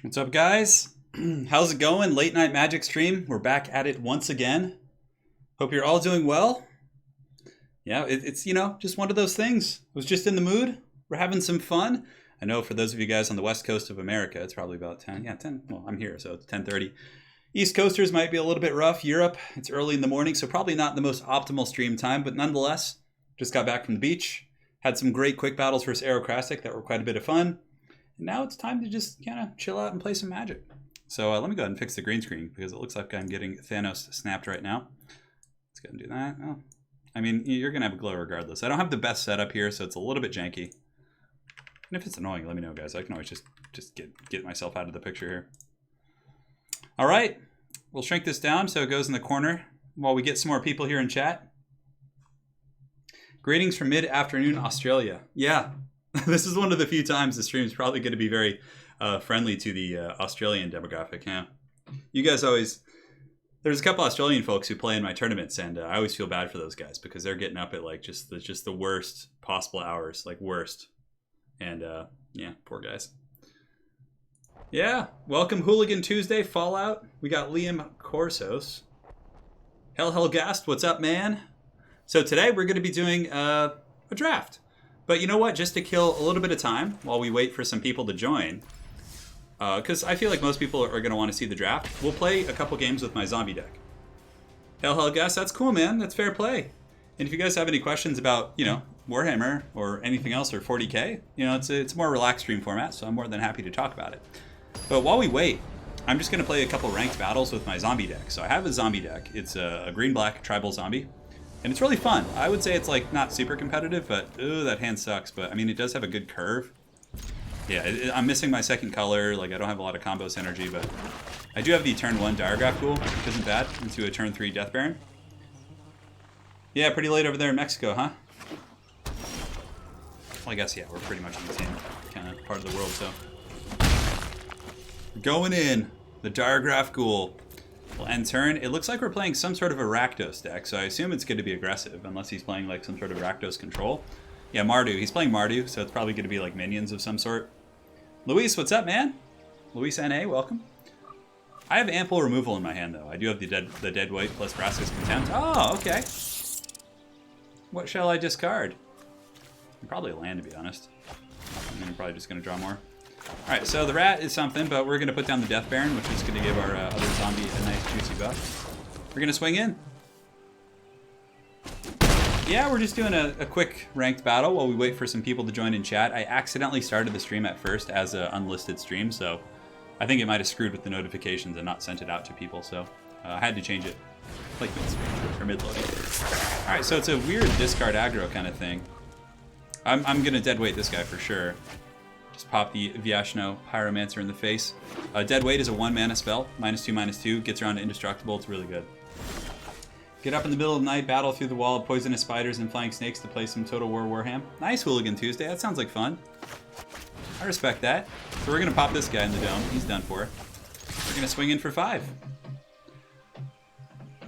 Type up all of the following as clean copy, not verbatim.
What's up, guys? How's it going? Late night magic stream. We're back at it once again. Hope you're all doing well. Yeah, it's just one of those things. I was just in the mood. We're having some fun. I know for those of you guys on the west coast of America, it's probably about 10. Yeah, 10. Well, I'm here, so it's 10:30. East coasters might be a little bit rough. Europe, it's early in the morning, so probably not the most optimal stream time, but nonetheless, just got back from the beach. Had some great quick battles versus Aerocrastic that were quite a bit of fun. Now it's time to just kind of chill out and play some Magic. So let me go ahead and fix the green screen because it looks like I'm getting Thanos snapped right now. Let's go ahead and do that. Oh, I mean, you're going to have a glow regardless. I don't have the best setup here, so it's a little bit janky. And if it's annoying, let me know, guys. I can always just get myself out of the picture here. All right. We'll shrink this down so it goes in the corner while we get some more people here in chat. Greetings from mid-afternoon Australia. Yeah. This is one of the few times the stream is probably going to be very friendly to the Australian demographic. Yeah, you guys always. There's a couple Australian folks who play in my tournaments, and I always feel bad for those guys because they're getting up at like just the worst possible hours, like worst. And yeah, poor guys. Yeah, welcome Hooligan Tuesday Fallout. We got Liam Corsos. Hellgast, what's up, man? So today we're going to be doing a draft. But you know what? Just to kill a little bit of time while we wait for some people to join, because I feel like most people are going to want to see the draft, we'll play a couple games with my zombie deck. Guys, that's cool, man. That's fair play. And if you guys have any questions about, Warhammer or anything else or 40K, it's a more relaxed stream format, so I'm more than happy to talk about it. But while we wait, I'm just going to play a couple ranked battles with my zombie deck. So I have a zombie deck. It's a green-black tribal zombie. And it's really fun. I would say it's like not super competitive, but ooh, that hand sucks. But I mean, it does have a good curve. Yeah, I'm missing my second color. Like I don't have a lot of combo synergy, but I do have the turn 1 Diregraph Ghoul, which isn't bad, into a turn 3 Death Baron. Yeah, pretty late over there in Mexico, huh? Well, I guess, yeah, we're pretty much in the same kind of part of the world, so. Going in, the Diregraph Ghoul. We'll end turn. It looks like we're playing some sort of a Rakdos deck, so I assume it's going to be aggressive, unless he's playing like some sort of Rakdos control. Yeah, Mardu. He's playing Mardu, so it's probably going to be like minions of some sort. Luis, what's up, man? Luis N.A., welcome. I have ample removal in my hand, though. I do have the dead weight plus Brass's Contempt. Oh, okay. What shall I discard? Probably a land, to be honest. I'm probably just going to draw more. Alright, so the rat is something, but we're going to put down the Death Baron, which is going to give our other zombie a nice juicy buff. We're going to swing in. Yeah, we're just doing a quick ranked battle while we wait for some people to join in chat. I accidentally started the stream at first as an unlisted stream, so I think it might have screwed with the notifications and not sent it out to people, so I had to change it. Like mid-stream, or mid-loading. Alright, so it's a weird discard aggro kind of thing. I'm going to deadweight this guy for sure. Just pop the Vyashno Pyromancer in the face. Dead Weight is a 1-mana spell. -2/-2. Gets around to indestructible. It's really good. Get up in the middle of the night, battle through the wall of poisonous spiders and flying snakes to play some Total War Warham. Nice, Hooligan Tuesday. That sounds like fun. I respect that. So we're going to pop this guy in the dome. He's done for. We're going to swing in for 5.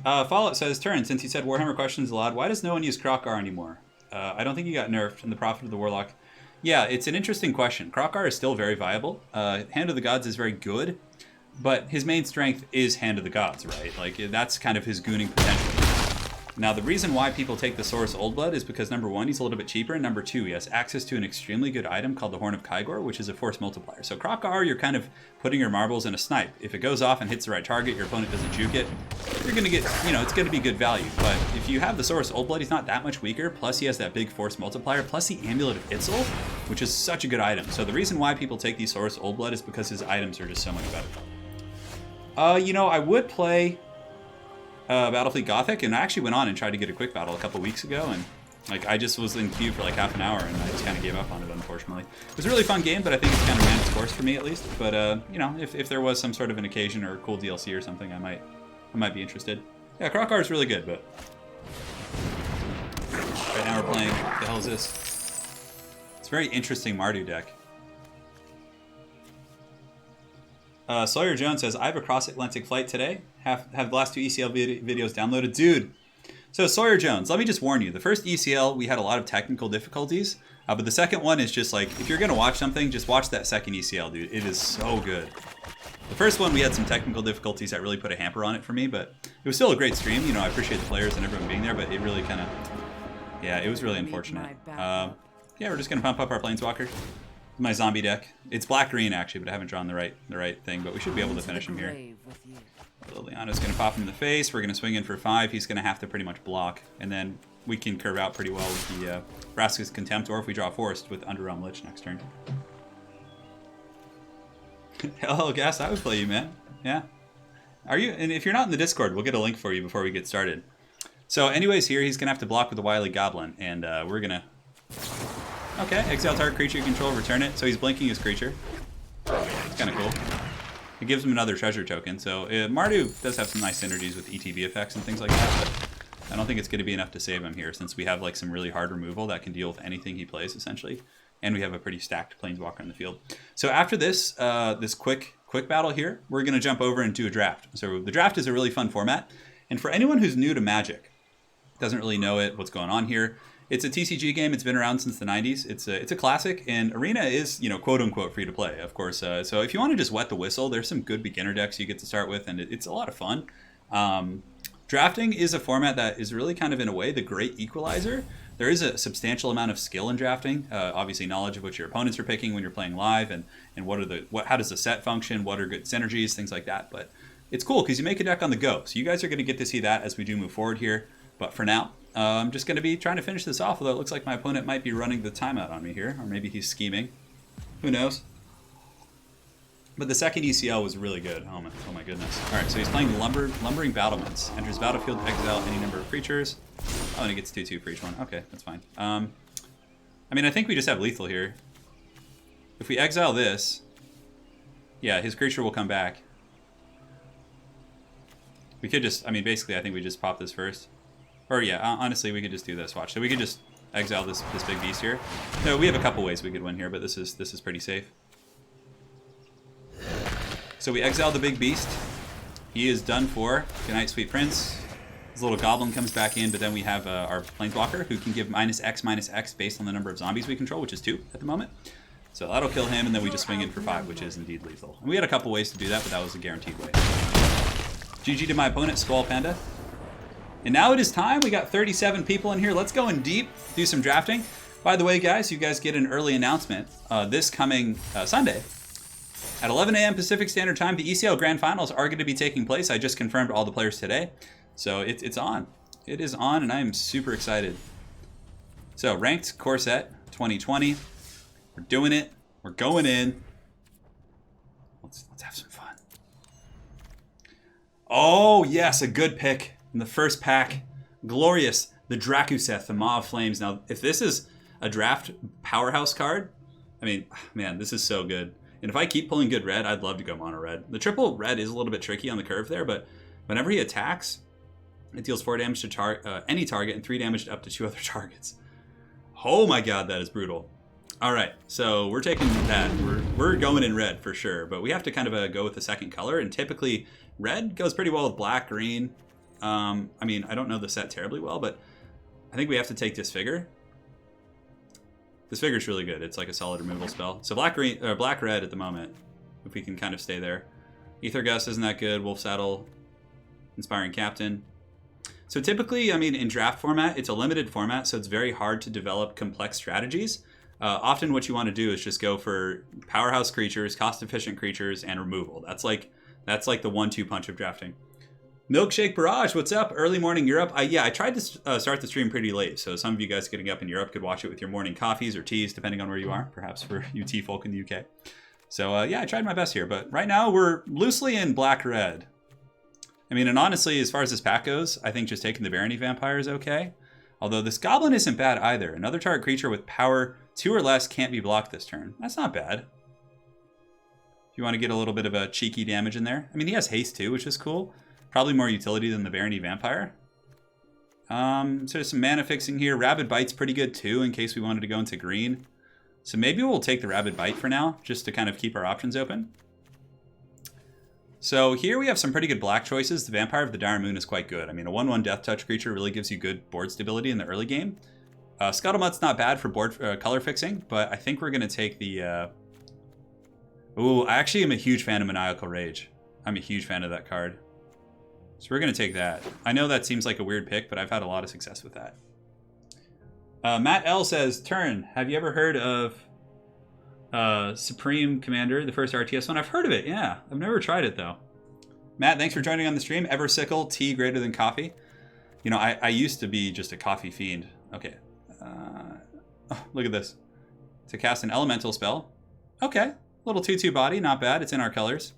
Fallout says, turn, since you said Warhammer questions aloud, why does no one use Krokar anymore? I don't think he got nerfed in the Prophet of the Warlock. Yeah, it's an interesting question. Krokar is still very viable. Hand of the Gods is very good, but his main strength is Hand of the Gods, right? Like, that's kind of his gooning potential. Now, the reason why people take the Saurus Old Blood is because, number 1, he's a little bit cheaper, and number 2, he has access to an extremely good item called the Horn of Kygor, which is a force multiplier. So Krokar, you're kind of putting your marbles in a snipe. If it goes off and hits the right target, your opponent doesn't juke it, you're going to get, it's going to be good value. But if you have the Saurus Old Blood, he's not that much weaker, plus he has that big force multiplier, plus the Amulet of Itzel, which is such a good item. So the reason why people take these Saurus Old Blood is because his items are just so much better. I would play Battlefleet Gothic, and I actually went on and tried to get a quick battle a couple weeks ago, and like I just was in queue for like half an hour, and I just kind of gave up on it, unfortunately. It was a really fun game, but I think it's kind of ran its course for me at least. But if there was some sort of an occasion or a cool DLC or something, I might be interested. Yeah, Krokar is really good, but right now we're playing. What the hell is this? It's a very interesting Mardu deck. Sawyer Jones says, I have a cross-Atlantic flight today. Have the last 2 ECL videos downloaded. Dude. So Sawyer Jones, let me just warn you. The first ECL, we had a lot of technical difficulties. But the second one is just like, if you're going to watch something, just watch that second ECL, dude. It is so good. The first one, we had some technical difficulties that really put a hamper on it for me, but it was still a great stream. You know, I appreciate the players and everyone being there, but it really kind of, yeah, it was really unfortunate. Yeah, we're just gonna pump up our Planeswalker. My zombie deck. It's black-green actually, but I haven't drawn the right thing, but we should be able to finish him here. Liliana's gonna pop him in the face. We're gonna swing in for 5. He's gonna have to pretty much block, and then we can curve out pretty well with the Vraska's Contempt, or if we draw Forest with Underrealm Lich next turn. Hello, Gas. I would play you, man. Yeah. Are you? And if you're not in the Discord, we'll get a link for you before we get started. So, anyways, here he's gonna have to block with the Wily Goblin, and we're gonna. Okay, exile target creature you control, return it. So he's blinking his creature. It's kind of cool. It gives him another treasure token. So Mardu does have some nice synergies with ETB effects and things like that, but I don't think it's going to be enough to save him here, since we have like some really hard removal that can deal with anything he plays essentially, and we have a pretty stacked Planeswalker in the field. So after this, this quick battle here, we're going to jump over and do a draft. So the draft is a really fun format, and for anyone who's new to Magic, doesn't really know what's going on here. It's a TCG game. It's been around since the 90s. It's a classic, and Arena is, you know, quote unquote free to play, of course. So if you want to just wet the whistle, there's some good beginner decks you get to start with, and it's a lot of fun. Drafting is a format that is really kind of, in a way, the great equalizer. There is a substantial amount of skill in drafting. Obviously, knowledge of what your opponents are picking when you're playing live, and how does the set function, what are good synergies, things like that. But it's cool because you make a deck on the go. So you guys are going to get to see that as we do move forward here. But for now, I'm just going to be trying to finish this off, although it looks like my opponent might be running the timeout on me here, or maybe he's scheming. Who knows? But the second ECL was really good. Oh my goodness. All right, so he's playing Lumbering Battlements. Enters battlefield, exile any number of creatures. Oh, and he gets 2/2 for each one. Okay, that's fine. I mean, I think we just have lethal here. If we exile this, yeah, his creature will come back. We could just, I mean, basically, I think we just pop this first. Or yeah, honestly, we could just do this. Watch. So we could just exile this big beast here. No, we have a couple ways we could win here, but this is pretty safe. So we exile the big beast. He is done for. Good night, sweet prince. His little goblin comes back in, but then we have our Planeswalker, who can give -X based on the number of zombies we control, which is 2 at the moment. So that'll kill him, and then we just swing in for 5, which is indeed lethal. And we had a couple ways to do that, but that was a guaranteed way. GG to my opponent, Squall Panda. And now it is time. We got 37 people in here. Let's go in deep, do some drafting. By the way, guys, you guys get an early announcement this coming Sunday. At 11 a.m. Pacific Standard Time, the ECL Grand Finals are going to be taking place. I just confirmed all the players today. So it's on. It is on, and I am super excited. So, Ranked Core Set 2020. We're doing it. We're going in. Let's have some fun. Oh, yes, a good pick. In the first pack, glorious, the Drakuseth, the Maw of Flames. Now, if this is a draft powerhouse card, I mean, man, this is so good. And if I keep pulling good red, I'd love to go mono red. The triple red is a little bit tricky on the curve there, but whenever he attacks, it deals 4 damage to any target and 3 damage to up to 2 other targets. Oh my god, that is brutal. All right, so we're taking that. We're going in red for sure, but we have to kind of go with the second color, and typically red goes pretty well with black, green. I mean, I don't know the set terribly well, but I think we have to take Disfigure. Disfigure's really good. It's like a solid removal spell. So black red at the moment, if we can kind of stay there. Aether Gust isn't that good. Wolf Saddle, Inspiring Captain. So typically, I mean, in draft format, it's a limited format, so it's very hard to develop complex strategies. Often what you want to do is just go for powerhouse creatures, cost-efficient creatures, and removal. That's like the 1-2 punch of drafting. Milkshake Barrage, what's up? Early morning Europe. I tried to start the stream pretty late, so some of you guys getting up in Europe could watch it with your morning coffees or teas, depending on where you are, perhaps for you tea folk in the UK. So yeah, I tried my best here, but right now we're loosely in black-red. I mean, and honestly, as far as this pack goes, I think just taking the Barony Vampire is okay. Although this Goblin isn't bad either. Another target creature with power 2 or less can't be blocked this turn. That's not bad. If you want to get a little bit of a cheeky damage in there. I mean, he has haste too, which is cool. Probably more utility than the Barony Vampire. So there's some mana fixing here. Rabid Bite's pretty good too, in case we wanted to go into green. So maybe we'll take the Rabid Bite for now, just to kind of keep our options open. So here we have some pretty good black choices. The Vampire of the Dire Moon is quite good. I mean, a 1/1 Death Touch creature really gives you good board stability in the early game. Scuttlebutt's not bad for board color fixing, but I think we're going to take the Ooh, I actually am a huge fan of Maniacal Rage. I'm a huge fan of that card. So we're going to take that. I know that seems like a weird pick, but I've had a lot of success with that. Matt L says, Turn, have you ever heard of Supreme Commander, the first RTS one? I've heard of it, yeah. I've never tried it, though. Matt, thanks for joining on the stream. Eversickle, tea greater than coffee. You know, I used to be just a coffee fiend. Okay. Oh, look at this. To cast an elemental spell. Okay. Little 2/2 body, not bad. It's in our colors.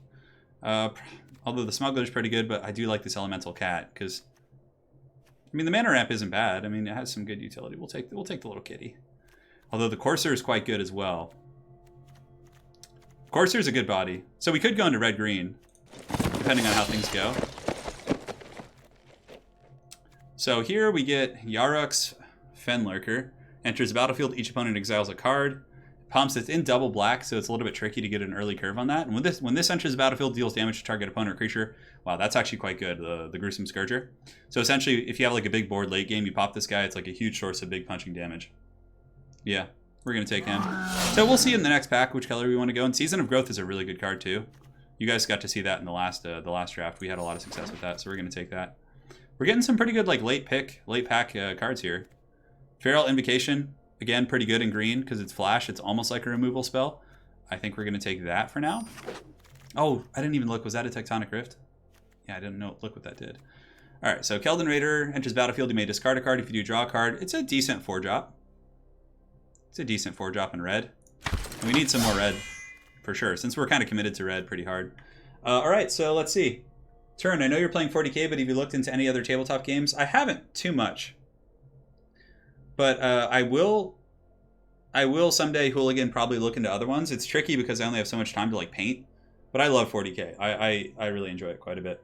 Although the Smuggler's pretty good, but I do like this elemental cat, because... I mean, the mana ramp isn't bad. I mean, it has some good utility. We'll take the little kitty. Although the Courser is quite good as well. Courser's a good body. So we could go into red-green, depending on how things go. So here we get Yarok's Fenlurker. Enters the battlefield, each opponent exiles a card. Pumps, it's in double black, so it's a little bit tricky to get an early curve on that. And when this enters the battlefield, deals damage to target opponent or creature. Wow, that's actually quite good, the Gruesome Scourger. So essentially, if you have like a big board late game, you pop this guy, it's like a huge source of big punching damage. Yeah, we're going to take him. So we'll see in the next pack which color we want to go. And Season of Growth is a really good card too. You guys got to see that in the last draft. We had a lot of success with that, so we're going to take that. We're getting some pretty good like late pack cards here. Feral Invocation. Again, pretty good in green because it's flash. It's almost like a removal spell. I think we're going to take that for now. Oh, I didn't even look. Was that a Tectonic Rift? Yeah, I didn't know. Look what that did. All right, so Keldon Raider enters battlefield. You may discard a card. If you do draw a card, it's a decent 4-drop. It's a decent 4-drop in red. And we need some more red for sure, since we're kind of committed to red pretty hard. All right, so let's see. Turn, I know you're playing 40K, but have you looked into any other tabletop games? I haven't too much. But I will someday, Hooligan, probably look into other ones. It's tricky because I only have so much time to like paint. But I love 40K. I really enjoy it quite a bit.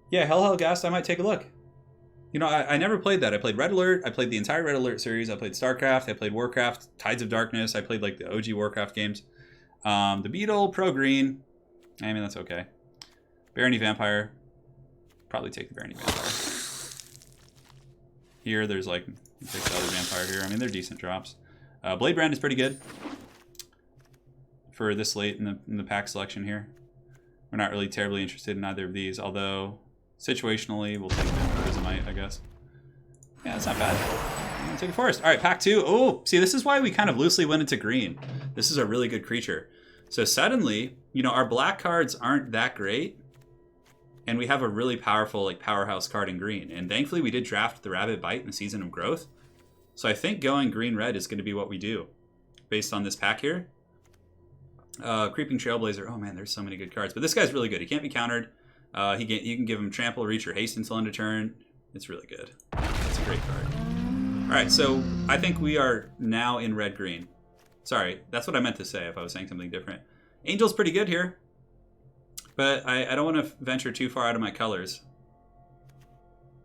Yeah, Hellgast, I might take a look. You know, I never played that. I played Red Alert. I played the entire Red Alert series. I played StarCraft. I played Warcraft, Tides of Darkness. I played like the OG Warcraft games. The Beetle, Pro Green. I mean, that's okay. Barony Vampire. Probably take the Barony Vampire. Here, there's like 6 other Vampire here. I mean, they're decent drops. Blade Brand is pretty good for this late in the pack selection here. We're not really terribly interested in either of these, although situationally, we'll take the Prismite, I guess. Yeah, that's not bad. I'm gonna take a Forest. All right, pack 2. Oh, see, this is why we kind of loosely went into green. This is a really good creature. So suddenly, you know, our black cards aren't that great, and we have a really powerful, like, powerhouse card in green. And thankfully, we did draft the Rabbit Bite in the Season of Growth. So I think going green-red is going to be what we do, based on this pack here. Creeping Trailblazer. Oh man, there's so many good cards. But this guy's really good. He can't be countered. You can give him Trample, Reach, or Haste until end of turn. It's really good. It's a great card. All right, so I think we are now in red-green. Sorry, that's what I meant to say if I was saying something different. Angel's pretty good here. But I don't want to venture too far out of my colors.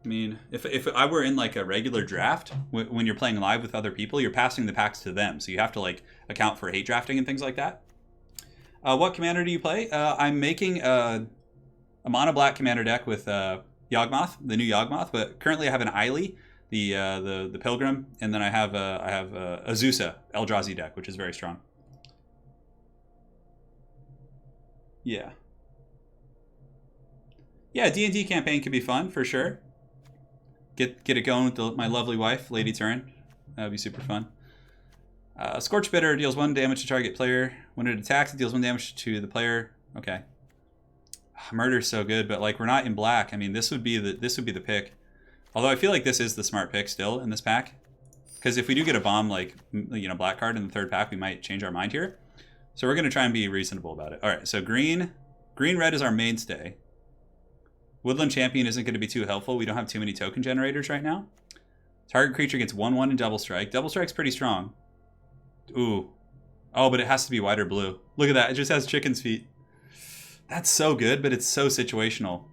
I mean, if I were in like a regular draft, when you're playing live with other people, you're passing the packs to them. So you have to like account for hate drafting and things like that. What commander do you play? I'm making a mono black commander deck with Yawgmoth, the new Yawgmoth. But currently I have an Eiley, the Pilgrim, and then I have a Azusa Eldrazi deck, which is very strong. Yeah. Yeah, D&D campaign could be fun, for sure. Get it going with my lovely wife, Lady Turin. That would be super fun. Scorch Bitter deals 1 damage to target player. When it attacks, it deals 1 damage to the player. Okay. Murder's so good, but like we're not in black. I mean, this would be the pick. Although I feel like this is the smart pick still in this pack. Because if we do get a bomb, like, you know, black card in the 3rd pack, we might change our mind here. So we're going to try and be reasonable about it. All right, so green-red is our mainstay. Woodland Champion isn't going to be too helpful. We don't have too many token generators right now. Target creature gets 1/1 in Double Strike. Double Strike's pretty strong. Ooh. Oh, but it has to be white or blue. Look at that. It just has chicken's feet. That's so good, but it's so situational.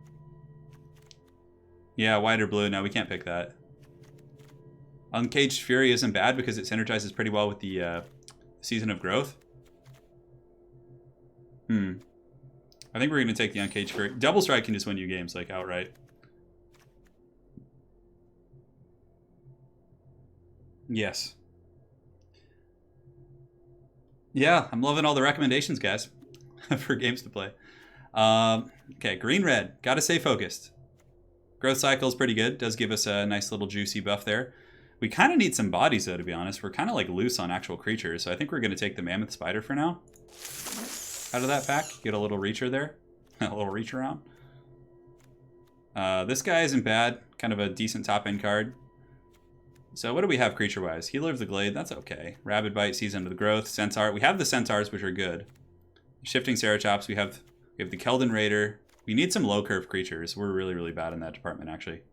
Yeah, white or blue. No, we can't pick that. Uncaged Fury isn't bad because it synergizes pretty well with the Season of Growth. I think we're going to take the Uncaged Fury. Double Strike can just win you games, like, outright. Yes. Yeah, I'm loving all the recommendations, guys, for games to play. Okay, green-red. Got to stay focused. Growth cycle is pretty good. Does give us a nice little juicy buff there. We kind of need some bodies, though, to be honest. We're kind of like loose on actual creatures, so I think we're going to take the mammoth spider for now. Out of that pack, get a little reacher there. A little reach around. This guy isn't bad. Kind of a decent top-end card. So what do we have creature-wise? Healer of the Glade, that's okay. Rabid Bite, Season of the Growth, Centaur. We have the Centaurs, which are good. Shifting Ceratops, we have the Keldon Raider. We need some low-curve creatures. We're really, really bad in that department, actually.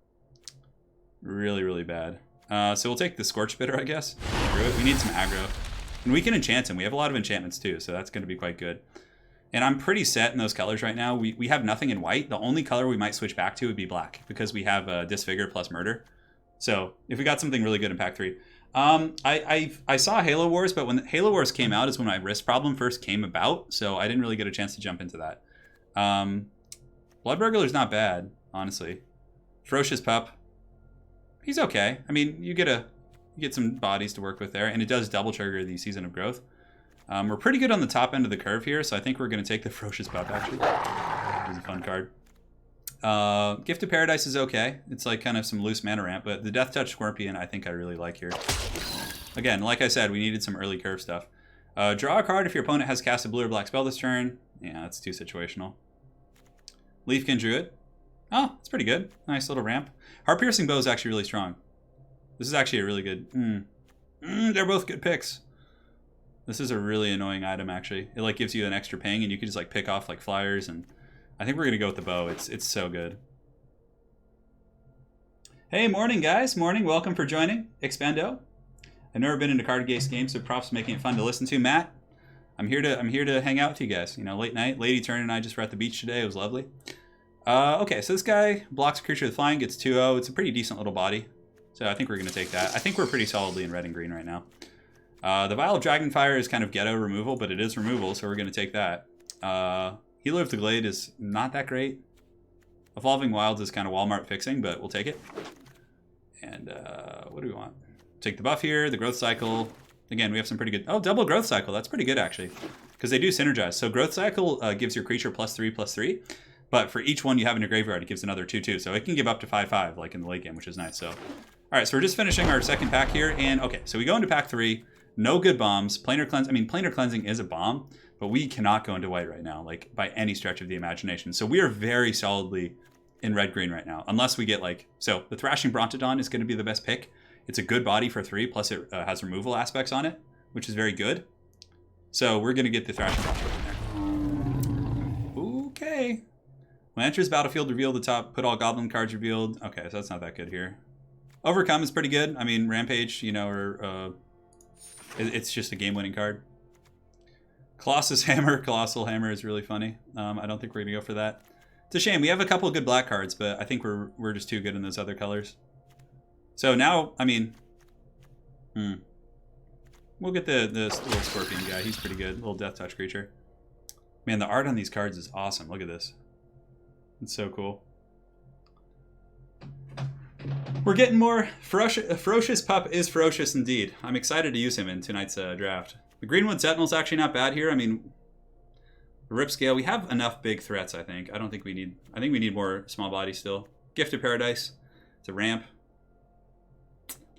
Really, really bad. So we'll take the Scorch Bitter, I guess. Screw it. We need some aggro. And we can enchant him. We have a lot of enchantments, too, so that's going to be quite good. And I'm pretty set in those colors right now. We have nothing in white. The only color we might switch back to would be black, because we have Disfigure plus Murder. So if we got something really good in pack 3. I saw Halo Wars, but when Halo Wars came out is when my wrist problem first came about, so I didn't really get a chance to jump into that. Blood Burglar's not bad, honestly. Ferocious Pup, he's okay. I mean, you get some bodies to work with there, and it does double trigger the Season of Growth. We're pretty good on the top end of the curve here, so I think we're going to take the Ferocious Pup, actually. It's a fun card. Gift of Paradise is okay. It's like kind of some loose mana ramp, but the Death Touch Scorpion I think I really like here. Again, like I said, we needed some early curve stuff. Draw a card if your opponent has cast a blue or black spell this turn. Yeah, that's too situational. Leafkin Druid. Oh, it's pretty good. Nice little ramp. Heart Piercing Bow is actually really strong. This is actually a really good... they're both good picks. This is a really annoying item, actually. It like gives you an extra ping, and you can just like pick off like flyers, and I think we're gonna go with the bow. It's so good. Hey, morning guys. Morning. Welcome for joining. Expando. I've never been into card based games, so props for making it fun to listen to. Matt, I'm here to hang out with you guys. You know, late night. Lady Turn and I just were at the beach today. It was lovely. Okay, so this guy blocks a creature with flying, gets 2-0. It's a pretty decent little body. So I think we're gonna take that. I think we're pretty solidly in red and green right now. The Vial of Dragonfire is kind of ghetto removal, but it is removal, so we're gonna take that. Healer of the Glade is not that great. Evolving Wilds is kind of Walmart fixing, but we'll take it. And what do we want? Take the buff here, the Growth Cycle. Again, we have some pretty good... Oh, double Growth Cycle. That's pretty good, actually. Because they do synergize. So Growth Cycle gives your creature +3/+3. But for each one you have in your graveyard, it gives another 2/2. So it can give up to 5/5, like in the late game, which is nice. So, all right, so we're just finishing our second pack here. And, okay, so we go into pack 3. No good bombs. Planar Cleanse. I mean, Planar Cleansing is a bomb. But we cannot go into white right now, like by any stretch of the imagination. So we are very solidly in red-green right now, unless we get like... So the Thrashing Brontodon is going to be the best pick. It's a good body for 3, plus it has removal aspects on it, which is very good. So we're going to get the Thrashing Brontodon there. Okay. When enters battlefield, reveal the top, put all goblin cards revealed. Okay, so that's not that good here. Overcome is pretty good. I mean, Rampage, you know, or it's just a game-winning card. Colossus Hammer. Colossal Hammer is really funny. I don't think we're going to go for that. It's a shame. We have a couple of good black cards, but I think we're just too good in those other colors. So now, I mean... We'll get the little Scorpion guy. He's pretty good. Little Death Touch creature. Man, the art on these cards is awesome. Look at this. It's so cool. We're getting more... Ferocious Pup is ferocious indeed. I'm excited to use him in tonight's draft. The Greenwood Sentinel's actually not bad here. I mean, the Rip Scale, we have enough big threats, I think. I think we need more small bodies still. Gift of Paradise. It's a ramp.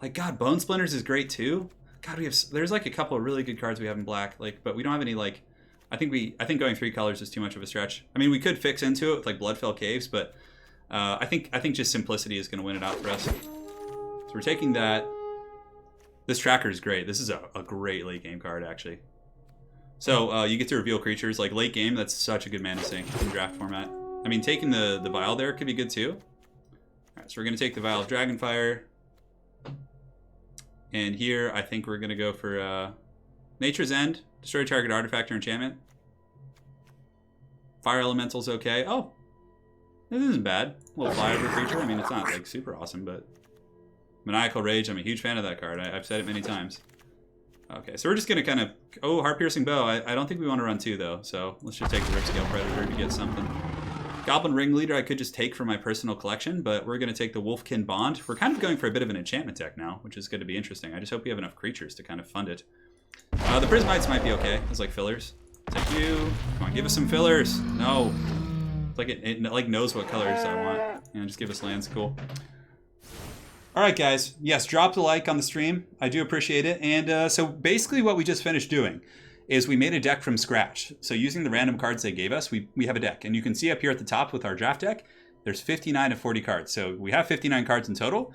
Like, God, Bone Splinters is great too. God, there's like a couple of really good cards we have in black, like, but we don't have any, like, I think going 3 colors is too much of a stretch. I mean, we could fix into it with like Bloodfell Caves, but I think just simplicity is going to win it out for us. So we're taking that. This tracker is great. This is a great late game card, actually. So you get to reveal creatures. Like late game, that's such a good mana sink in draft format. I mean, taking the Vial there could be good too. All right, so we're going to take the Vial of Dragonfire. And here, I think we're going to go for Nature's End. Destroy target artifact or enchantment. Fire Elemental's okay. Oh, this isn't bad. A little flyover creature. I mean, it's not like super awesome, but... Maniacal Rage, I'm a huge fan of that card. I've said it many times. Okay, so we're just going to kind of... Oh, Heart Piercing Bow. I don't think we want to run 2, though. So let's just take the Ripscale Predator to get something. Goblin Ringleader I could just take from my personal collection, but we're going to take the Wolfkin Bond. We're kind of going for a bit of an enchantment deck now, which is going to be interesting. I just hope we have enough creatures to kind of fund it. The Prismites might be okay as like fillers. Take you. Come on, give us some fillers. No. It's like it like knows what colors I want. And just give us lands. Cool. All right, guys. Yes, drop the like on the stream. I do appreciate it. And so basically what we just finished doing is we made a deck from scratch. So using the random cards they gave us, we have a deck. And you can see up here at the top with our draft deck, there's 59 of 40 cards. So we have 59 cards in total.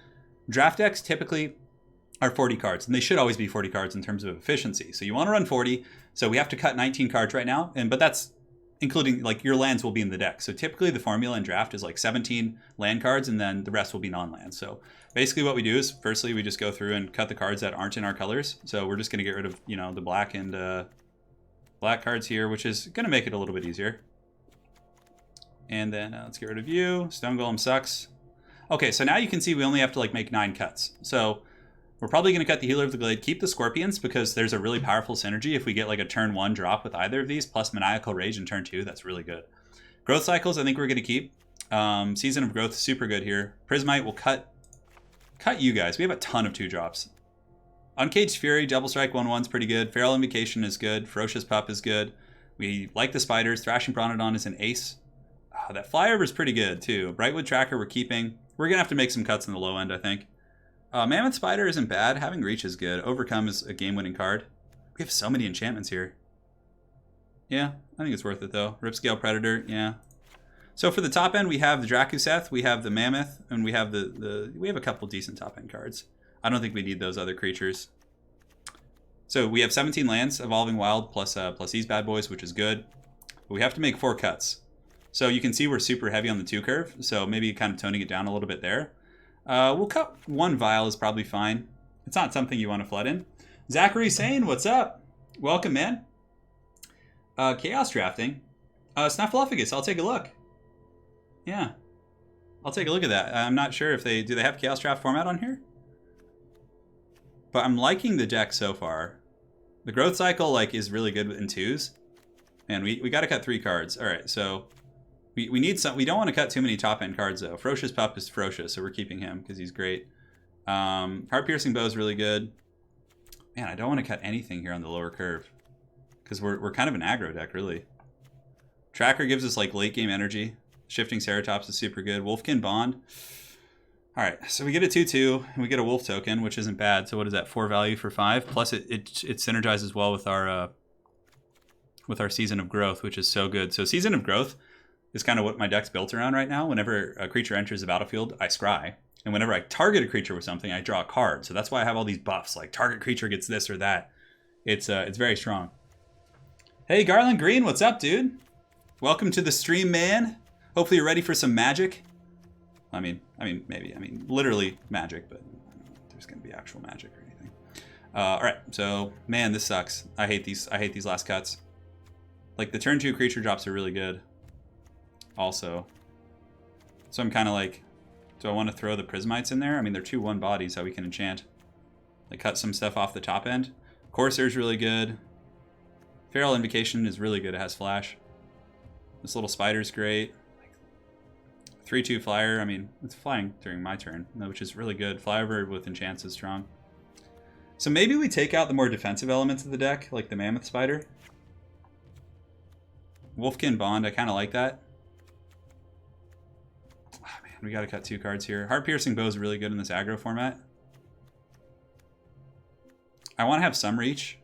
Draft decks typically are 40 cards, and they should always be 40 cards in terms of efficiency. So you want to run 40. So we have to cut 19 cards right now, but that's including like your lands will be in the deck. So typically the formula in draft is like 17 land cards, and then the rest will be non-lands. So basically what we do is firstly we just go through and cut the cards that aren't in our colors. So we're just going to get rid of the black and black cards here, which is going to make it a little bit easier. And then let's get rid of you. Stone Golem sucks. Okay, so now you can see we only have to like make 9 cuts. So we're probably going to cut the Healer of the Glade, keep the Scorpions, because there's a really powerful synergy if we get like a turn 1 drop with either of these, plus Maniacal Rage in turn 2. That's really good. Growth Cycles, I think we're going to keep. Season of Growth, super good here. Prismite will cut you guys. We have a ton of 2-drops. Uncaged Fury, Double Strike 1/1's pretty good. Feral Invocation is good. Ferocious Pup is good. We like the Spiders. Thrashing Pronodon is an ace. That Flyover is pretty good too. Brightwood Tracker we're keeping. We're going to have to make some cuts in the low end, I think. Mammoth Spider isn't bad. Having Reach is good. Overcome is a game-winning card. We have so many enchantments here. Yeah, I think it's worth it though. Ripscale Predator, yeah. So for the top end, we have the Drakuseth, we have the Mammoth, and we have we have a couple decent top end cards. I don't think we need those other creatures. So we have 17 lands, Evolving Wild plus these bad boys, which is good. But we have to make 4 cuts. So you can see we're super heavy on the 2 curve, so maybe kind of toning it down a little bit there. We'll cut 1 vial is probably fine. It's not something you want to flood in. Zachary Sane, what's up? Welcome, man. Chaos Drafting. Snuffleupagus, I'll take a look. Yeah. I'll take a look at that. I'm not sure if do they have Chaos Draft format on here? But I'm liking the deck so far. The Growth Cycle like is really good in 2s. And we got to cut 3 cards. All right, so we need some. We don't want to cut too many top end cards though. Ferocious Pup is ferocious, so we're keeping him because he's great. Heart Piercing Bow is really good. Man, I don't want to cut anything here on the lower curve because we're kind of an aggro deck really. Tracker gives us like late game energy. Shifting Ceratops is super good. Wolfkin Bond. All right, so we get a 2/2 and we get a Wolf token, which isn't bad. So what is that? 4 value for 5. Plus it synergizes well with our Season of Growth, which is so good. So Season of Growth is kind of what my deck's built around right now. Whenever a creature enters the battlefield, I scry. And whenever I target a creature with something, I draw a card. So that's why I have all these buffs, like target creature gets this or that. It's very strong. Hey, Garland Green, what's up, dude? Welcome to the stream, man. Hopefully you're ready for some magic. I mean, maybe. I mean, literally magic, but there's going to be actual magic or anything. All right, so, man, this sucks. I hate these last cuts. Like, the turn 2 creature drops are really good. Also. So I'm kind of like, do I want to throw the Prismites in there? I mean, they're 2/1 bodies that we can enchant. Like, cut some stuff off the top end. Corsair's really good. Feral Invocation is really good. It has flash. This little spider's great. 3/2 flyer. I mean, it's flying during my turn, which is really good. Flyover with enchants is strong. So maybe we take out the more defensive elements of the deck, like the Mammoth Spider. Wolfkin Bond, I kind of like that. Oh, man, we got to cut 2 cards here. Heart Piercing Bow is really good in this aggro format. I want to have some reach.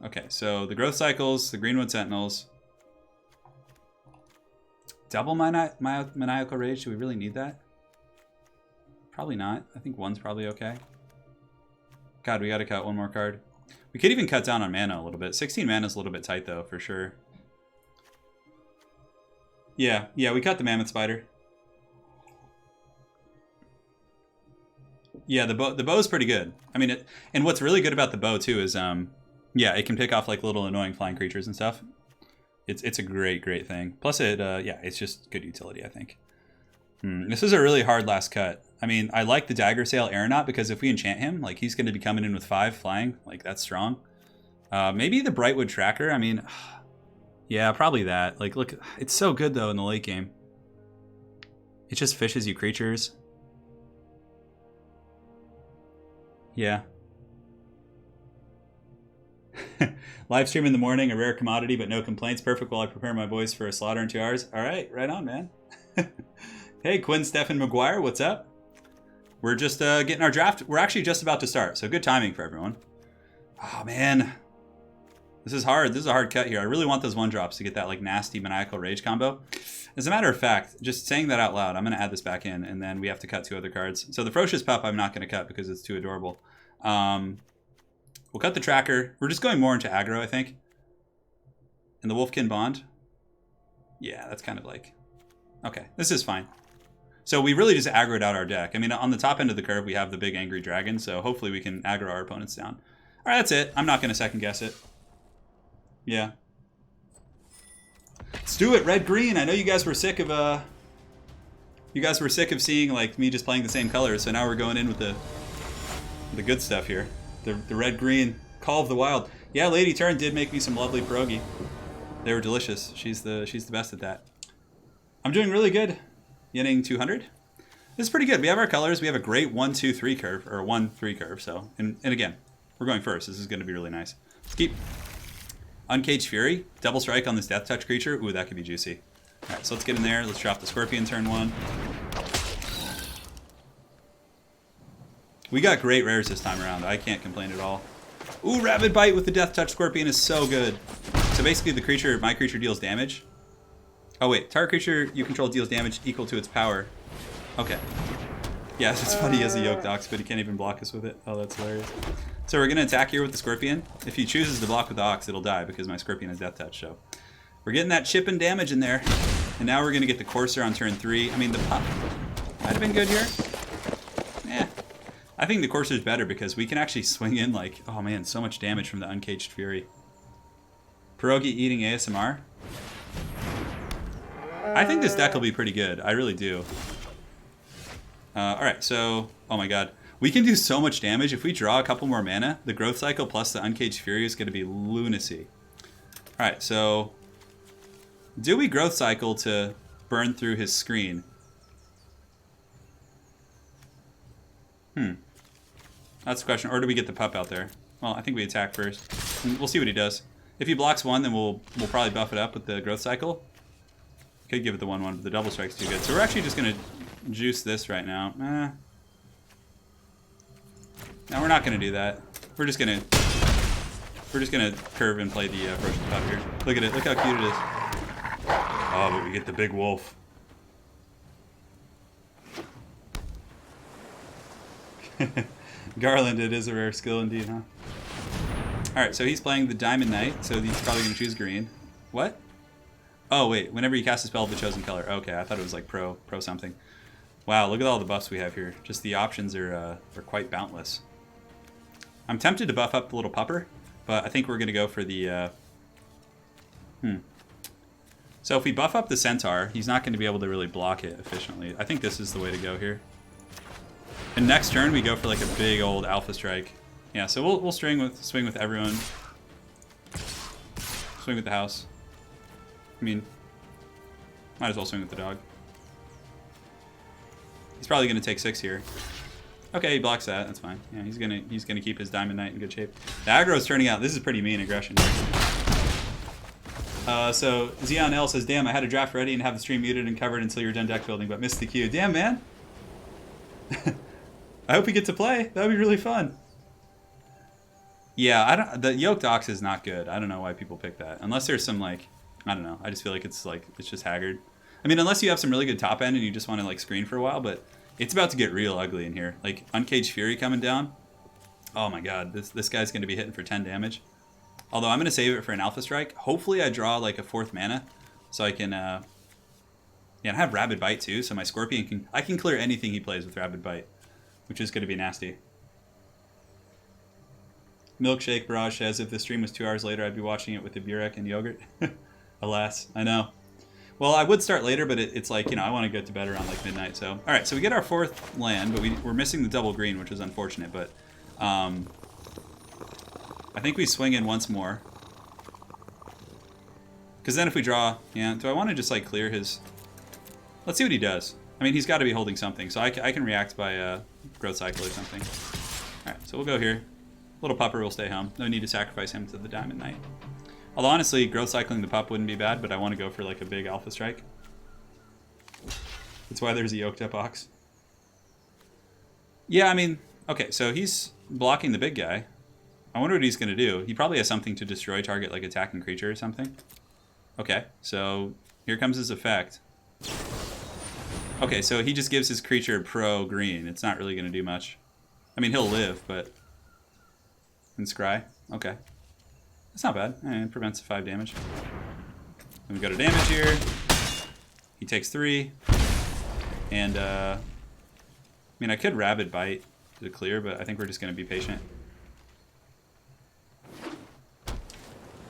Okay, so the Growth Cycles, the Greenwood Sentinels. Double Maniacal Rage, do we really need that? Probably not. I think 1's probably okay. God, we got to cut 1 more card. We could even cut down on mana a little bit. 16 mana is a little bit tight though, for sure. Yeah, we cut the Mammoth Spider. Yeah, the bow's pretty good. I mean, and what's really good about the bow too is, yeah, it can pick off like little annoying flying creatures and stuff. It's a great thing. Plus yeah, it's just good utility, I think. This is a really hard last cut. I mean, I like the Dagger Sail Aeronaut because if we enchant him, like he's going to be coming in with 5 flying. Like that's strong. Maybe the Brightwood Tracker. I mean, yeah, probably that. Like, look, it's so good though in the late game. It just fishes you creatures. Yeah. Live stream in the morning, a rare commodity, but no complaints. Perfect while I prepare my boys for a slaughter in 2 hours. All right, right on, man. Hey, Quinn Stephen McGuire, what's up? We're just getting our draft. We're actually just about to start, so good timing for everyone. Oh, man. This is hard. This is a hard cut here. I really want those 1-drops to get that like nasty Maniacal Rage combo. As a matter of fact, just saying that out loud, I'm going to add this back in, and then we have to cut 2 other cards. So the Ferocious Pup I'm not going to cut because it's too adorable. We'll cut the Tracker. We're just going more into aggro, I think. And the Wolfkin Bond. Yeah, that's kind of like... Okay, this is fine. So we really just aggroed out our deck. I mean, on the top end of the curve, we have the big Angry Dragon, so hopefully we can aggro our opponents down. All right, that's it. I'm not going to second guess it. Yeah. Let's do it, red-green. I know you guys were sick of seeing like me just playing the same colors, so now we're going in with the good stuff here. The red-green Call of the Wild. Yeah, Lady Turn did make me some lovely pierogi. They were delicious. She's the best at that. I'm doing really good. Yinning 200. This is pretty good. We have our colors. We have a great 1-2-3 curve, or 1-3 curve. So, and again, we're going first. This is going to be really nice. Let's keep Uncaged Fury. Double strike on this Death Touch creature. Ooh, that could be juicy. All right, so let's get in there. Let's drop the Scorpion turn 1. We got great rares this time around. I can't complain at all. Ooh, Rabid Bite with the Death Touch Scorpion is so good. So basically the creature, my creature deals damage. Oh wait, target creature you control deals damage equal to its power. Okay. Yeah, it's funny he has a Yoked Ox, but he can't even block us with it. Oh, that's hilarious. So we're going to attack here with the Scorpion. If he chooses to block with the Ox, it'll die because my Scorpion has Death Touch. So we're getting that chip and damage in there. And now we're going to get the Courser on turn 3. I mean, the Pup might have been good here. Yeah. I think the Courser's better because we can actually swing in like, oh man, so much damage from the Uncaged Fury. Pierogi eating ASMR. I think this deck will be pretty good. I really do. Alright, so... Oh my god. We can do so much damage. If we draw a couple more mana, the Growth Cycle plus the Uncaged Fury is going to be lunacy. Alright, so... Do we Growth Cycle to burn through his screen? That's the question. Or do we get the Pup out there? Well, I think we attack first. And we'll see what he does. If he blocks 1, then we'll probably buff it up with the Growth Cycle. Could give it the 1-1, but the double strike's too good. So we're actually just going to juice this right now. No, we're not going to do that. We're just going to curve and play the Ferocious Pup here. Look at it. Look how cute it is. Oh, but we get the big wolf. Garland, it is a rare skill indeed, huh? Alright, so he's playing the Diamond Knight, so he's probably going to choose green. What? Oh, wait. Whenever you cast a spell of the chosen color. Okay, I thought it was like pro something. Wow, look at all the buffs we have here. Just the options are quite boundless. I'm tempted to buff up the little pupper, but I think we're going to go for the... So if we buff up the Centaur, he's not going to be able to really block it efficiently. I think this is the way to go here. And next turn, we go for like a big old Alpha Strike. Yeah, so we'll swing with everyone. Swing with the house. I mean, might as well swing with the dog. He's probably going to take 6 here. Okay, he blocks that. That's fine. Yeah, he's gonna keep his Diamond Knight in good shape. The aggro's turning out. This is pretty mean aggression. So Zion L says, "Damn, I had a draft ready and have the stream muted and covered until you're done deck building, but missed the queue. Damn, man. I hope we get to play. That would be really fun." Yeah, the Yoked Ox is not good. I don't know why people pick that. Unless there's some like, I don't know. I just feel like it's just haggard. I mean, unless you have some really good top end and you just want to like screen for a while, but it's about to get real ugly in here. Like Uncaged Fury coming down. Oh my god, this guy's going to be hitting for 10 damage. Although I'm going to save it for an Alpha Strike. Hopefully I draw like a 4th mana so I can yeah, I have Rabid Bite too, so my Scorpion I can clear anything he plays with Rabid Bite, which is going to be nasty. Milkshake Barrage says, if the stream was 2 hours later, I'd be watching it with the Burek and yogurt. Alas, I know. Well, I would start later, but it's like, you know, I want to get to bed around like midnight. So, all right, so we get our 4th land, but we're missing the double green, which is unfortunate. But I think we swing in once more. Because then if we draw, yeah, do I want to just like clear his... Let's see what he does. I mean, he's got to be holding something, so I can react by Growth Cycle or something. Alright, so we'll go here. Little pupper will stay home. No need to sacrifice him to the Diamond Knight. Although honestly, growth cycling the pup wouldn't be bad, but I want to go for like a big alpha strike. That's why there's a yoked up ox. Yeah, I mean, okay, so he's blocking the big guy. I wonder what he's going to do. He probably has something to destroy target, like attacking creature or something. Okay, so here comes his effect. Okay, so he just gives his creature pro green. It's not really going to do much. I mean, he'll live, but... And scry. Okay. That's not bad. It prevents 5 damage. Then we go to damage here. He takes 3. And, I mean, I could Rabid Bite to clear, but I think we're just going to be patient.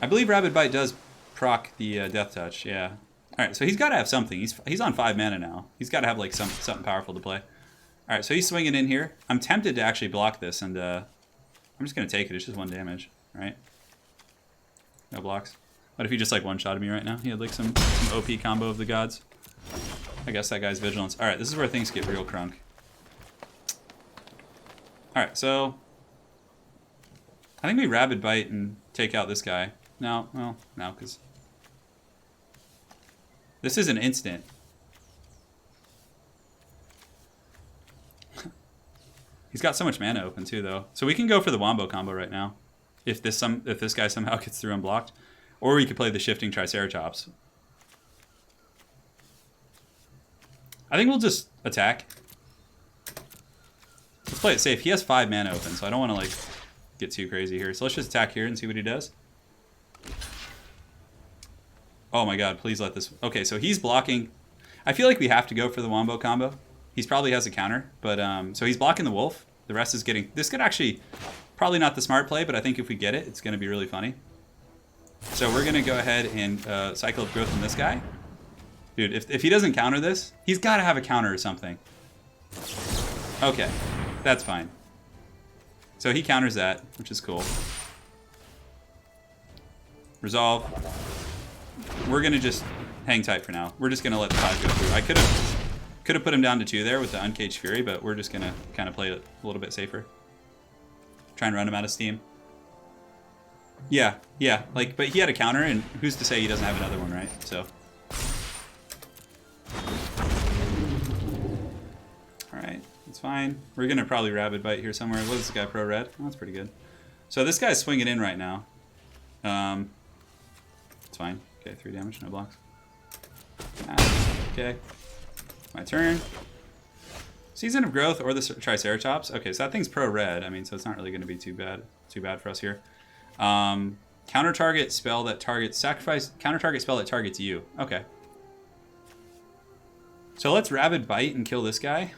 I believe Rabid Bite does proc the Death Touch, yeah. Alright, so he's got to have something. He's on 5 mana now. He's got to have, like, something powerful to play. Alright, so he's swinging in here. I'm tempted to actually block this, and I'm just going to take it. It's just 1 damage, right? No blocks. What if he just, like, one-shotted me right now? He had, like, some OP combo of the gods. I guess that guy's Vigilance. Alright, this is where things get real crunk. Alright, so... I think we Rabid Bite and take out this guy. No, well, no, because... This is an instant. He's got so much mana open too, though. So we can go for the Wombo combo right now, if this guy somehow gets through unblocked, or we could play the Shifting Triceratops. I think we'll just attack. Let's play it safe. He has 5 mana open, so I don't want to like get too crazy here. So let's just attack here and see what he does. Oh my god, please let this... Okay, so he's blocking... I feel like we have to go for the Wombo combo. He probably has a counter, but... So he's blocking the wolf. The rest is getting... This could actually... Probably not the smart play, but I think if we get it, it's going to be really funny. So we're going to go ahead and cycle of growth on this guy. Dude, if he doesn't counter this, he's got to have a counter or something. Okay, that's fine. So he counters that, which is cool. Resolve. We're gonna just hang tight for now. We're just gonna let the 5 go through. I could have put him down to 2 there with the Uncaged Fury, but we're just gonna kind of play it a little bit safer. Try and run him out of steam. Yeah, like, but he had a counter, and who's to say he doesn't have another one, right? So. All right, that's fine. We're gonna probably Rabid Bite here somewhere. What is this guy, pro red? Oh, that's pretty good. So this guy's swinging in right now. It's fine. Okay, 3 damage, no blocks. Okay, my turn. Season of Growth or the Triceratops. Okay, so that thing's pro red. I mean, so it's not really going to be too bad for us here. Counter target spell that targets sacrifice. Counter target spell that targets you. Okay. So let's Rabid Bite and kill this guy.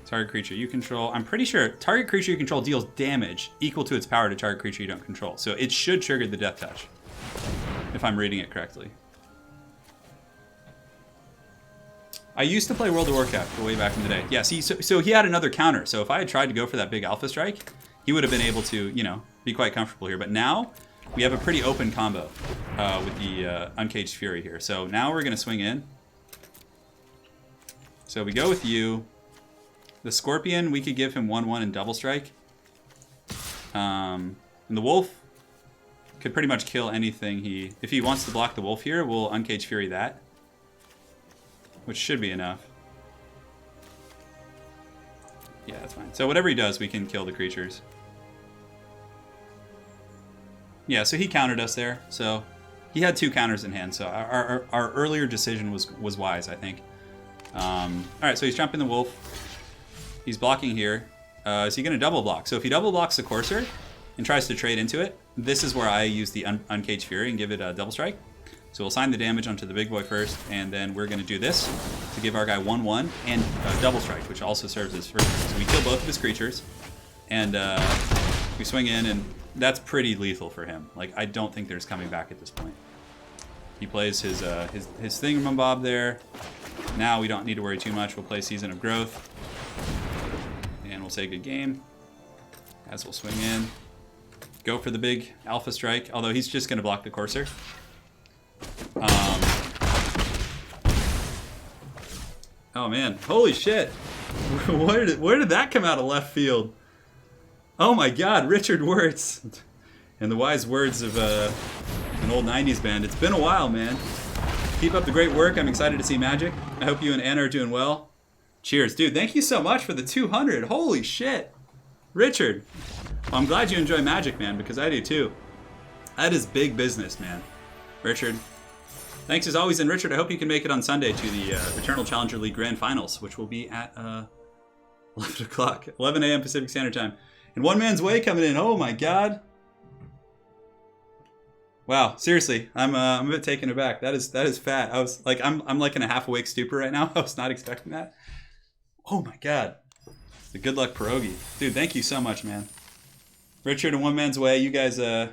Target creature you control. I'm pretty sure target creature you control deals damage equal to its power to target creature you don't control. So it should trigger the Death Touch, if I'm reading it correctly. I used to play World of Warcraft way back in the day. Yeah, see, so he had another counter. So if I had tried to go for that big Alpha Strike, he would have been able to, you know, be quite comfortable here. But now we have a pretty open combo with the Uncaged Fury here. So now we're going to swing in. So we go with you. The Scorpion, we could give him 1/1 and double strike. And the Wolf could pretty much kill anything he... If he wants to block the Wolf here, we'll Uncaged Fury that. Which should be enough. Yeah, that's fine. So whatever he does, we can kill the creatures. Yeah, so he countered us there. So he had 2 counters in hand. So our earlier decision was wise, I think. Alright, so he's jumping the Wolf. He's blocking here. Is he going to double block? So if he double blocks the Courser and tries to trade into it, this is where I use the Uncaged Fury and give it a double strike. So we'll sign the damage onto the big boy first, and then we're going to do this to give our guy 1/1 and a double strike, which also serves as first. So we kill both of his creatures, and we swing in, and that's pretty lethal for him. Like, I don't think there's coming back at this point. He plays his thingamabob there. Now we don't need to worry too much. We'll play Season of Growth. And we'll say good game. As we'll swing in. Go for the big Alpha Strike. Although he's just going to block the Courser. Oh man. Holy shit. Where did that come out of left field? Oh my God, Richard Wirtz. In the wise words of an old 90s band, it's been a while, man. Keep up the great work. I'm excited to see Magic. I hope you and Anna are doing well. Cheers. Dude, thank you so much for the 200. Holy shit. Richard. Well, I'm glad you enjoy Magic, man, because I do too. That is big business, man. Richard. Thanks as always, and Richard, I hope you can make it on Sunday to the Eternal Challenger League Grand Finals, which will be at 11 o'clock, 11 a.m. Pacific Standard Time. And One Man's Way coming in. Oh my God. Wow, seriously, I'm a bit taken aback. That is fat. I was like, I'm like in a half awake stupor right now. I was not expecting that. Oh my God. The good luck pierogi. Dude, thank you so much, man. Richard and One Man's Way, you guys are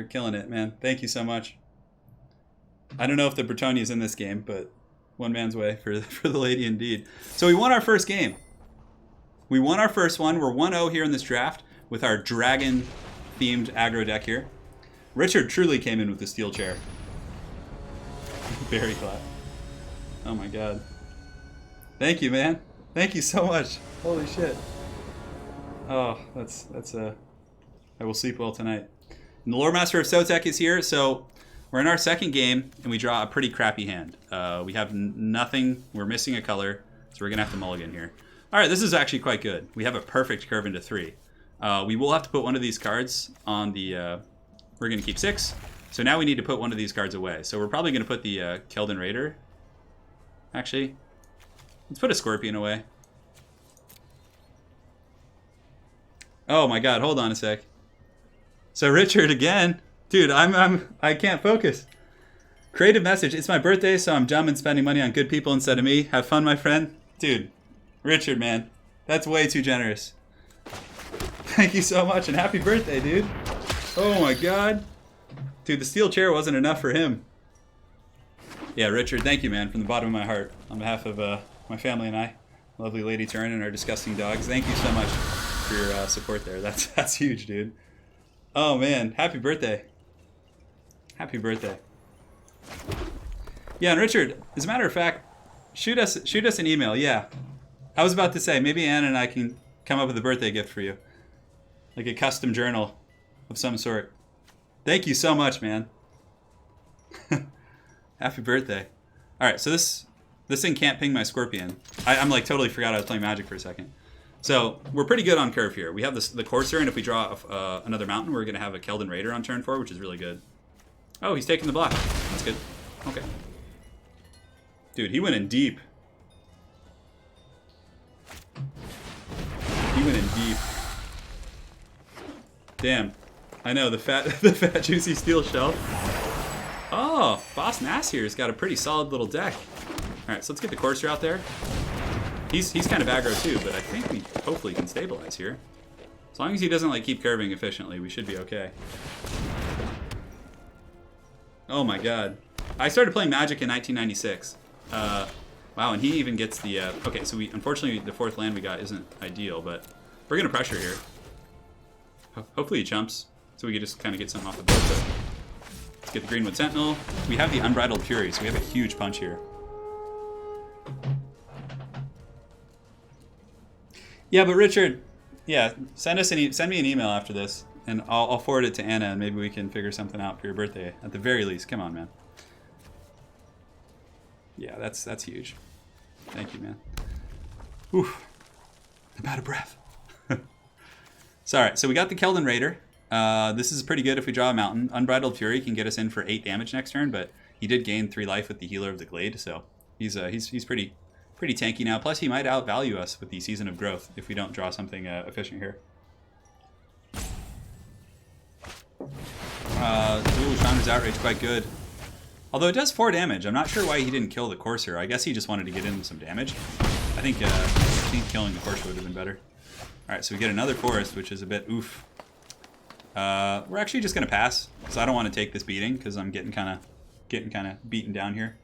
killing it, man. Thank you so much. I don't know if the Bretonnia is in this game, but One Man's Way for the lady indeed. So we won our first game. We won our first one. We're 1-0 here in this draft with our dragon-themed aggro deck here. Richard truly came in with the steel chair. Very glad. Oh my God. Thank you, man. Thank you so much. Holy shit. Oh, that's I will sleep well tonight. And the Lore Master of Sotek is here, so we're in our second game, and we draw a pretty crappy hand. We have nothing. We're missing a color, so we're going to have to mulligan here. All right, this is actually quite good. We have a perfect curve into 3. We will have to put one of these cards on the... we're going to keep 6. So now we need to put one of these cards away. So we're probably going to put the Keldon Raider. Actually, let's put a Scorpion away. Oh my God, hold on a sec. So Richard again. Dude, I can't focus. Creative message. It's my birthday, so I'm dumb and spending money on good people instead of me. Have fun, my friend. Dude, Richard, man. That's way too generous. Thank you so much, and happy birthday, dude. Oh my God. Dude, the steel chair wasn't enough for him. Yeah, Richard, thank you, man, from the bottom of my heart. On behalf of my family and I, lovely Lady Turn and our disgusting dogs, thank you so much for your support there. That's huge, dude. Oh, man. Happy birthday. Happy birthday. Yeah, and Richard, as a matter of fact, shoot us an email. Yeah. I was about to say, maybe Anna and I can come up with a birthday gift for you. Like a custom journal of some sort. Thank you so much, man. Happy birthday. All right, so this thing can't ping my Scorpion. I'm like totally forgot I was playing Magic for a second. So we're pretty good on curve here. We have the Courser, and if we draw another mountain, we're going to have a Keldon Raider on turn 4, which is really good. Oh, he's taking the block. That's good. Okay. Dude, he went in deep. He went in deep. Damn. I know, the fat juicy steel shell. Oh, Boss Nass here's got a pretty solid little deck. Alright, so let's get the Courser out there. He's kind of aggro too, but I think we hopefully can stabilize here. As long as he doesn't like keep curving efficiently, we should be okay. Oh my God. I started playing Magic in 1996. Wow, and he even gets the... okay, so unfortunately the 4th land we got isn't ideal, but we're going to pressure here. Hopefully he jumps, so we can just kind of get something off the board. So let's get the Greenwood Sentinel. We have the Unbridled Fury, so we have a huge punch here. Yeah, but Richard, yeah, send me an email after this, and I'll forward it to Anna, and maybe we can figure something out for your birthday at the very least. Come on, man. Yeah, that's huge. Thank you, man. Oof, I'm out of breath. So, all right, so we got the Keldon Raider. This is pretty good if we draw a mountain. Unbridled Fury can get us in for 8 damage next turn, but he did gain 3 life with the Healer of the Glade, so he's pretty tanky now. Plus, he might outvalue us with the Season of Growth if we don't draw something efficient here. Ooh, Chandra's Outrage quite good. Although it does 4 damage. I'm not sure why he didn't kill the Courser. I guess he just wanted to get in some damage. I think killing the Courser would have been better. Alright, so we get another Forest, which is a bit oof. We're actually just going to pass, because I don't want to take this beating, because I'm getting kind of beaten down here.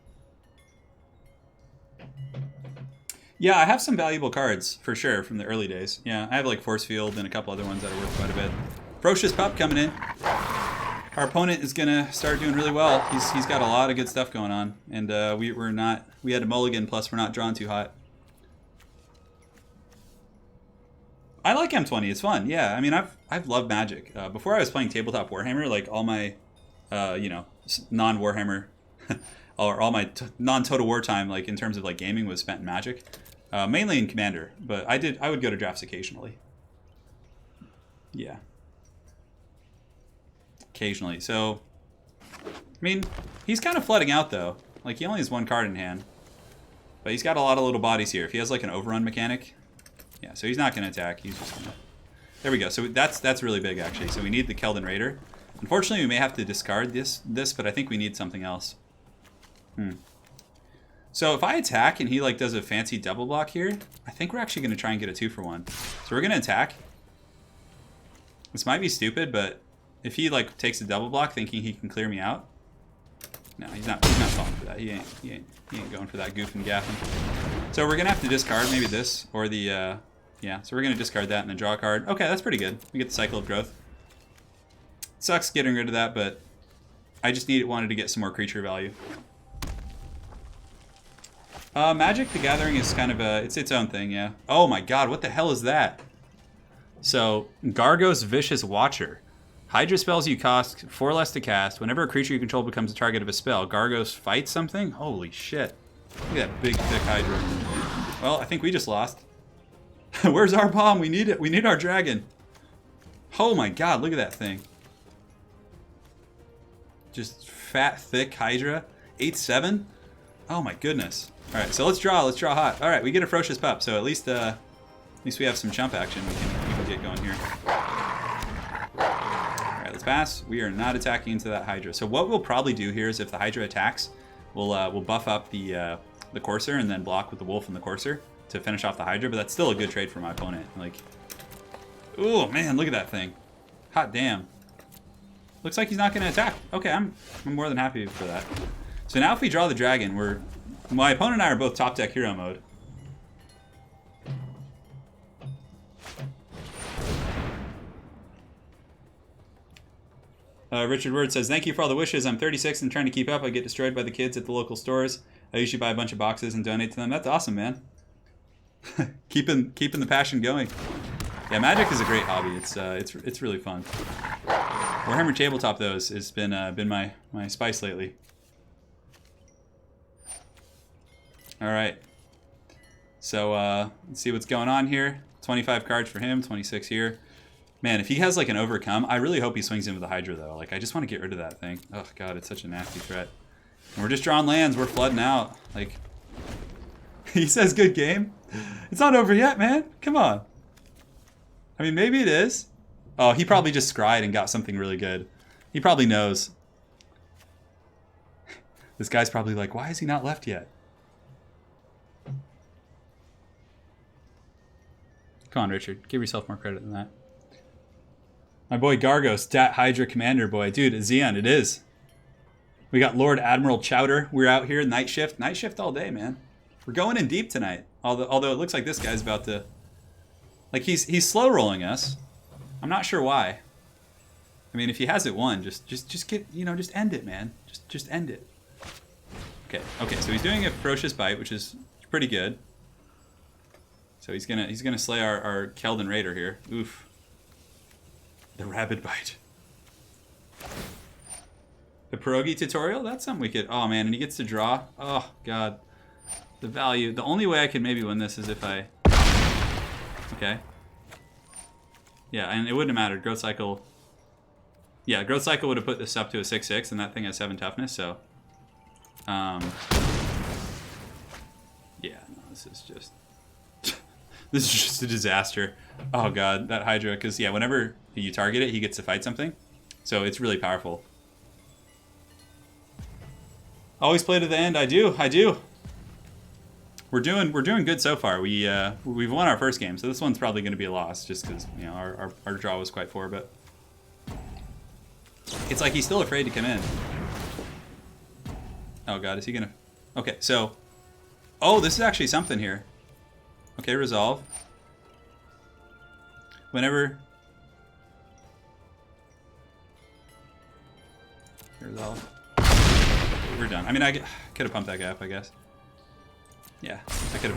Yeah, I have some valuable cards, for sure, from the early days. Yeah, I have like Force Field and a couple other ones that are worth quite a bit. Ferocious Pup coming in. Our opponent is going to start doing really well. He's got a lot of good stuff going on, and we had a mulligan, plus we're not drawn too hot. I like M20. It's fun. Yeah, I mean, I've loved Magic. Before I was playing tabletop Warhammer, like all my, you know, non-Warhammer, or all my non-Total War time, like in terms of like gaming, was spent in Magic, mainly in Commander. But I would go to drafts occasionally. Yeah, occasionally. So, I mean, he's kind of flooding out though. Like he only has one card in hand, but he's got a lot of little bodies here. If he has like an overrun mechanic. Yeah, so he's not going to attack. He's just going to... There we go. So that's really big, actually. So we need the Keldon Raider. Unfortunately, we may have to discard this, but I think we need something else. So if I attack and he like does a fancy double block here, I think we're actually going to try and get a 2-for-1. So we're going to attack. This might be stupid, but if he like takes a double block thinking he can clear me out... No, he's not falling for that. He ain't going for that goof and gaffing. So we're going to have to discard maybe this or the... Yeah, so we're going to discard that and then draw a card. Okay, that's pretty good. We get the Cycle of Growth. Sucks getting rid of that, but I just wanted to get some more creature value. Magic the Gathering is kind of it's its own thing, yeah. Oh my god, what the hell is that? So, Gargos Vicious Watcher. Hydra spells you cost 4 less to cast. Whenever a creature you control becomes a target of a spell, Gargos fights something? Holy shit. Look at that big, thick Hydra. Well, I think we just lost. Where's our bomb? We need it. We need our dragon. Oh my god, look at that thing. Just fat, thick Hydra. 8/7? Oh my goodness. Alright, so let's draw. Let's draw hot. Alright, we get a Ferocious Pup, so at least we have some chump action we can get going here. Alright, let's pass. We are not attacking into that Hydra. So what we'll probably do here is if the Hydra attacks, we'll buff up the Courser and then block with the Wolf and the Courser to finish off the Hydra, but that's still a good trade for my opponent. Like, oh man, look at that thing. Hot damn. Looks like he's not going to attack. Okay, I'm more than happy for that. So now if we draw the dragon, my opponent and I are both top deck hero mode. Richard Word says, thank you for all the wishes. I'm 36 and trying to keep up. I get destroyed by the kids at the local stores. I usually buy a bunch of boxes and donate to them. That's awesome, man. keeping the passion going. Yeah, Magic is a great hobby. It's really fun. Warhammer Tabletop though has been my spice lately. All right. So let's see what's going on here. 25 cards for him, 26 here. Man, if he has like an overcome, I really hope he swings into the Hydra though. Like I just want to get rid of that thing. Oh god, it's such a nasty threat. And we're just drawing lands. We're flooding out. Like he says, good game. It's not over yet, man. Come on. I mean, maybe it is. Oh, he probably just scryed and got something really good. He probably knows. This guy's probably like, why is he not left yet? Come on, Richard. Give yourself more credit than that. My boy Gargo, Stat Hydra Commander boy. Dude, Xeon, it is. We got Lord Admiral Chowder. We're out here, night shift. Night shift all day, man. We're going in deep tonight. Although it looks like this guy's about to... Like, he's slow rolling us. I'm not sure why. I mean, if he has it won, just get, you know, just end it, man. Just end it. Okay, so he's doing a Ferocious Bite, which is pretty good. So he's gonna slay our Keldon Raider here. Oof. The Rabid Bite. The Pierogi tutorial? That's something we could... Oh, man, and he gets to draw. Oh, God. The value... The only way I could maybe win this is if I... Okay. Yeah, and it wouldn't have mattered. Growth Cycle... Yeah, Growth Cycle would have put this up to a 6/6, and that thing has 7 toughness, so... Yeah, no, this is just... This is just a disaster. Oh, God, that Hydra, because, yeah, whenever you target it, he gets to fight something. So it's really powerful. Always play to the end. I do. We're doing good so far. We've won our first game, so this one's probably going to be a loss, just because you know our draw was quite poor. But it's like he's still afraid to come in. Oh God, is he gonna? Okay, so this is actually something here. Okay, resolve. Whenever resolve. We're done. I mean, I could have pumped that guy up, I guess. Yeah, I could have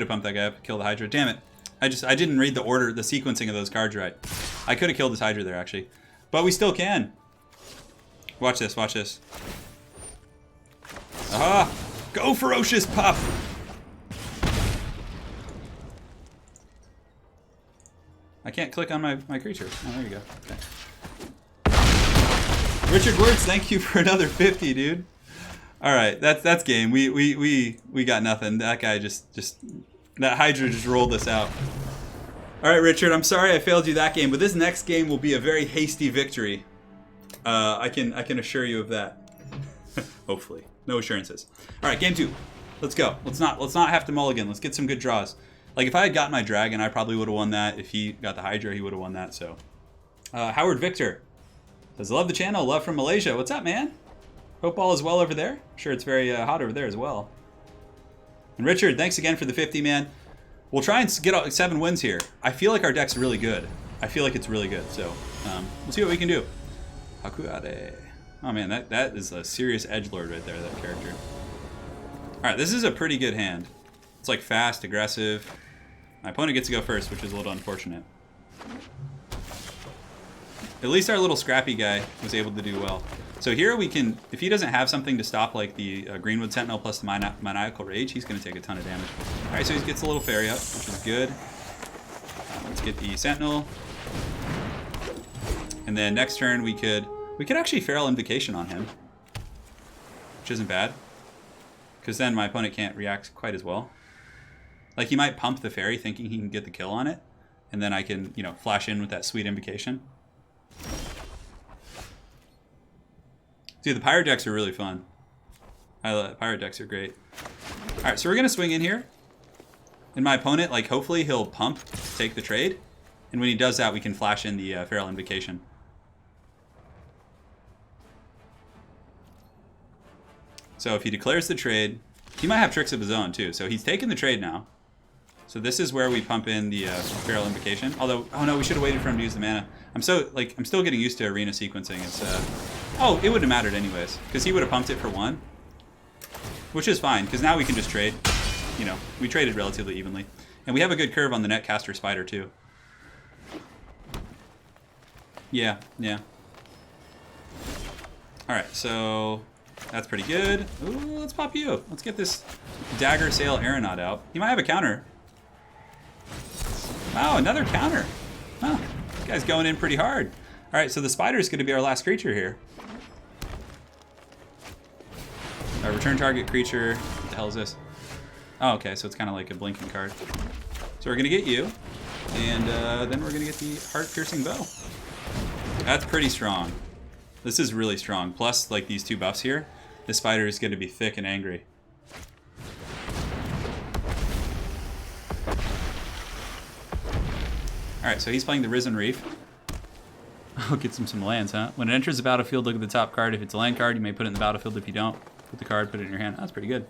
pumped that guy up, killed the Hydra. Damn it! I didn't read the order, the sequencing of those cards right. I could have killed this Hydra there, actually. But we still can. Watch this, watch this. Aha! Go Ferocious Pup! I can't click on my creature. Oh, there you go. Okay. Richard Words, thank you for another 50, dude. Alright, that's game. We got nothing. That guy just that Hydra just rolled us out. Alright, Richard, I'm sorry I failed you that game, but this next game will be a very hasty victory. I can assure you of that. Hopefully. No assurances. Alright, game 2. Let's go. Let's not have to mulligan. Let's get some good draws. Like, if I had gotten my dragon, I probably would have won that. If he got the Hydra, he would have won that, so. Howard Victor says, love the channel, love from Malaysia. What's up, man? Hope all is well over there. I'm sure it's very hot over there as well. And Richard, thanks again for the 50, man. We'll try and get 7 wins here. I feel like our deck's really good. I feel like it's really good, so we'll see what we can do. Hakuade. Oh man, that is a serious edgelord right there, that character. Alright, this is a pretty good hand. It's like fast, aggressive. My opponent gets to go first, which is a little unfortunate. At least our little scrappy guy was able to do well. So here we can, if he doesn't have something to stop like the Greenwood Sentinel plus the Maniacal Rage, he's going to take a ton of damage. Alright, so he gets a little fairy up, which is good. Let's get the Sentinel. And then next turn we could actually Feral Invocation on him, which isn't bad. Because then my opponent can't react quite as well. Like, he might pump the fairy thinking he can get the kill on it, and then I can, you know, flash in with that sweet invocation. Dude, the pirate decks are really fun. Pirate decks are great. Alright, so we're going to swing in here. And my opponent, like, hopefully he'll pump to take the trade. And when he does that, we can flash in the Feral Invocation. So if he declares the trade, he might have tricks of his own too. So he's taking the trade now. So this is where we pump in the Feral Invocation. Although, oh no, we should have waited for him to use the mana. I'm still getting used to arena sequencing. It's oh, it wouldn't have mattered anyways, because he would have pumped it for 1, which is fine, because now we can just trade. You know, we traded relatively evenly, and we have a good curve on the Netcaster Spider too. Yeah, yeah. All right, so that's pretty good. Ooh, let's pop you. Let's get this Dagger Sail Aeronaut out. He might have a counter. Wow, another counter. Huh, this guy's going in pretty hard. All right, so the spider is going to be our last creature here. Return target creature. What the hell is this? Oh, okay, so it's kind of like a blinking card. So we're going to get you, and then we're going to get the Heart-Piercing Bow. That's pretty strong. This is really strong. Plus, like, these 2 buffs here, this spider is going to be thick and angry. Alright, so he's playing the Risen Reef. I'll get some lands, huh? When it enters the battlefield, look at the top card. If it's a land card, you may put it in the battlefield. If you don't, put the card, put it in your hand. That's pretty good.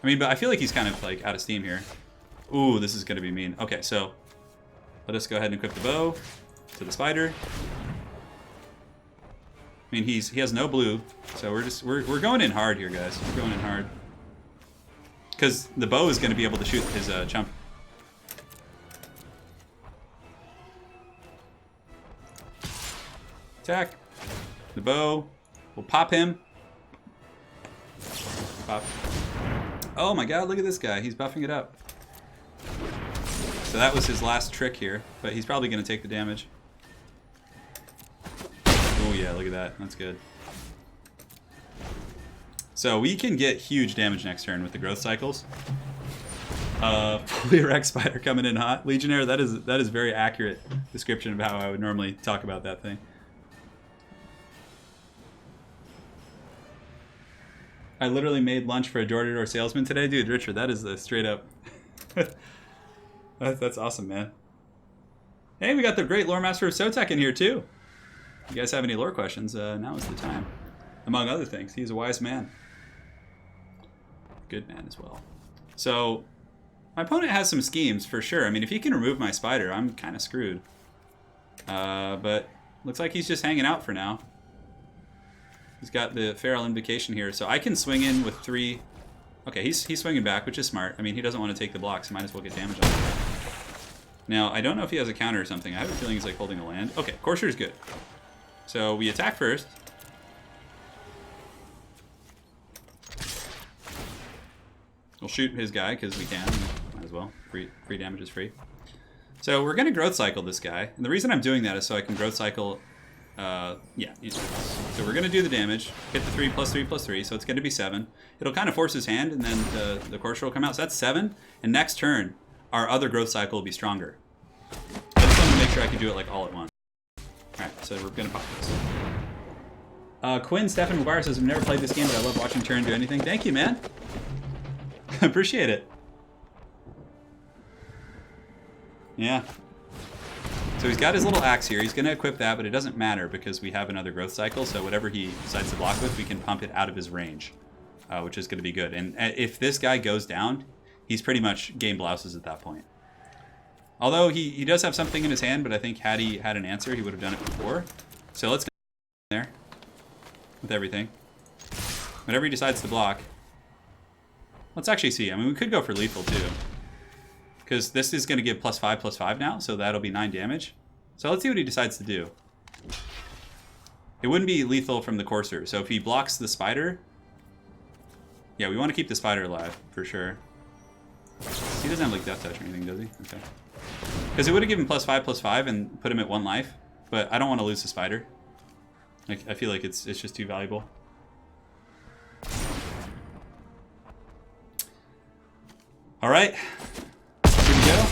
I mean, but I feel like he's kind of, like, out of steam here. Ooh, this is going to be mean. Okay, so let us go ahead and equip the bow to the spider. I mean, he has no blue, so we're going in hard here, guys. We're going in hard. Because the bow is going to be able to shoot his chump. Attack. The bow. We'll pop him. Pop. Oh my god, look at this guy. He's buffing it up. So that was his last trick here, but he's probably going to take the damage. Oh yeah, look at that. That's good. So we can get huge damage next turn with the growth cycles. Fully erect spider coming in hot. Legionnaire, that is very accurate description of how I would normally talk about that thing. I literally made lunch for a door-to-door salesman today. Dude, Richard, that is the straight up. That's awesome, man. Hey, we got the great lore master of Sotek in here too. If you guys have any lore questions, now is the time. Among other things, he's a wise man. Good man as well. So, my opponent has some schemes for sure. I mean, if he can remove my spider, I'm kind of screwed. But looks like he's just hanging out for now. He's got the Feral Invocation here, so I can swing in with 3. Okay, he's swinging back, which is smart. I mean, he doesn't want to take the blocks. He might as well get damage on him. Now, I don't know if he has a counter or something. I have a feeling he's like holding a land. Okay, Courser is good. So we attack first. We'll shoot his guy because we can. Might as well. Free damage is free. So we're going to growth cycle this guy. And the reason I'm doing that is so I can growth cycle... yeah. So we're going to do the damage. Hit the 3 +3 +3. So it's going to be 7. It'll kind of force his hand, and then the Courser will come out. So that's 7. And next turn, our other growth cycle will be stronger. I just wanted to make sure I could do it like all at once. Alright, so we're going to pop this. Quinn Stephen McGuire says, I've never played this game, but I love watching Turn do anything. Thank you, man. Appreciate it. Yeah. So he's got his little axe here. He's going to equip that, but it doesn't matter because we have another growth cycle. So whatever he decides to block with, we can pump it out of his range, which is going to be good. And if this guy goes down, he's pretty much game blouses at that point. Although he does have something in his hand, but I think had he had an answer, he would have done it before. So let's go there with everything. Whatever he decides to block. Let's actually see. I mean, we could go for lethal too. Because this is going to give +5/+5 now, so that'll be 9 damage. So let's see what he decides to do. It wouldn't be lethal from the Courser. So if he blocks the spider... Yeah, we want to keep the spider alive, for sure. He doesn't have like death touch or anything, does he? Okay. Because it would have given +5/+5 and put him at 1 life. But I don't want to lose the spider. Like, I feel like it's just too valuable. Alright. Here we go.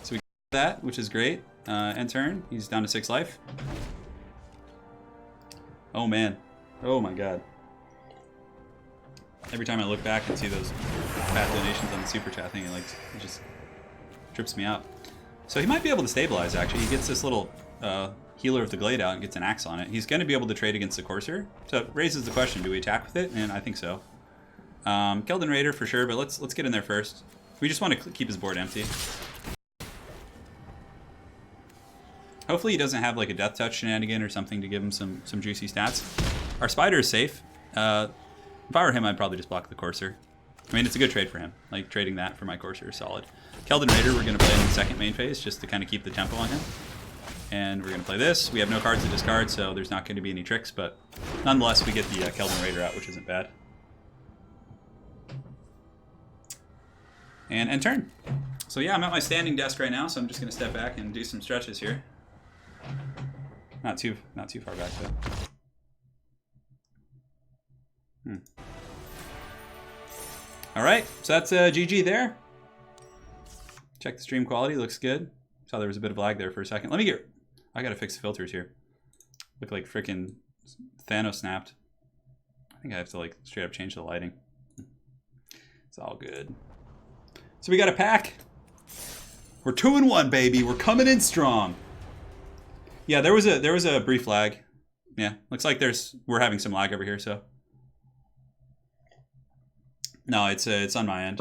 So we got that, which is great. End turn. He's down to 6 life. Oh man. Oh my god. Every time I look back and see those fat donations on the super chat thing, it just trips me out. So he might be able to stabilize, actually. He gets this little Healer of the Glade out and gets an axe on it. He's going to be able to trade against the Courser. So it raises the question, do we attack with it? And I think so. Keldon Raider for sure, but let's get in there first. We just want to keep his board empty. Hopefully he doesn't have like a death touch shenanigan or something to give him some juicy stats. Our spider is safe. If I were him, I'd probably just block the Courser. I mean, it's a good trade for him. Like, trading that for my Courser is solid. Keldon Raider, we're going to play in the second main phase just to kind of keep the tempo on him. And we're going to play this. We have no cards to discard, so there's not going to be any tricks, but nonetheless, we get the Keldon Raider out, which isn't bad. And end turn. So yeah, I'm at my standing desk right now, so I'm just going to step back and do some stretches here. Not too far back, though. Alright, so that's GG there. Check the stream quality, looks good. Saw there was a bit of lag there for a second. I gotta fix the filters here. Look like freaking Thanos snapped. I think I have to like straight up change the lighting. It's all good. So we got a pack. We're 2-1, baby. We're coming in strong. Yeah, there was a brief lag. Yeah, looks like we're having some lag over here, so. No, it's on my end.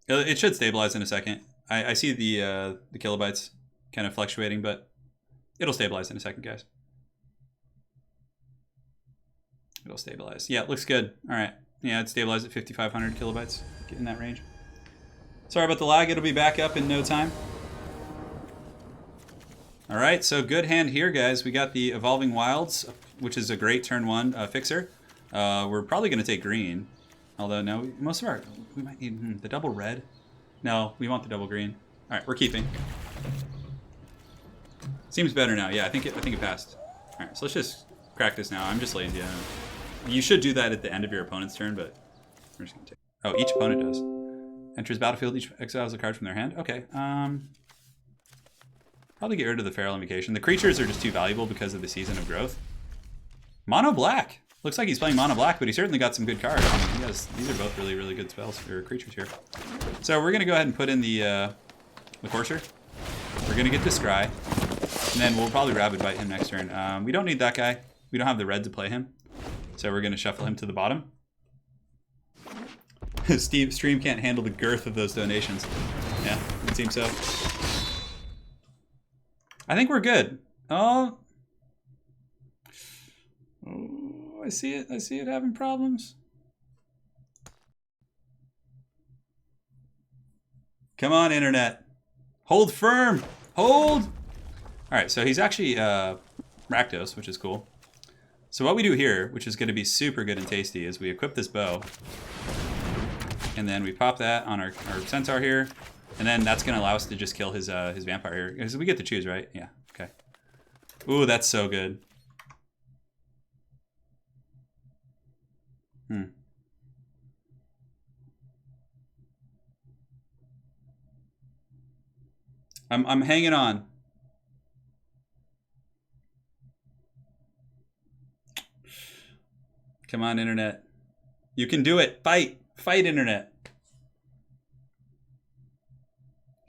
It should stabilize in a second. I see the kilobytes kind of fluctuating, but it'll stabilize in a second, guys. It'll stabilize. Yeah, it looks good. All right. Yeah, it's stabilized at 5,500 kilobytes. Get in that range. Sorry about the lag. It'll be back up in no time. All right, so good hand here, guys. We got the Evolving Wilds, which is a great turn 1 fixer. We're probably going to take green. Although, no, most of our... We might need the double red. No, we want the double green. All right, we're keeping. Seems better now. Yeah, I think it passed. All right, so let's just crack this now. I'm just lazy. You should do that at the end of your opponent's turn, but we're just going to take... Oh, each opponent does. Enters battlefield, each exiles a card from their hand. Okay, probably get rid of the Feral Invocation. The creatures are just too valuable because of the Season of Growth. Mono black. Looks like he's playing mono black, but he certainly got some good cards. I mean, these are both really, really good spells or creatures here. So we're going to go ahead and put in the Courser. We're going to get this Scry. And then we'll probably Rabid Bite him next turn. We don't need that guy. We don't have the red to play him. So we're going to shuffle him to the bottom. Stream can't handle the girth of those donations. Yeah, it seems so. I think we're good. Oh, I see it. I see it having problems. Come on, internet. Hold firm. Hold. All right, so he's actually Rakdos, which is cool. So what we do here, which is going to be super good and tasty, is we equip this bow. And then we pop that on our centaur here. And then that's going to allow us to just kill his vampire here. Because we get to choose, right? Yeah, okay. Ooh, that's so good. I'm hanging on. Come on, internet. You can do it. Fight. Fight, internet.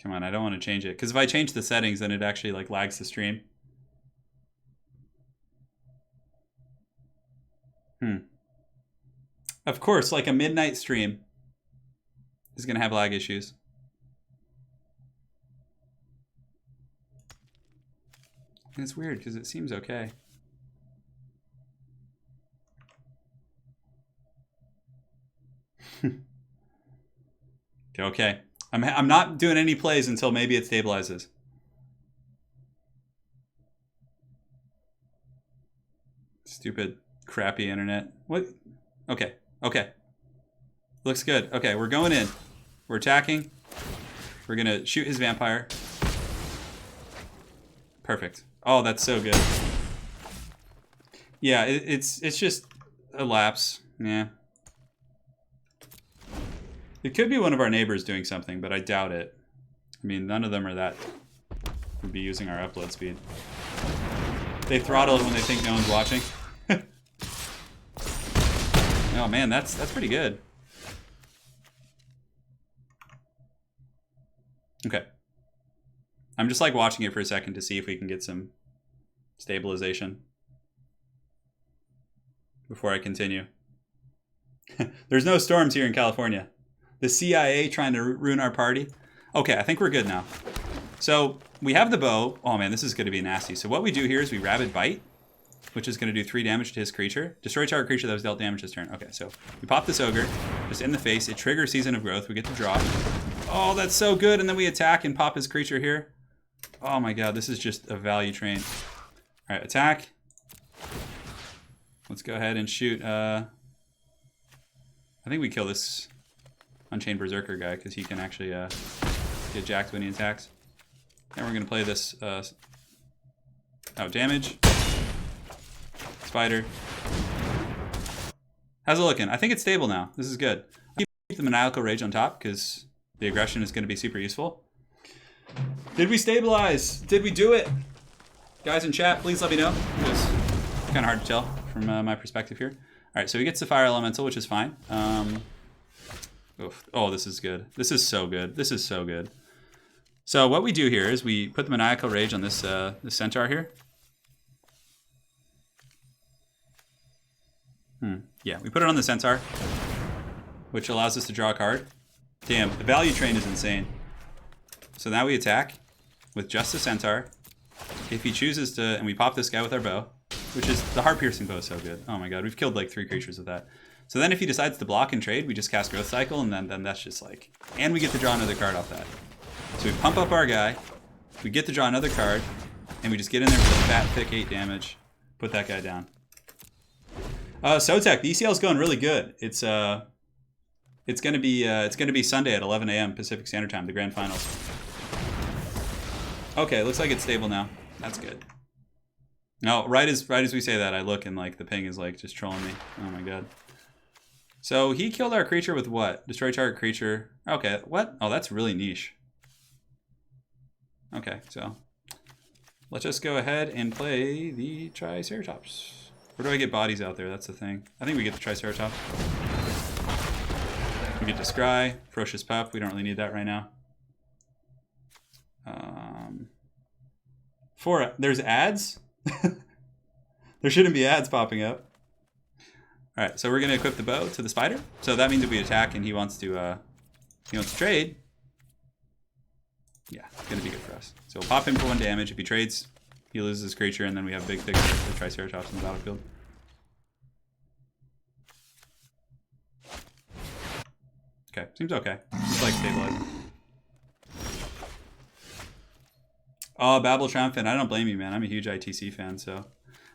Come on, I don't want to change it. Because if I change the settings, then it actually like lags the stream. Of course, like a midnight stream is going to have lag issues. And it's weird because it seems okay. Okay. I'm not doing any plays until maybe it stabilizes. Stupid, crappy internet. What? Okay. Okay. Looks good. Okay, we're going in. We're attacking. We're going to shoot his vampire. Perfect. Oh, that's so good. Yeah, it's just a lapse. Yeah. It could be one of our neighbors doing something, but I doubt it. I mean, none of them are that would be using our upload speed. They throttle it when they think no one's watching. Oh man, that's pretty good. Okay. I'm just like watching it for a second to see if we can get some stabilization before I continue. There's no storms here in California. The CIA trying to ruin our party. Okay, I think we're good now. So we have the bow. Oh man, this is going to be nasty. So what we do here is we Rabid Bite, which is going to do 3 damage to his creature. Destroy target creature that was dealt damage this turn. Okay, so we pop this ogre, just in the face. It triggers Season of Growth. We get to draw. Oh, that's so good. And then we attack and pop his creature here. Oh my god, this is just a value train. All right, attack. Let's go ahead and shoot. I think we kill this Unchained Berserker guy because he can actually get jacked when he attacks. And we're going to play this. Oh, damage. Spider. How's it looking? I think it's stable now. This is good. Keep the Maniacal Rage on top because the aggression is going to be super useful. Did we stabilize? Did we do it? Guys in chat, please let me know. It was kind of hard to tell from my perspective here. All right, so he gets the Fire Elemental, which is fine. Oof. Oh, this is good. This is so good. This is so good. So what we do here is we put the Maniacal Rage on this this centaur here. Yeah, we put it on the centaur, which allows us to draw a card. Damn, the value train is insane. So now we attack with just the centaur. If he chooses to, and we pop this guy with our bow, which is, the heart piercing bow is so good. Oh my god, we've killed like 3 creatures with that. So then if he decides to block and trade, we just cast Growth Cycle, and then that's just like, and we get to draw another card off that. So we pump up our guy, we get to draw another card, and we just get in there with a fat, thick 8 damage, put that guy down. Sotek, the ECL is going really good. It's gonna be Sunday at 11 a.m. Pacific Standard Time, the grand finals. Okay, looks like it's stable now. That's good. No, right as we say that, I look and like the ping is like just trolling me. Oh my god. So he killed our creature with what? Destroy target creature. Okay, what? Oh, that's really niche. Okay, so let's just go ahead and play the Triceratops. Where do I get bodies out there? That's the thing. I think we get the Triceratops. We get to Scry, Ferocious Pup. We don't really need that right now. There's ads? There shouldn't be ads popping up. All right, so we're gonna equip the bow to the spider. So that means if we attack and he wants to trade, yeah, it's gonna be good for us. So we'll pop him for 1 damage. If he trades, he loses his creature, and then we have big thick the Triceratops in the battlefield. Okay, seems okay. Just like stabilizing. Oh, Babel Triumphant. I don't blame you, man. I'm a huge ITC fan, so. All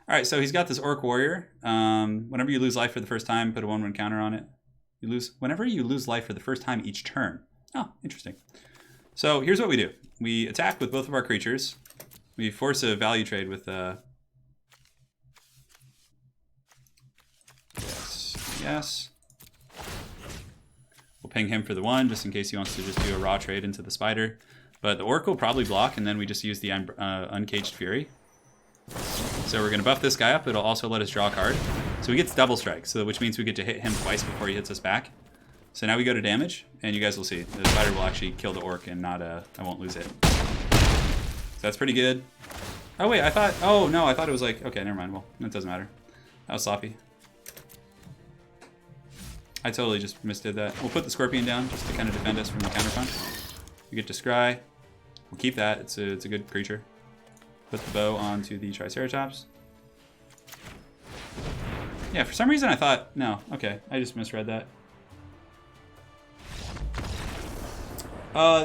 right, so he's got this Orc Warrior. Whenever you lose life for the first time, put a 1/1 counter on it. Whenever you lose life for the first time each turn. Oh, interesting. So here's what we do. We attack with both of our creatures. We force a value trade with... Yes. We'll ping him for the 1, just in case he wants to just do a raw trade into the spider. But the Orc will probably block, and then we just use the Uncaged Fury. So we're going to buff this guy up. It'll also let us draw a card. So he gets double strike, which means we get to hit him twice before he hits us back. So now we go to damage, and you guys will see. The spider will actually kill the Orc and not, I won't lose it. So that's pretty good. Oh wait, oh no, I thought it was like, okay, never mind. Well, it doesn't matter. That was sloppy. I totally just misdid that. We'll put the Scorpion down just to kind of defend us from the counterpunch. We get to Scry. We'll keep that. It's a good creature. Put the bow onto the Triceratops. Yeah, for some reason I thought... No, okay. I just misread that.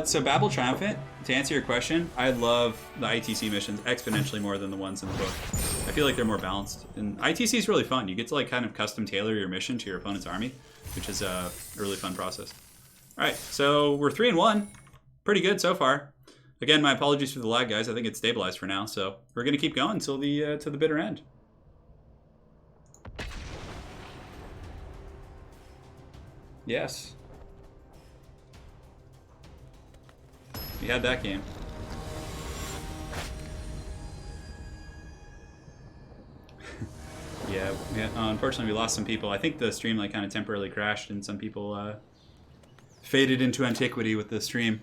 So Babel Triumphant, to answer your question, I love the ITC missions exponentially more than the ones in the book. I feel like they're more balanced. And ITC is really fun. You get to like kind of custom tailor your mission to your opponent's army, which is a really fun process. All right, so we're 3-1. Pretty good so far. Again, my apologies for the lag, guys. I think it's stabilized for now, so we're going to keep going until the to the bitter end. Yes. We had that game. Yeah, unfortunately we lost some people. I think the stream like kind of temporarily crashed and some people faded into antiquity with the stream.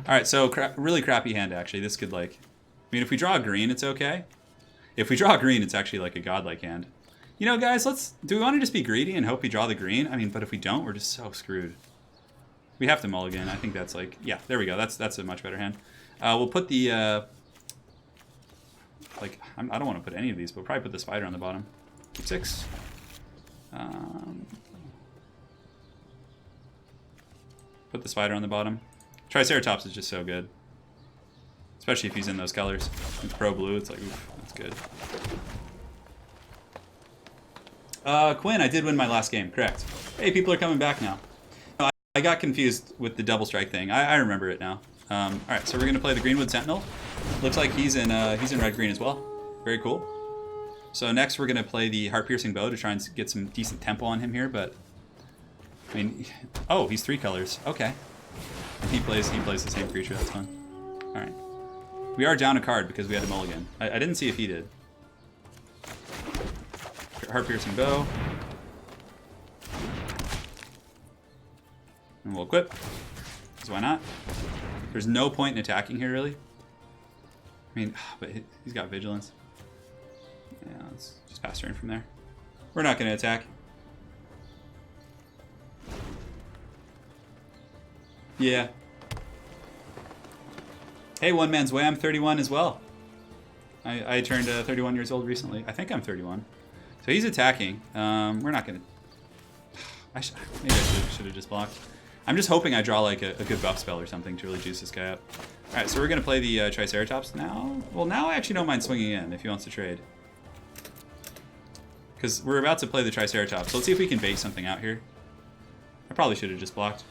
All right, so really crappy hand actually. This could like, I mean, if we draw a green, it's okay. If we draw a green, it's actually like a godlike hand. You know, guys, do we want to just be greedy and hope we draw the green? I mean, but if we don't, we're just so screwed. We have to mulligan. I think that's like, yeah, there we go. That's a much better hand. We'll put the, like, I don't want to put any of these, but we'll probably put the spider on the bottom. Keep 6. Put the spider on the bottom. Triceratops is just so good. Especially if he's in those colors. It's pro blue, it's like, oof, that's good. Quinn, I did win my last game, correct. Hey, people are coming back now. I got confused with the double strike thing. I remember it now. Alright, so we're going to play the Greenwood Sentinel. Looks like he's in red-green as well. Very cool. So next we're going to play the Heart-Piercing Bow to try and get some decent tempo on him here, but... I mean... Oh, he's 3 colors. Okay. He plays the same creature, that's fun. Alright. We are down a card because we had a mulligan. I didn't see if he did. Heart-Piercing Bow. And we'll equip. Because why not? There's no point in attacking here, really. I mean, but he's got Vigilance. Yeah, let's just pass turn from there. We're not going to attack. Yeah. Hey, One Man's Way, I'm 31 as well. I turned 31 years old recently. I think I'm 31. So he's attacking. We're not going to... Maybe I should have just blocked. I'm just hoping I draw like a good buff spell or something to really juice this guy up. Alright, so we're going to play the Triceratops now. Well, now I actually don't mind swinging in if he wants to trade. Because we're about to play the Triceratops. So let's see if we can bait something out here. I probably should have just blocked.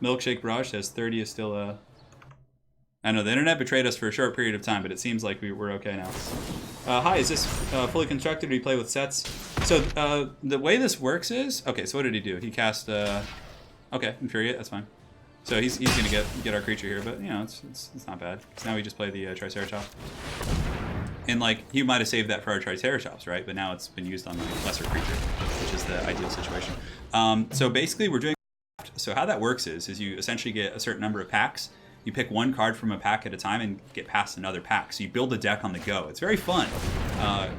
Milkshake Barrage says 30 is still I know the internet betrayed us for a short period of time, but it seems like we're okay now. Hi, is this fully constructed? Do we play with sets? So the way this works is... Okay, so what did he do? He cast... okay, Infuriate, that's fine. So he's going to get our creature here, but, you know, it's not bad. So now we just play the Triceratops. And, like, he might have saved that for our Triceratops, right? But now it's been used on the lesser creature, which is the ideal situation. So basically, we're doing... So how that works is you essentially get a certain number of packs. You pick one card from a pack at a time and get past another pack. So you build a deck on the go. It's very fun.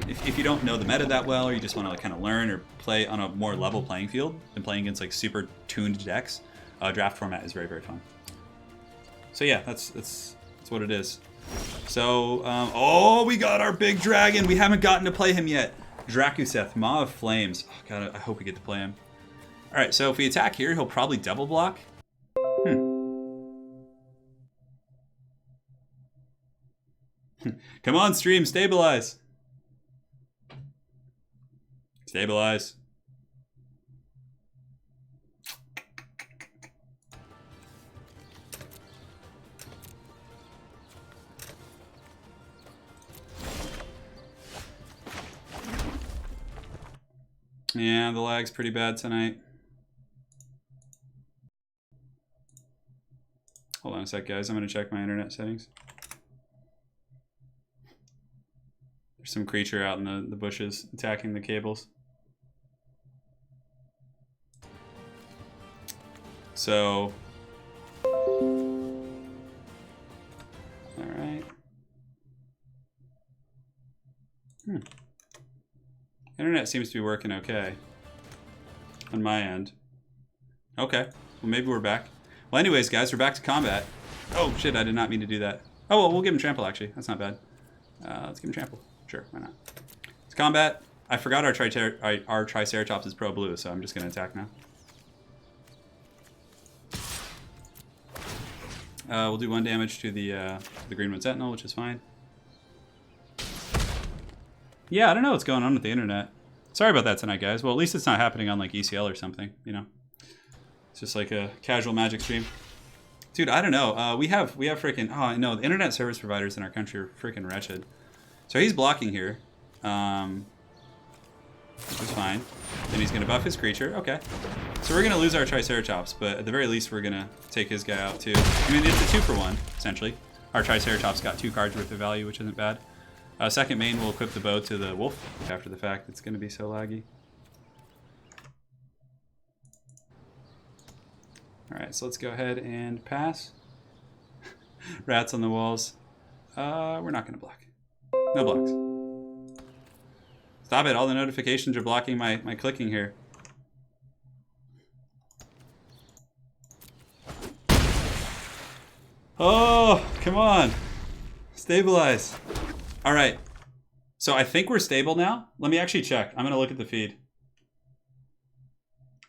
If you don't know the meta that well, or you just want to like kind of learn or play on a more level playing field than playing against like super tuned decks, draft format is very, very fun. So yeah, that's what it is. So, oh, we got our big dragon. We haven't gotten to play him yet. Drakuseth, Maw of Flames. Oh, God, I hope we get to play him. All right, so if we attack here, he'll probably double block. Come on, stream, stabilize. Stabilize. Yeah, the lag's pretty bad tonight. Hold on a sec, guys. I'm going to check my internet settings. There's some creature out in the bushes attacking the cables. So... Alright. Internet seems to be working okay. On my end. Okay. Well, maybe we're back. Well, anyways, guys, we're back to combat. Oh, shit, I did not mean to do that. Oh, well, we'll give him trample, actually. That's not bad. Let's give him trample. Sure, why not? It's combat. I forgot our Triceratops is pro blue, so I'm just going to attack now. We'll do 1 damage to the Greenwood Sentinel, which is fine. Yeah, I don't know what's going on with the internet. Sorry about that tonight, guys. Well, at least it's not happening on, like, ECL or something, you know? It's just like a casual Magic stream. Dude, I don't know. We have freaking... Oh, no, the internet service providers in our country are freaking wretched. So he's blocking here. Which is fine. Then he's going to buff his creature. Okay. So we're going to lose our Triceratops, but at the very least we're going to take his guy out too. I mean, it's a 2-for-1, essentially. Our Triceratops got 2 cards worth of value, which isn't bad. Second main will equip the bow to the wolf after the fact. It's going to be so laggy. Alright, so let's go ahead and pass. Rats on the walls. We're not going to block. No blocks. Stop it, all the notifications are blocking my clicking here. Oh, come on. Stabilize. Alright. So I think we're stable now. Let me actually check. I'm going to look at the feed.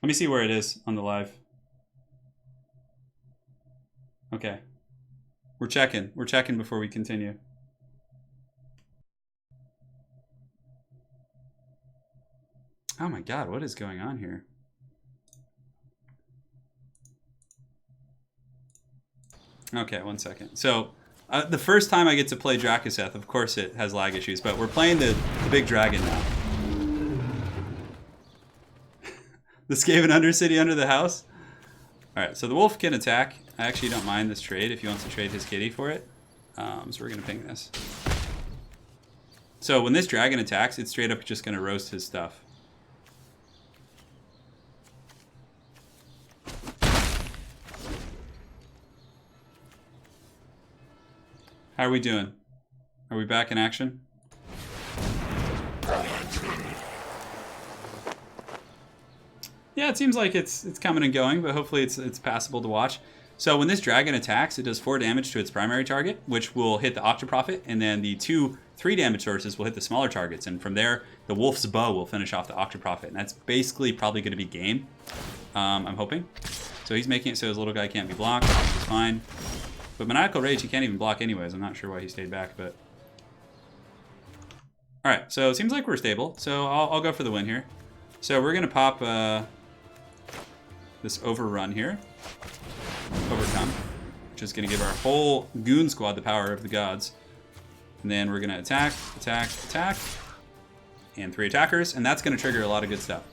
Let me see where it is on the live. Okay. We're checking. We're checking before we continue. Oh my god, what is going on here? Okay, 1 second. So, the first time I get to play Drakoseth, of course it has lag issues, but we're playing the big dragon now. The Skaven Undercity under the house? Alright, so the wolf can attack. I actually don't mind this trade if he wants to trade his kitty for it. So we're going to ping this. So when this dragon attacks, it's straight up just going to roast his stuff. How are we doing? Are we back in action? Yeah, it seems like it's coming and going, but hopefully it's passable to watch. So when this dragon attacks, it does 4 damage to its primary target, which will hit the Octoprophet, and then the 2 3 damage sources will hit the smaller targets, and from there, the Wolf's Bow will finish off the Octoprophet, and that's basically probably going to be game, I'm hoping. So he's making it so his little guy can't be blocked, which is fine. But Maniacal Rage, he can't even block anyways. I'm not sure why he stayed back, but... Alright, so it seems like we're stable, so I'll go for the win here. So we're going to pop this Overrun here. Overcome. Which is going to give our whole Goon Squad the power of the gods. And then we're going to attack, attack, attack. And 3 attackers, and that's going to trigger a lot of good stuff.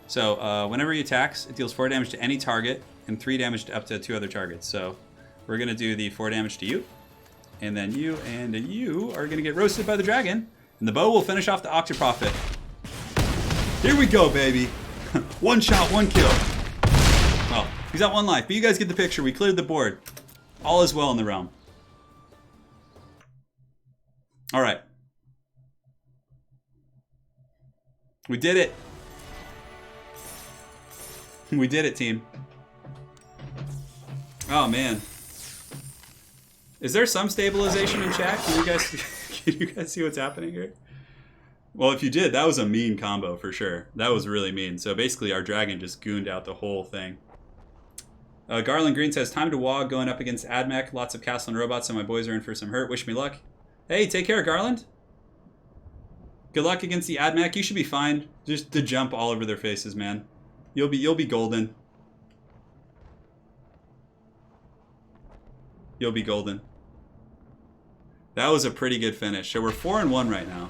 So whenever he attacks, it deals 4 damage to any target, and 3 damage to up to 2 other targets. So we're going to do the 4 damage to you. And then you and you are going to get roasted by the dragon. And the bow will finish off the Octoprophet. Here we go, baby. 1 shot, 1 kill. Well, he's at 1 life, but you guys get the picture. We cleared the board. All is well in the realm. All right. We did it. We did it, team. Oh, man. Is there some stabilization in chat? Can you guys see what's happening here? Well, if you did, that was a mean combo for sure. That was really mean. So basically, our dragon just gooned out the whole thing. Garland Green says, time to WOG going up against Admech. Lots of castle and robots, so my boys are in for some hurt. Wish me luck. Hey, take care, Garland. Good luck against the AdMac. You should be fine. Just to jump all over their faces, man. You'll be golden. You'll be golden. That was a pretty good finish. So we're 4-1 right now.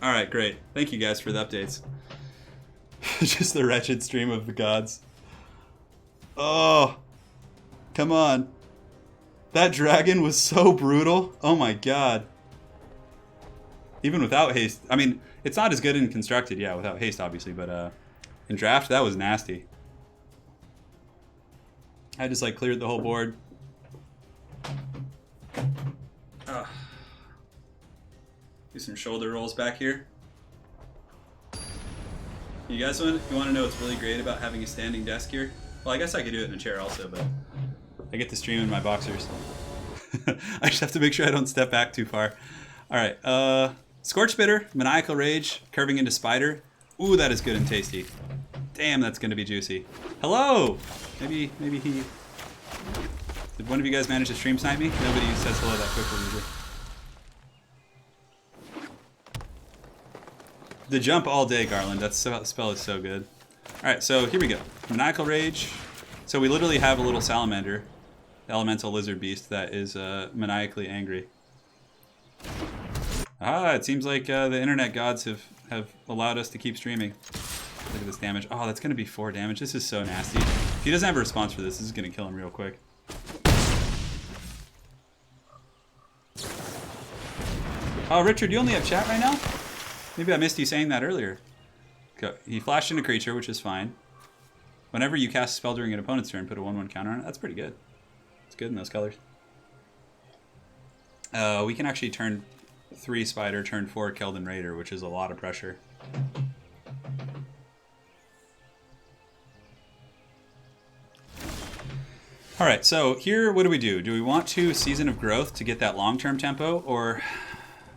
All right, great. Thank you guys for the updates. Just the wretched stream of the gods. Oh, come on. That dragon was so brutal. Oh my god. Even without haste. I mean, it's not as good in constructed, yeah, without haste, obviously, but in draft, that was nasty. I just, like, cleared the whole board. Do some shoulder rolls back here. You guys want to know what's really great about having a standing desk here? Well, I guess I could do it in a chair also, but I get to stream in my boxers. I just have to make sure I don't step back too far. All right, Scorch Bitter, Maniacal Rage, curving into Spider. Ooh, that is good and tasty. Damn, that's gonna be juicy. Hello! Maybe he... Did one of you guys manage to stream snipe me? Nobody says hello that quickly usually. The jump all day, Garland. That spell is so good. Alright, so here we go. Maniacal Rage. So we literally have a little salamander, elemental lizard beast, that is maniacally angry. Ah, it seems like the internet gods have allowed us to keep streaming. Look at this damage. Oh, that's going to be 4 damage. This is so nasty. If he doesn't have a response for this is going to kill him real quick. Oh, Richard, you only have chat right now? Maybe I missed you saying that earlier. He flashed in a creature, which is fine. Whenever you cast a spell during an opponent's turn, put a 1/1 counter on it. That's pretty good. It's good in those colors. We can actually turn 3 Spider, turn 4 Keldon Raider, which is a lot of pressure. Alright, so here, what do? Do we want to Season of Growth to get that long-term tempo, or...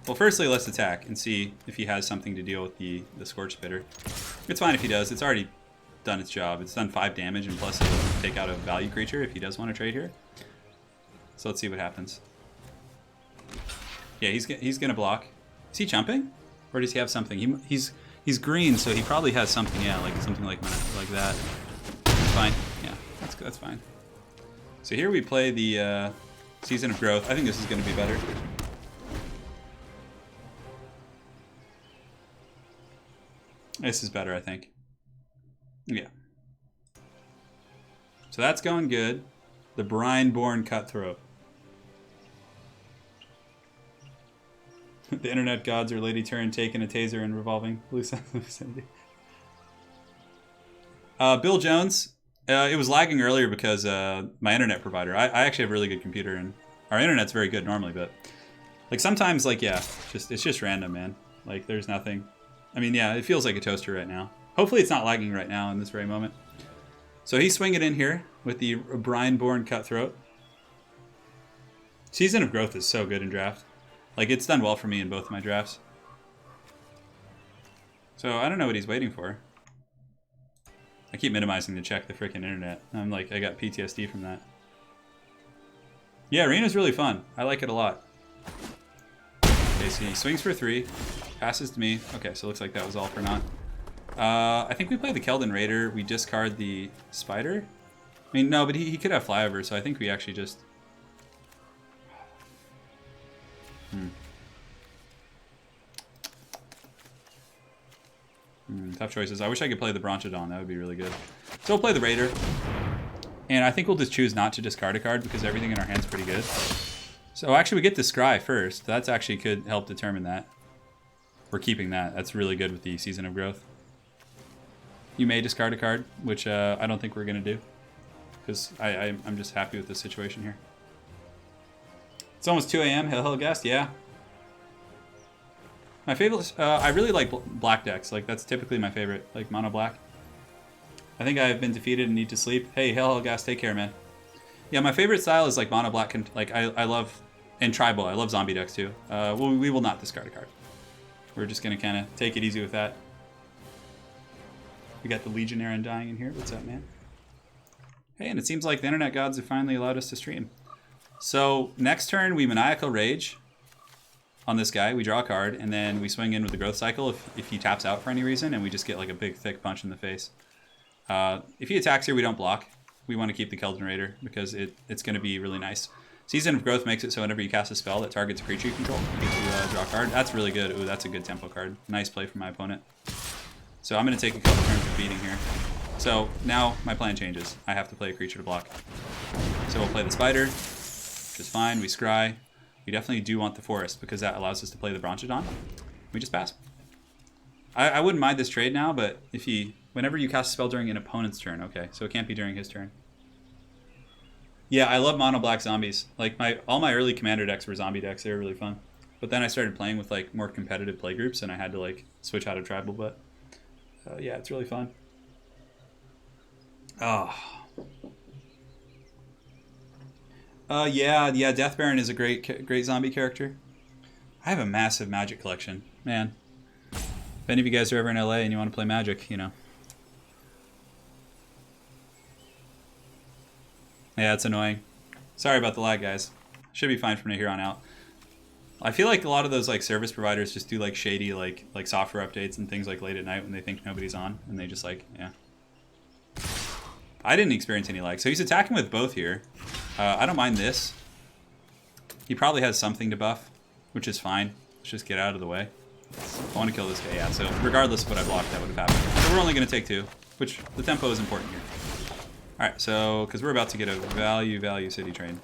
Well, firstly, let's attack and see if he has something to deal with the Scorch Bitter. It's fine if he does. It's already done its job. It's done 5 damage, and plus it'll take out a value creature if he does want to trade here. So let's see what happens. Yeah, he's gonna block. Is he jumping, or does he have something? He's green, so he probably has something. Yeah, like something like that. That's fine. Yeah, that's fine. So here we play the Season of Growth. I think this is gonna be better. This is better, I think. Yeah. So that's going good. The Brine-born Cutthroat. The internet gods are Lady Turn taking a taser and revolving. Bill Jones. It was lagging earlier because my internet provider. I actually have a really good computer, and our internet's very good normally, but like sometimes, like, yeah, it's just random, man. Like, there's nothing. I mean, yeah, it feels like a toaster right now. Hopefully it's not lagging right now in this very moment. So he's swinging in here with the Brine-born Cutthroat. Season of Growth is so good in draft. Like, it's done well for me in both of my drafts. So I don't know what he's waiting for. I keep minimizing to check the freaking internet. I'm like, I got PTSD from that. Yeah, Arena's really fun. I like it a lot. Okay, so he swings for 3. Passes to me. Okay, so it looks like that was all for naught. I think we play the Keldon Raider. We discard the Spider. I mean, no, but he could have flyover, so I think we actually just... Tough choices. I wish I could play the Bronchodon. That would be really good. So we'll play the Raider. And I think we'll just choose not to discard a card because everything in our hand's pretty good. So actually we get the Scry first. That's actually could help determine that. We're keeping that. That's really good with the Season of Growth. You may discard a card, which I don't think we're going to do. Because I'm just happy with this situation here. It's almost 2 a.m. Hell guest, yeah. My favorite, I really like black decks. Like, that's typically my favorite, like mono black. I think I've been defeated and need to sleep. Hey, hell gas, take care, man. Yeah, my favorite style is like mono black. Like, I love, and tribal. I love zombie decks too. We will not discard a card. We're just gonna kind of take it easy with that. We got the Legionnaire Undying in here. What's up, man? Hey, and it seems like the internet gods have finally allowed us to stream. So next turn we Maniacal Rage. on this guy. We draw a card, and then we swing in with the growth cycle if he taps out for any reason, and we just get like a big, thick punch in the face. If he attacks here, we don't block. We want to keep the Keldon Raider because it's going to be really nice. Season of Growth makes it so whenever you cast a spell that targets a creature you control, you get to draw a card. That's really good. Ooh, that's a good tempo card. Nice play from my opponent. So I'm going to take a couple turns of beating here. So now my plan changes. I have to play a creature to block. So we'll play the Spider, which is fine. We scry. We definitely do want the Forest because that allows us to play the Bronchodon. We just pass. I wouldn't mind this trade now, but if whenever you cast a spell during an opponent's turn, okay, so it can't be during his turn. Yeah, I love mono black zombies. Like all my early commander decks were zombie decks. They were really fun. But then I started playing with like more competitive play groups, and I had to like switch out of tribal. But yeah, it's really fun. Oh. Yeah, Death Baron is a great zombie character. I have a massive Magic collection, man. If any of you guys are ever in LA and you want to play Magic, you know. Yeah, it's annoying. Sorry about the lag, guys. Should be fine from here on out. I feel like a lot of those like service providers just do like shady like software updates and things like late at night when they think nobody's on, and they just like, yeah. I didn't experience any lag. So he's attacking with both here. I don't mind this. He probably has something to buff, which is fine. Let's just get out of the way. I want to kill this guy, yeah. So regardless of what I blocked, that would have happened. So we're only going to take 2, which the tempo is important here. Alright, so, because we're about to get a value city train.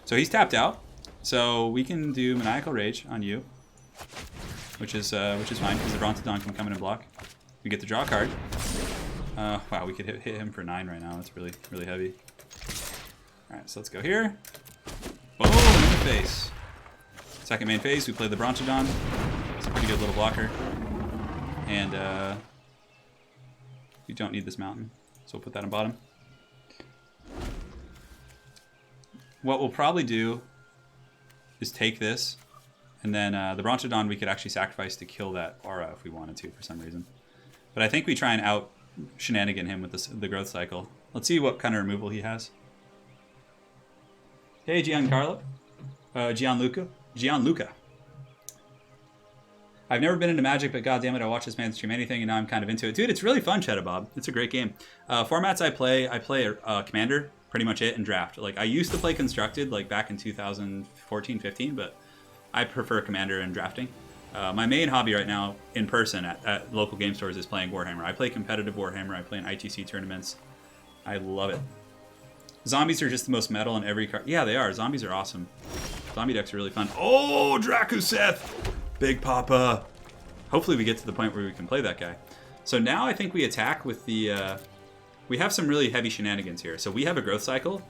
So he's tapped out. So we can do Maniacal Rage on you, which is fine, because the Brontodon can come in and block. We get to draw a card. Wow, we could hit him for 9 right now. That's really, really heavy. Alright, so let's go here. Boom, in the face. Second main phase, we play the Brontodon. It's a pretty good little blocker. And we don't need this mountain, so we'll put that on bottom. What we'll probably do is take this, and then the Brontodon we could actually sacrifice to kill that aura if we wanted to for some reason. But I think we try and out shenanigan him with the growth cycle. Let's see what kind of removal he has. Hey, Gianluca. I've never been into Magic, but goddammit, I watch this man stream anything, and now I'm kind of into it. Dude, it's really fun, Cheddar Bob. It's a great game. Formats I play Commander, pretty much it, and Draft. Like, I used to play Constructed, like, back in 2014, 15, but I prefer Commander and drafting. My main hobby right now, in person, at local game stores, is playing Warhammer. I play competitive Warhammer. I play in ITC tournaments. I love it. Zombies are just the most metal in every card. Yeah, they are. Zombies are awesome. Zombie decks are really fun. Oh, Drakuseth! Big Papa. Hopefully we get to the point where we can play that guy. So now I think we attack with the... we have some really heavy shenanigans here. So we have a growth cycle.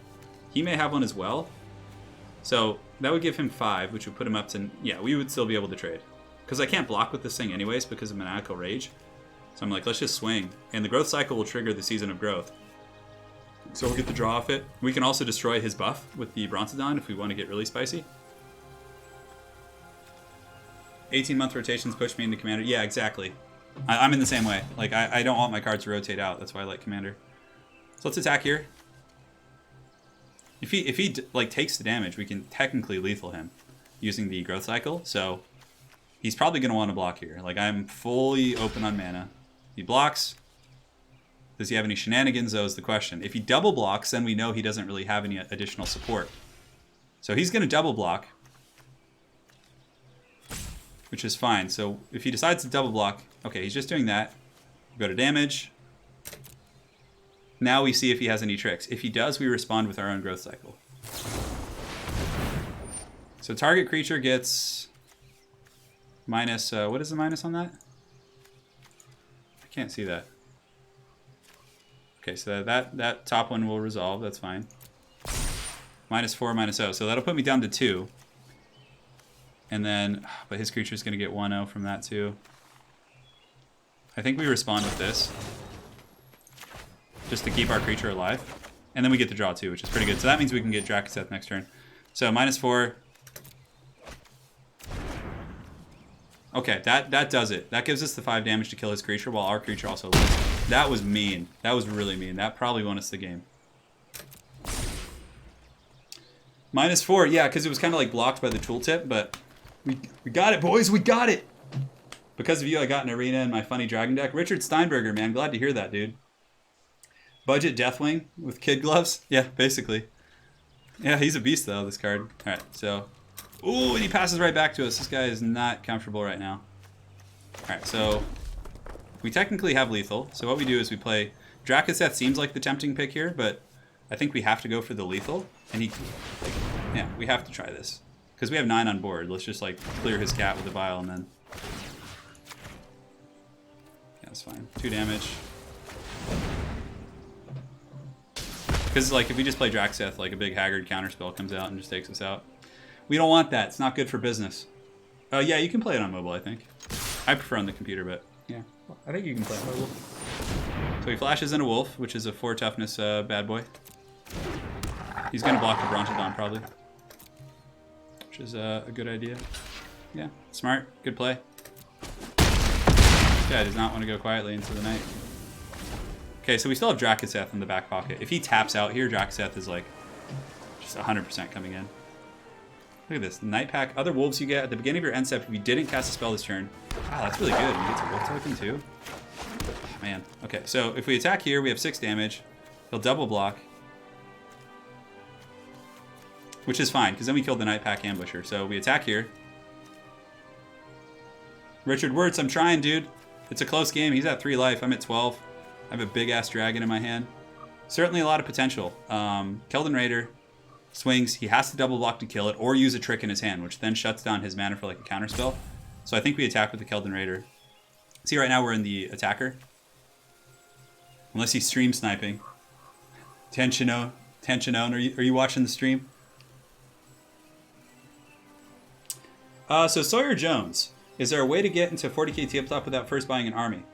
He may have one as well. So that would give him 5, which would put him up to... Yeah, we would still be able to trade. Because I can't block with this thing anyways because of Maniacal Rage. So I'm like, let's just swing. And the growth cycle will trigger the Season of Growth. So we'll get the draw off it. We can also destroy his buff with the Brontodon if we want to get really spicy. 18-month rotations push me into Commander. Yeah, exactly. I'm in the same way. Like, I don't want my cards to rotate out. That's why I like Commander. So let's attack here. If he like takes the damage, we can technically lethal him using the growth cycle. So he's probably going to want to block here. Like, I'm fully open on mana. He blocks. Does he have any shenanigans, though, is the question. If he double blocks, then we know he doesn't really have any additional support. So he's going to double block, which is fine. So if he decides to double block, okay, he's just doing that. Go to damage. Now we see if he has any tricks. If he does, we respond with our own growth cycle. So target creature gets minus, what is the minus on that? I can't see that. Okay, so that top one will resolve, that's fine. -4, -0, so that'll put me down to 2. And then, but his creature's gonna get 1-0 from that too. I think we respond with this. Just to keep our creature alive. And then we get the draw too, which is pretty good. So that means we can get Drakuseth next turn. So -4. Okay, that does it. That gives us the 5 damage to kill his creature while our creature also lives. That was mean. That was really mean. That probably won us the game. -4, yeah, because it was kind of like blocked by the tooltip, but We got it, boys. We got it. Because of you, I got an arena in my funny dragon deck. Richard Steinberger, man. Glad to hear that, dude. Budget Deathwing with kid gloves. Yeah, basically. Yeah, he's a beast, though, this card. All right, so... Ooh, and he passes right back to us. This guy is not comfortable right now. All right, so... We technically have lethal. So what we do is we play... Drakaseth seems like the tempting pick here, but I think we have to go for the lethal. And he... Yeah, we have to try this. Because we have 9 on board. Let's just, like, clear his cat with a vial and then... Yeah, that's fine. 2 damage. Because, like, if we just play Drakaseth, like, a big Haggard counterspell comes out and just takes us out. We don't want that. It's not good for business. Yeah, you can play it on mobile, I think. I prefer on the computer, but yeah. I think you can play it on mobile. So he flashes in a wolf, which is a 4 toughness bad boy. He's going to block the Brontodon, probably. Which is a good idea. Yeah, smart. Good play. This guy does not want to go quietly into the night. Okay, so we still have Drakaseth in the back pocket. If he taps out here, Drakaseth is like just 100% coming in. Look at this. Night Pack. Other wolves you get at the beginning of your end step if you didn't cast a spell this turn. Wow, that's really good. You get a wolf token too. Oh, man. Okay, so if we attack here, we have 6 damage. He'll double block. Which is fine, because then we killed the Night Pack Ambusher. So we attack here. Richard Wirtz, I'm trying, dude. It's a close game. He's at 3 life. I'm at 12. I have a big-ass dragon in my hand. Certainly a lot of potential. Keldon Raider swings. He has to double block to kill it or use a trick in his hand, which then shuts down his mana for like a counterspell. So I think we attack with the Keldon Raider. See, right now we're in the attacker. Unless he's stream sniping. Tenshino, are you watching the stream? So Sawyer Jones. Is there a way to get into 40k tabletop without first buying an army?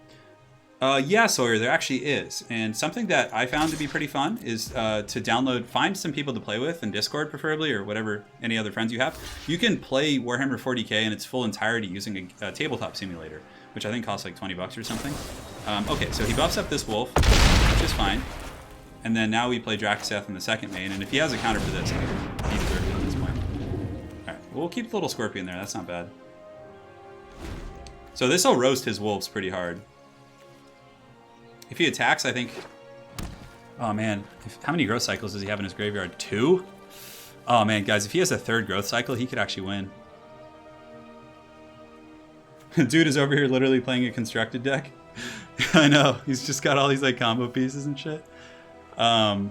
Yeah, Sawyer, there actually is. And something that I found to be pretty fun is to download, find some people to play with in Discord preferably, or whatever, any other friends you have. You can play Warhammer 40k in its full entirety using a tabletop simulator, which I think costs like 20 bucks or something. Okay, so he buffs up this wolf, which is fine. And then now we play Drakaseth in the second main, and if he has a counter for this, I think he deserves it at this point. Alright, we'll keep the little scorpion there, that's not bad. So this will roast his wolves pretty hard. If he attacks, I think... Oh, man. How many growth cycles does he have in his graveyard? 2? Oh, man, guys, if he has a 3rd growth cycle, he could actually win. Dude is over here literally playing a constructed deck. I know. He's just got all these, like, combo pieces and shit. Yeah,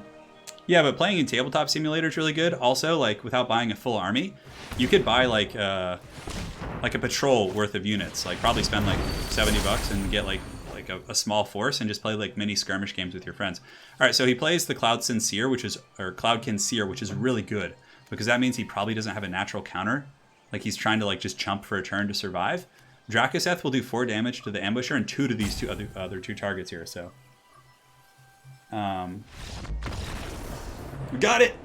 but playing in Tabletop Simulator is really good. Also, like, without buying a full army, you could buy, like a patrol worth of units. Like, probably spend, like, 70 bucks and get, like a small force and just play like mini skirmish games with your friends. All right, so he plays the Cloudkin Seer, which is really good because that means he probably doesn't have a natural counter. Like he's trying to like just chump for a turn to survive. Drakaseth will do 4 damage to the Ambusher and 2 to these other two targets here. So, we got it.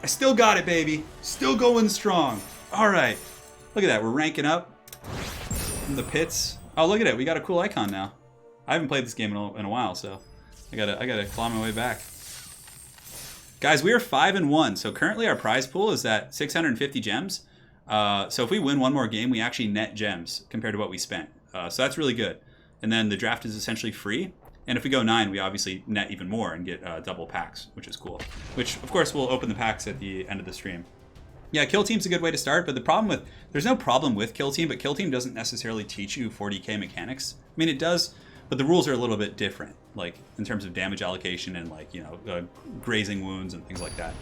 I still got it, baby. Still going strong. All right, look at that. We're ranking up in the pits. Oh, look at it. We got a cool icon now. I haven't played this game in a while, so I gotta claw my way back. Guys, we are 5-1. So currently our prize pool is at 650 gems. So if we win one more game, we actually net gems compared to what we spent. So that's really good. And then the draft is essentially free. And if we go 9, we obviously net even more and get double packs, which is cool. Which, of course, we'll open the packs at the end of the stream. Yeah, Kill Team's a good way to start, but the problem with... There's no problem with Kill Team, but Kill Team doesn't necessarily teach you 40k mechanics. I mean, it does, but the rules are a little bit different, like, in terms of damage allocation and, like, you know, grazing wounds and things like that.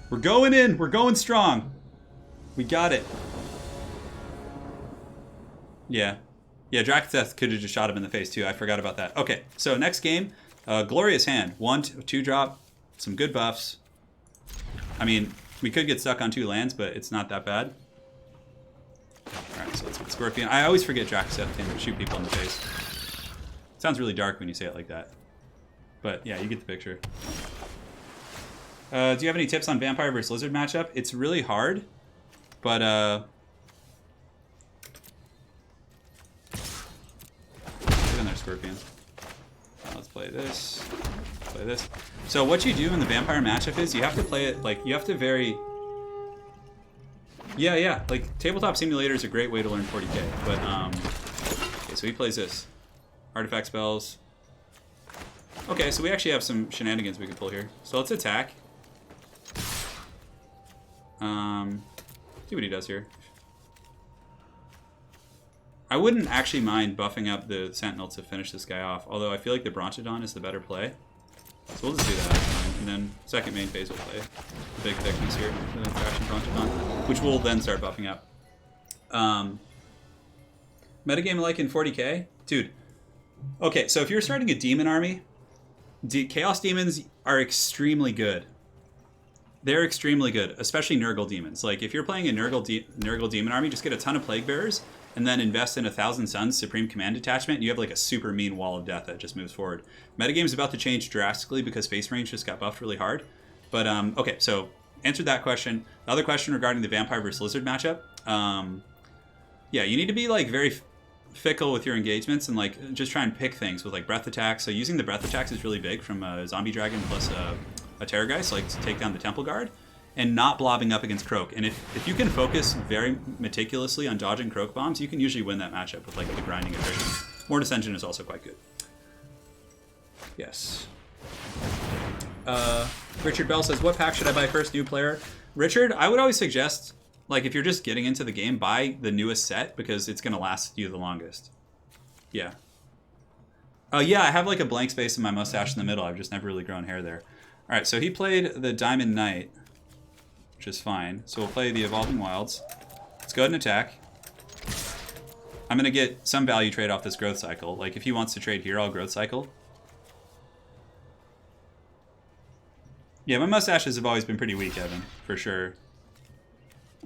We're going in! We're going strong! We got it. Yeah. Yeah, Drakaseth could have just shot him in the face, too. I forgot about that. Okay, so next game, Glorious Hand. 1/2 drop. Some good buffs. I mean, we could get stuck on 2 lands, but it's not that bad. Alright, so let's get Scorpion. I always forget Drakaseth can shoot people in the face. It sounds really dark when you say it like that. But yeah, you get the picture. Do you have any tips on Vampire versus Lizard matchup? It's really hard, but get in there, Scorpion. let's play this. Play this. So what you do in the vampire matchup is you have to play it like you have to very. Yeah. Like Tabletop Simulator is a great way to learn 40k. But okay, so he plays this. Artifact spells. Okay, so we actually have some shenanigans we can pull here. So let's attack. See what he does here. I wouldn't actually mind buffing up the Sentinel to finish this guy off, although I feel like the Brontodon is the better play. So we'll just do that, and then second main phase we'll play the big thickness here, the Faction Brontodon, which we'll then start buffing up. Metagame like in 40k? Dude. Okay, so if you're starting a demon army, Chaos Demons are extremely good. They're extremely good, especially Nurgle Demons. Like, if you're playing a Nurgle Demon army, just get a ton of Plague Bearers, and then invest in 1,000 Suns Supreme Command Detachment, and you have like a super mean Wall of Death that just moves forward. Metagame's about to change drastically because Face Range just got buffed really hard. But, okay, so answered that question. The other question regarding the Vampire versus Lizard matchup, yeah, you need to be like very fickle with your engagements and like just try and pick things with like breath attacks. So using the breath attacks is really big from a Zombie Dragon plus a Terrorgeist, like to take down the Temple Guard, and not blobbing up against Croak. And if you can focus very meticulously on dodging Croak bombs, you can usually win that matchup with like the grinding attrition. Mortis Engine is also quite good. Yes. Richard Bell says, what pack should I buy first, new player? Richard, I would always suggest, like, if you're just getting into the game, buy the newest set because it's going to last you the longest. Yeah. Yeah, I have like a blank space in my mustache in the middle. I've just never really grown hair there. All right, so he played the Diamond Knight, which is fine. So we'll play the Evolving Wilds. Let's go ahead and attack. I'm going to get some value trade off this growth cycle. Like, if he wants to trade here, I'll growth cycle. Yeah, my mustaches have always been pretty weak, Evan, for sure.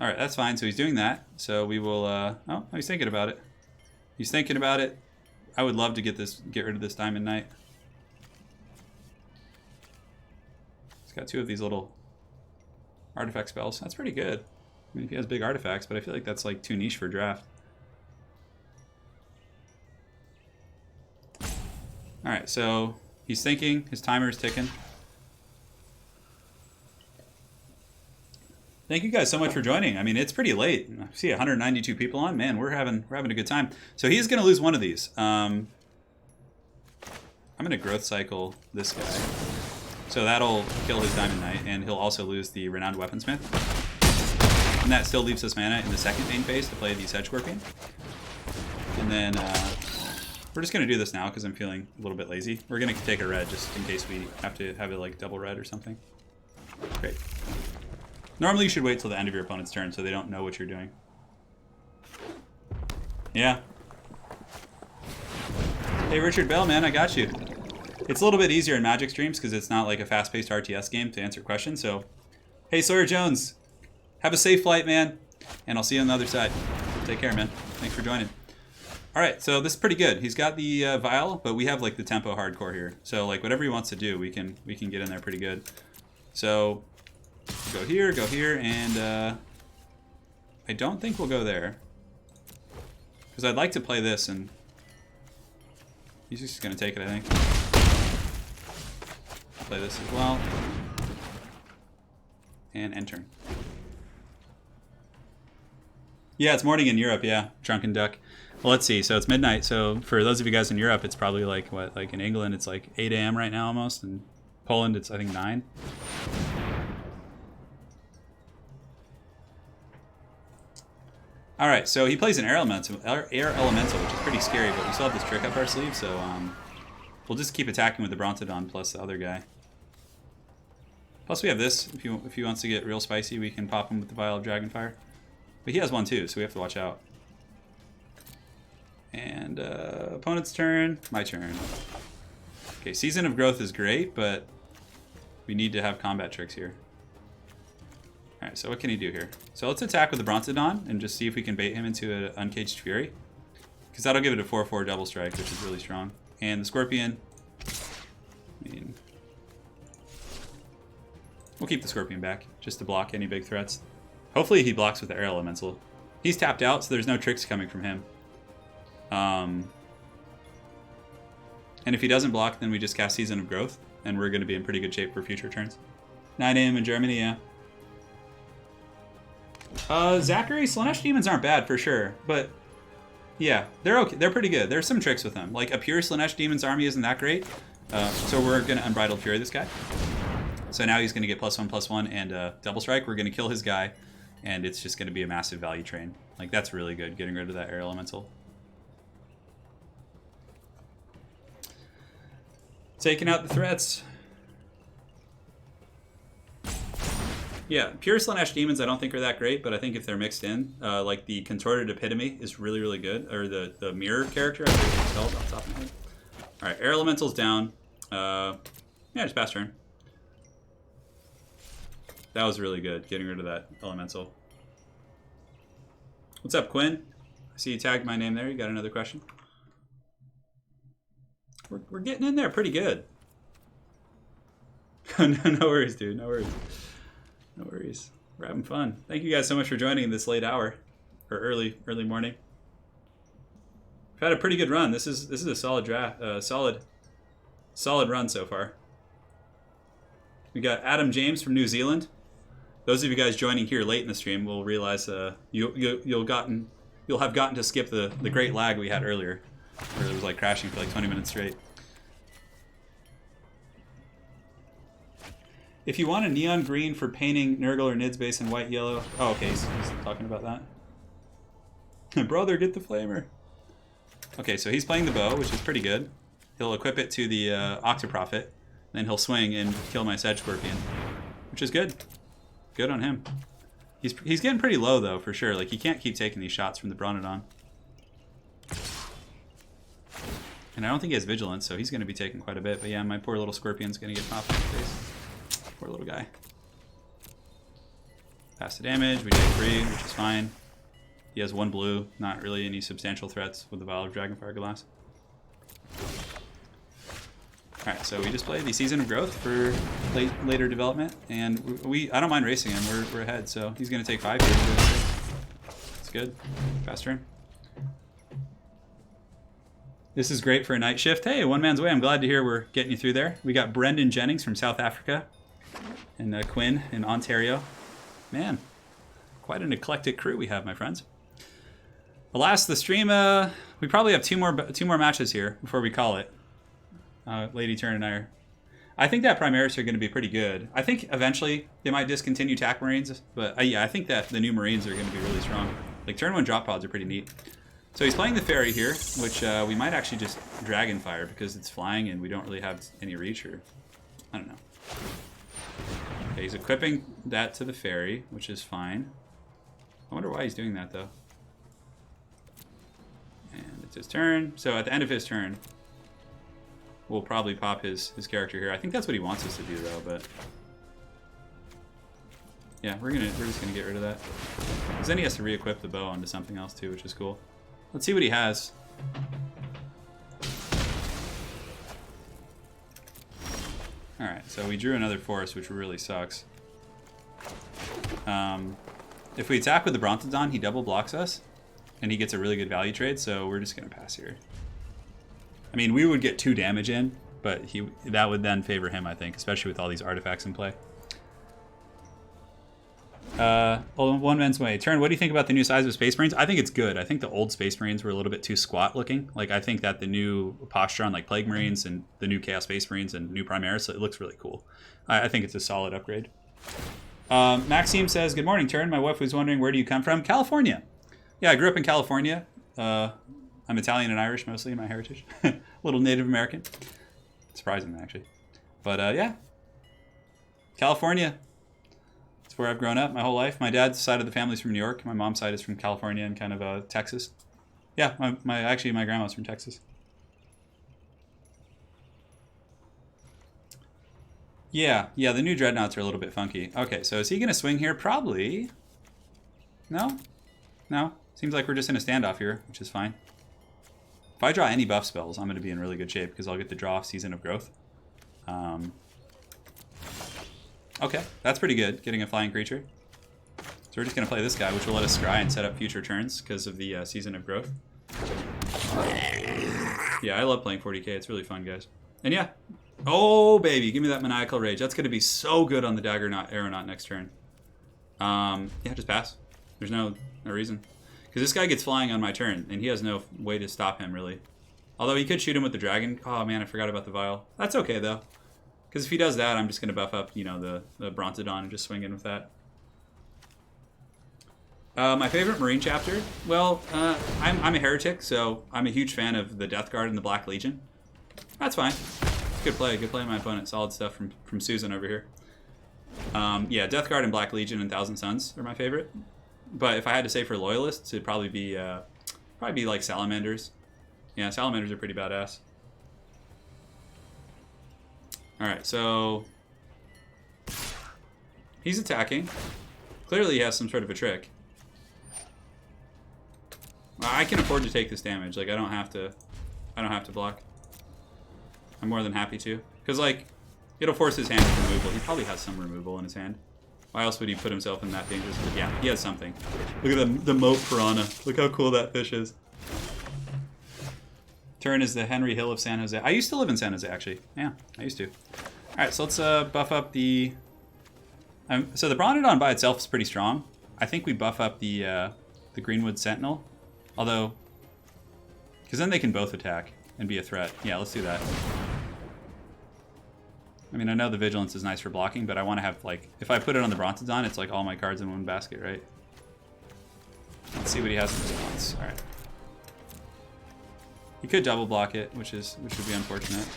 All right, that's fine. So he's doing that. So we will... oh, he's thinking about it. He's thinking about it. I would love to get rid of this Diamond Knight. He's got two of these little artifact spells. That's pretty good. I mean, if he has big artifacts, but I feel like that's like too niche for draft. All right, so he's thinking. His timer is ticking. Thank you guys so much for joining. I mean, it's pretty late. I see 192 people on. Man, we're having a good time. So he's going to lose one of these. I'm going to growth cycle this guy. So that'll kill his Diamond Knight, and he'll also lose the Renowned Weaponsmith. And that still leaves us mana in the second main phase to play the Sedge Scorpion. And then we're just going to do this now because I'm feeling a little bit lazy. We're going to take a red just in case we have to have it like double red or something. Great. Normally you should wait till the end of your opponent's turn so they don't know what you're doing. Yeah. Hey Richard Bell, man, I got you. It's a little bit easier in Magic streams because it's not like a fast-paced RTS game to answer questions, so... Hey Sawyer Jones, have a safe flight, man, and I'll see you on the other side. Take care, man. Thanks for joining. Alright, so this is pretty good. He's got the Vial, but we have like the tempo hardcore here. So like whatever he wants to do, we can get in there pretty good. So... Go here, and I don't think we'll go there. Because I'd like to play this, and he's just going to take it, I think. Play this as well. And end turn. Yeah, it's morning in Europe, yeah. Drunken Duck. Well, let's see. So it's midnight. So for those of you guys in Europe, it's probably like, what? Like in England, it's like 8 a.m. right now almost. In Poland, it's, I think, 9. All right, so he plays an Air Elemental, which is pretty scary, but we still have this trick up our sleeve, so we'll just keep attacking with the Brontodon plus the other guy. Plus we have this. If he wants to get real spicy, we can pop him with the Vial of Dragonfire. But he has one too, so we have to watch out. And opponent's turn, my turn. Okay, Season of Growth is great, but we need to have combat tricks here. Alright, so what can he do here? So let's attack with the Brontodon and just see if we can bait him into an Uncaged Fury. Because that'll give it a 4/4 double strike, which is really strong. And the Scorpion... I mean... We'll keep the Scorpion back, just to block any big threats. Hopefully he blocks with the Air Elemental. He's tapped out, so there's no tricks coming from him. And if he doesn't block, then we just cast Season of Growth, and we're going to be in pretty good shape for future turns. 9 AM in Germany, yeah. Zachary, Slanesh Demons aren't bad for sure, but yeah, they're okay. They're pretty good. There's some tricks with them. Like a pure Slanesh Demons army isn't that great, so we're going to Unbridled Fury this guy. So now he's going to get +1/+1 and Double Strike. We're going to kill his guy, and it's just going to be a massive value train. Like that's really good, getting rid of that Air Elemental. Taking out the threats. Yeah, pure Slanesh Demons I don't think are that great, but I think if they're mixed in, like the Contorted Epitome is really, really good. Or the Mirror character, I think it's spelled off the top of my head. Alright, Air Elemental's down. Yeah, just pass turn. That was really good, getting rid of that Elemental. What's up, Quinn? I see you tagged my name there. You got another question? We're getting in there pretty good. No worries, dude. No worries. No worries. We're having fun. Thank you guys so much for joining this late hour or early morning. We've had a pretty good run. This is a solid draft, solid run so far. We got Adam James from New Zealand. Those of you guys joining here late in the stream will realize you'll have gotten to skip the great lag we had earlier, where it was like crashing for like 20 minutes straight. If you want a neon green for painting Nurgle or Nid's base in white yellow. Oh, okay, he's talking about that. Brother, get the flamer. Okay, so he's playing the bow, which is pretty good. He'll equip it to the Octoprophet, then he'll swing and kill my Sedge Scorpion, which is good. Good on him. He's getting pretty low though, for sure. Like he can't keep taking these shots from the Bronodon. And I don't think he has Vigilance, so he's going to be taking quite a bit. But yeah, my poor little Scorpion's going to get popped in the face. Poor little guy. Pass the damage, we take 3, which is fine. He has 1 blue, not really any substantial threats with the Vial of Dragonfire Glass. Alright, so we just play the Season of Growth for later development, and I don't mind racing him, we're ahead, so he's going to take 5 here. It's good. Fast turn. This is great for a night shift. Hey, one man's way, I'm glad to hear we're getting you through there. We got Brendan Jennings from South Africa, and Quinn in Ontario. Man, quite an eclectic crew we have, my friends. Alas, the stream, we probably have two more matches here before we call it. Lady Turn and I think that Primaris are going to be pretty good. I think eventually they might discontinue TAC Marines, but yeah, I think that the new Marines are going to be really strong. Like turn 1 drop pods are pretty neat. So he's playing the Fairy here, which we might actually just Dragonfire because it's flying and we don't really have any reach, or I don't know. Okay, he's equipping that to the Fairy, which is fine. I wonder why he's doing that though. And it's his turn. So at the end of his turn, we'll probably pop his character here. I think that's what he wants us to do though, but yeah, we're just gonna get rid of that. Because then he has to re-equip the bow onto something else too, which is cool. Let's see what he has. Alright, so we drew another forest, which really sucks. If we attack with the Brontodon, he double blocks us, and he gets a really good value trade, so we're just going to pass here. I mean, we would get 2 damage in, but that would then favor him, I think, especially with all these artifacts in play. One man's way. Turn, what do you think about the new size of Space Marines? I think it's good. I think the old Space Marines were a little bit too squat looking. Like, I think that the new posture on like Plague Marines and the new Chaos Space Marines and new Primaris, it looks really cool. I think it's a solid upgrade. Maxime says, good morning, Turn. My wife was wondering, where do you come from? California. Yeah, I grew up in California. I'm Italian and Irish mostly in my heritage. A little Native American. Surprising, actually. But yeah, California. It's where I've grown up my whole life. My dad's side of the family's from New York. My mom's side is from California and kind of Texas. Yeah, actually my grandma's from Texas. Yeah, the new Dreadnoughts are a little bit funky. Okay, so is he going to swing here? Probably. No? No. Seems like we're just in a standoff here, which is fine. If I draw any buff spells, I'm going to be in really good shape because I'll get the draw Season of Growth. Okay, that's pretty good, getting a flying creature. So we're just going to play this guy, which will let us scry and set up future turns because of the Season of Growth. Yeah, I love playing 40k. It's really fun, guys. And yeah. Oh, baby. Give me that Maniacal Rage. That's going to be so good on the Dagger Knot, Aeronaut next turn. Yeah, just pass. There's no reason. Because this guy gets flying on my turn, and he has no way to stop him, really. Although he could shoot him with the dragon. Oh, man, I forgot about the Vial. That's okay, though. Because if he does that, I'm just going to buff up, you know, the Brontodon and just swing in with that. My favorite Marine chapter? Well, I'm a heretic, so I'm a huge fan of the Death Guard and the Black Legion. That's fine. Good play my opponent. Solid stuff from Susan over here. Yeah, Death Guard and Black Legion and Thousand Suns are my favorite. But if I had to say for Loyalists, it'd probably be like Salamanders. Yeah, Salamanders are pretty badass. Alright, so he's attacking. Clearly he has some sort of a trick. I can afford to take this damage. Like I don't have to block. I'm more than happy to. Because like it'll force his hand to removal. He probably has some removal in his hand. Why else would he put himself in that dangerous? But yeah, he has something. Look at the moat piranha. Look how cool that fish is. Turn is the Henry Hill of San Jose. I used to live in San Jose, actually. Yeah, I used to. All right, so let's buff up the... so the Brontodon by itself is pretty strong. I think we buff up the Greenwood Sentinel. Although... Because then they can both attack and be a threat. Yeah, let's do that. I mean, I know the Vigilance is nice for blocking, but I want to have, like... If I put it on the Brontodon, it's like all my cards in one basket, right? Let's see what he has in response. All right. He could double block it, which would be unfortunate.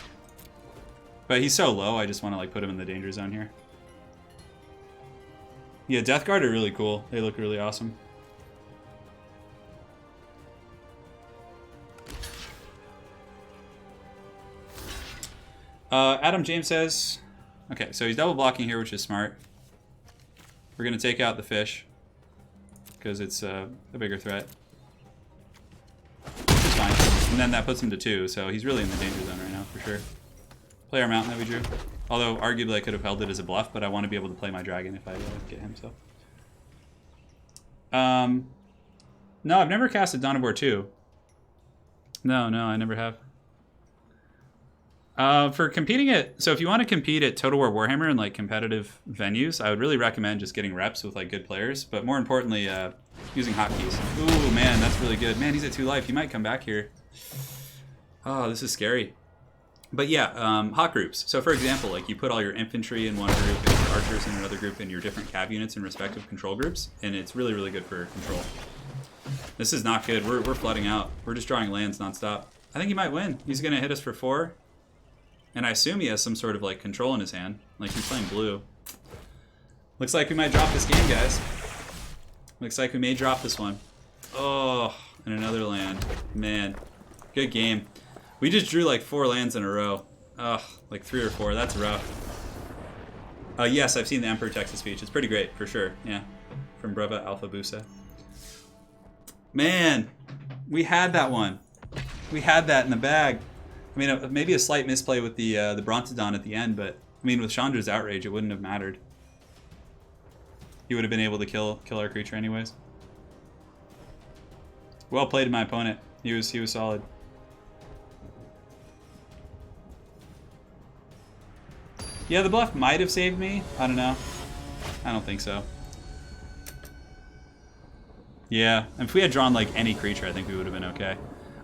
But he's so low, I just want to like put him in the danger zone here. Yeah, Death Guard are really cool. They look really awesome. Adam James says, okay, so he's double blocking here, which is smart. We're gonna take out the fish because it's a bigger threat. Fine. And then that puts him to 2, so he's really in the danger zone right now, for sure. Play our mountain that we drew. Although, arguably, I could have held it as a bluff, but I want to be able to play my dragon if I get him, so. No, I've never casted Dawn of War 2. No, I never have. For competing at... So if you want to compete at Total War Warhammer and, like, competitive venues, I would really recommend just getting reps with, like, good players. But more importantly, using hotkeys. Ooh, man, that's really good. Man, he's at 2 life. He might come back here. Oh, this is scary. But yeah, hot groups. So for example, like you put all your infantry in one group and your archers in another group and your different cav units in respective control groups, and it's really, really good for control. This is not good. We're flooding out. We're just drawing lands nonstop. I think he might win. He's going to hit us for 4. And I assume he has some sort of like control in his hand. Like he's playing blue. Looks like we might drop this game, guys. Looks like we may drop this one. Oh, and another land. Man, good game. We just drew like 4 lands in a row. Ugh, like 3 or 4. That's rough. Yes, I've seen the Emperor Texas speech. It's pretty great, for sure. Yeah, from Breva Alpha Busa. Man, we had that one. We had that in the bag. I mean, maybe a slight misplay with the Brontodon at the end, but I mean, with Chandra's Outrage, it wouldn't have mattered. He would have been able to kill our creature anyways. Well played, my opponent. He was solid. Yeah, the bluff might have saved me. I don't know. I don't think so. Yeah, if we had drawn like any creature, I think we would have been okay.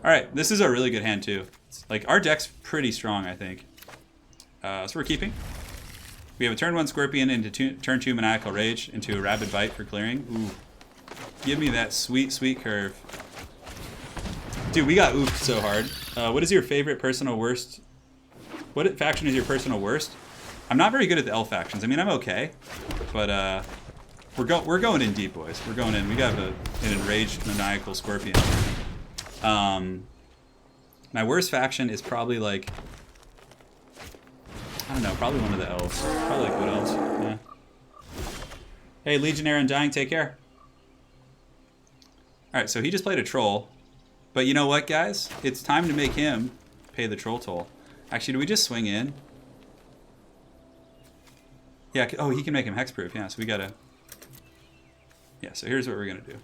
All right, this is a really good hand too. Like our deck's pretty strong, I think. So we're keeping. We have a turn 1 Scorpion into turn 2 Maniacal Rage into a Rabid Bite for clearing. Ooh, give me that sweet, sweet curve. Dude, we got oofed so hard. What is your favorite personal worst? What faction is your personal worst? I'm not very good at the elf factions. I mean, I'm okay, but we're going in deep, boys. We're going in. We got an enraged Maniacal Scorpion. My worst faction is probably like, I don't know, probably one of the elves. Probably like Wood Elves. Yeah. Hey, Legionnaire Undying, take care. All right, so he just played a troll, but you know what, guys? It's time to make him pay the troll toll. Actually, do we just swing in? Yeah, oh, he can make him hexproof, yeah, so we gotta... Yeah, so here's what we're gonna do.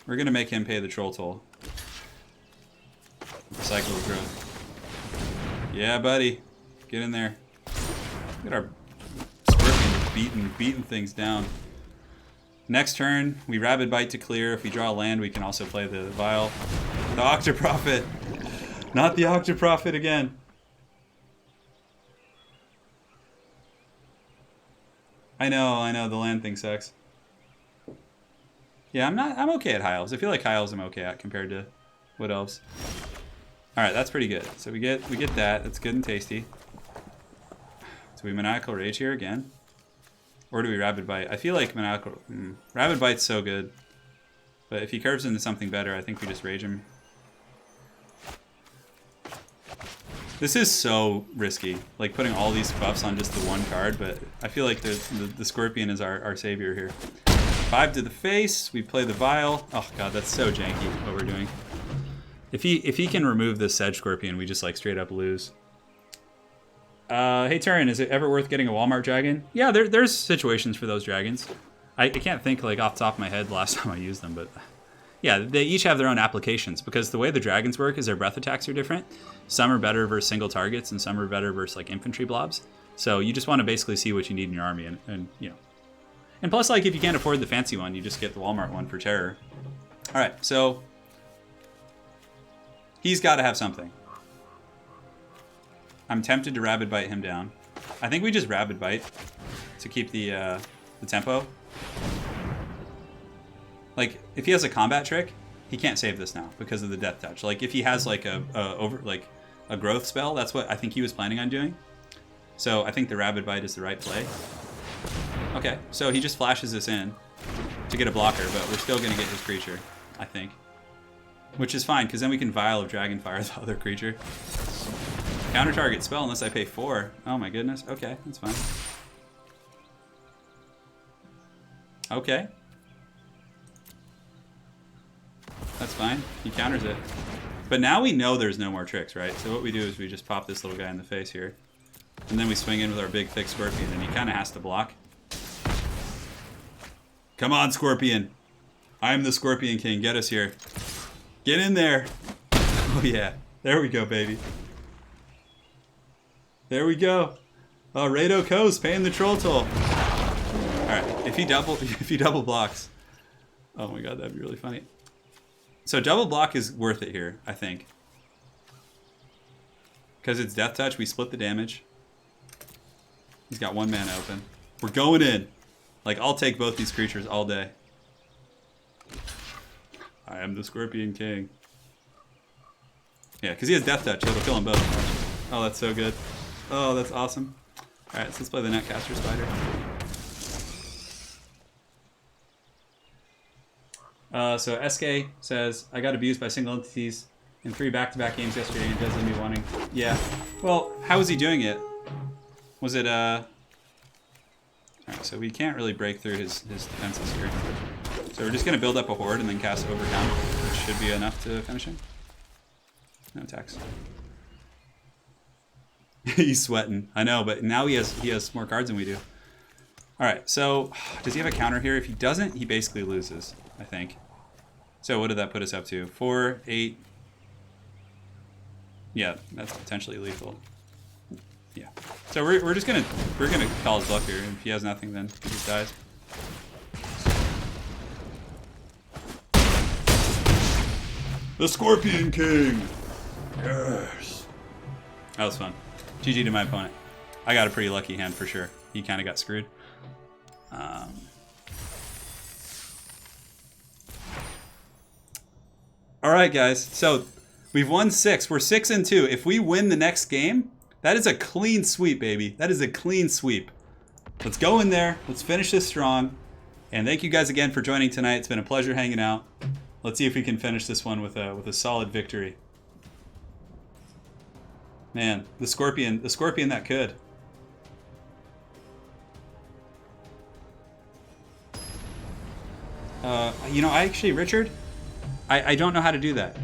We're gonna make him pay the troll toll. Cycle of growth. Yeah, buddy. Get in there. Look at our Scorpion beating things down. Next turn, we Rabid Bite to clear. If we draw a land, we can also play the Vial. The Octoprophet. Not the Octoprophet again. I know, the land thing sucks. Yeah, I'm okay at High Elves. I feel like High Elves I'm okay at compared to Wood Elves. Alright, that's pretty good. So we get that. That's good and tasty. So we Maniacal Rage here again. Or do we Rabid Bite? I feel like Maniacal... Rabid Bite's so good. But if he curves into something better, I think we just Rage him. This is so risky. Like putting all these buffs on just the one card, but I feel like the Scorpion is our savior here. 5 to the face, we play the Vial. Oh god, that's so janky what we're doing. If he can remove this Sedge Scorpion, we just like straight up lose. Hey Turian, is it ever worth getting a Walmart dragon? Yeah, there's situations for those dragons. I can't think like off the top of my head the last time I used them, but yeah, they each have their own applications because the way the dragons work is their breath attacks are different. Some are better versus single targets and some are better versus like infantry blobs. So you just want to basically see what you need in your army and you know. And plus, like, if you can't afford the fancy one, you just get the Walmart one for terror. All right, so he's got to have something. I'm tempted to Rabid Bite him down. I think we just Rabid Bite to keep the tempo. Like, if he has a combat trick, he can't save this now because of the Death Touch. Like, if he has like a growth spell, that's what I think he was planning on doing. So I think the Rabid Bite is the right play. Okay, so he just flashes this in to get a blocker, but we're still going to get his creature, I think. Which is fine, because then we can Vial of Dragonfire the other creature. Counter target spell unless I pay 4. Oh my goodness. Okay, that's fine. Okay. That's fine. He counters it. But now we know there's no more tricks, right? So what we do is we just pop this little guy in the face here. And then we swing in with our big, thick Scorpion, and he kind of has to block. Come on, Scorpion. I'm the Scorpion King. Get us here. Get in there. Oh, yeah. There we go, baby. There we go. Oh, Rado Ko's paying the troll toll. All right. If he double blocks. Oh, my God. That'd be really funny. So double block is worth it here, I think. Because it's Death Touch. We split the damage. He's got 1 mana open. We're going in. Like, I'll take both these creatures all day. I am the Scorpion King. Yeah, because he has Death Touch. It'll kill them both. Oh, that's so good. Oh, that's awesome. Alright, so let's play the Netcaster Spider. So SK says, I got abused by single entities in 3 back-to-back games yesterday and it does leave me wanting. Yeah. Well, how was he doing it? Was it, Alright, so we can't really break through his defenses here. So we're just going to build up a Horde and then cast Overcome, which should be enough to finish him. No attacks. He's sweating. I know, but now he has more cards than we do. Alright, so does he have a counter here? If he doesn't, he basically loses, I think. So what did that put us up to? 4, 8. Yeah, that's potentially lethal. Yeah. So we're just gonna call his bluff here. If he has nothing, then he just dies. The Scorpion King. Yes. That was fun. GG to my opponent. I got a pretty lucky hand for sure. He kind of got screwed. All right, guys. So we've won 6. We're 6-2. If we win the next game, that is a clean sweep, baby. That is a clean sweep. Let's go in there. Let's finish this strong. And thank you guys again for joining tonight. It's been a pleasure hanging out. Let's see if we can finish this one with a solid victory. Man, the Scorpion that could. You know, Richard, I don't know how to do that.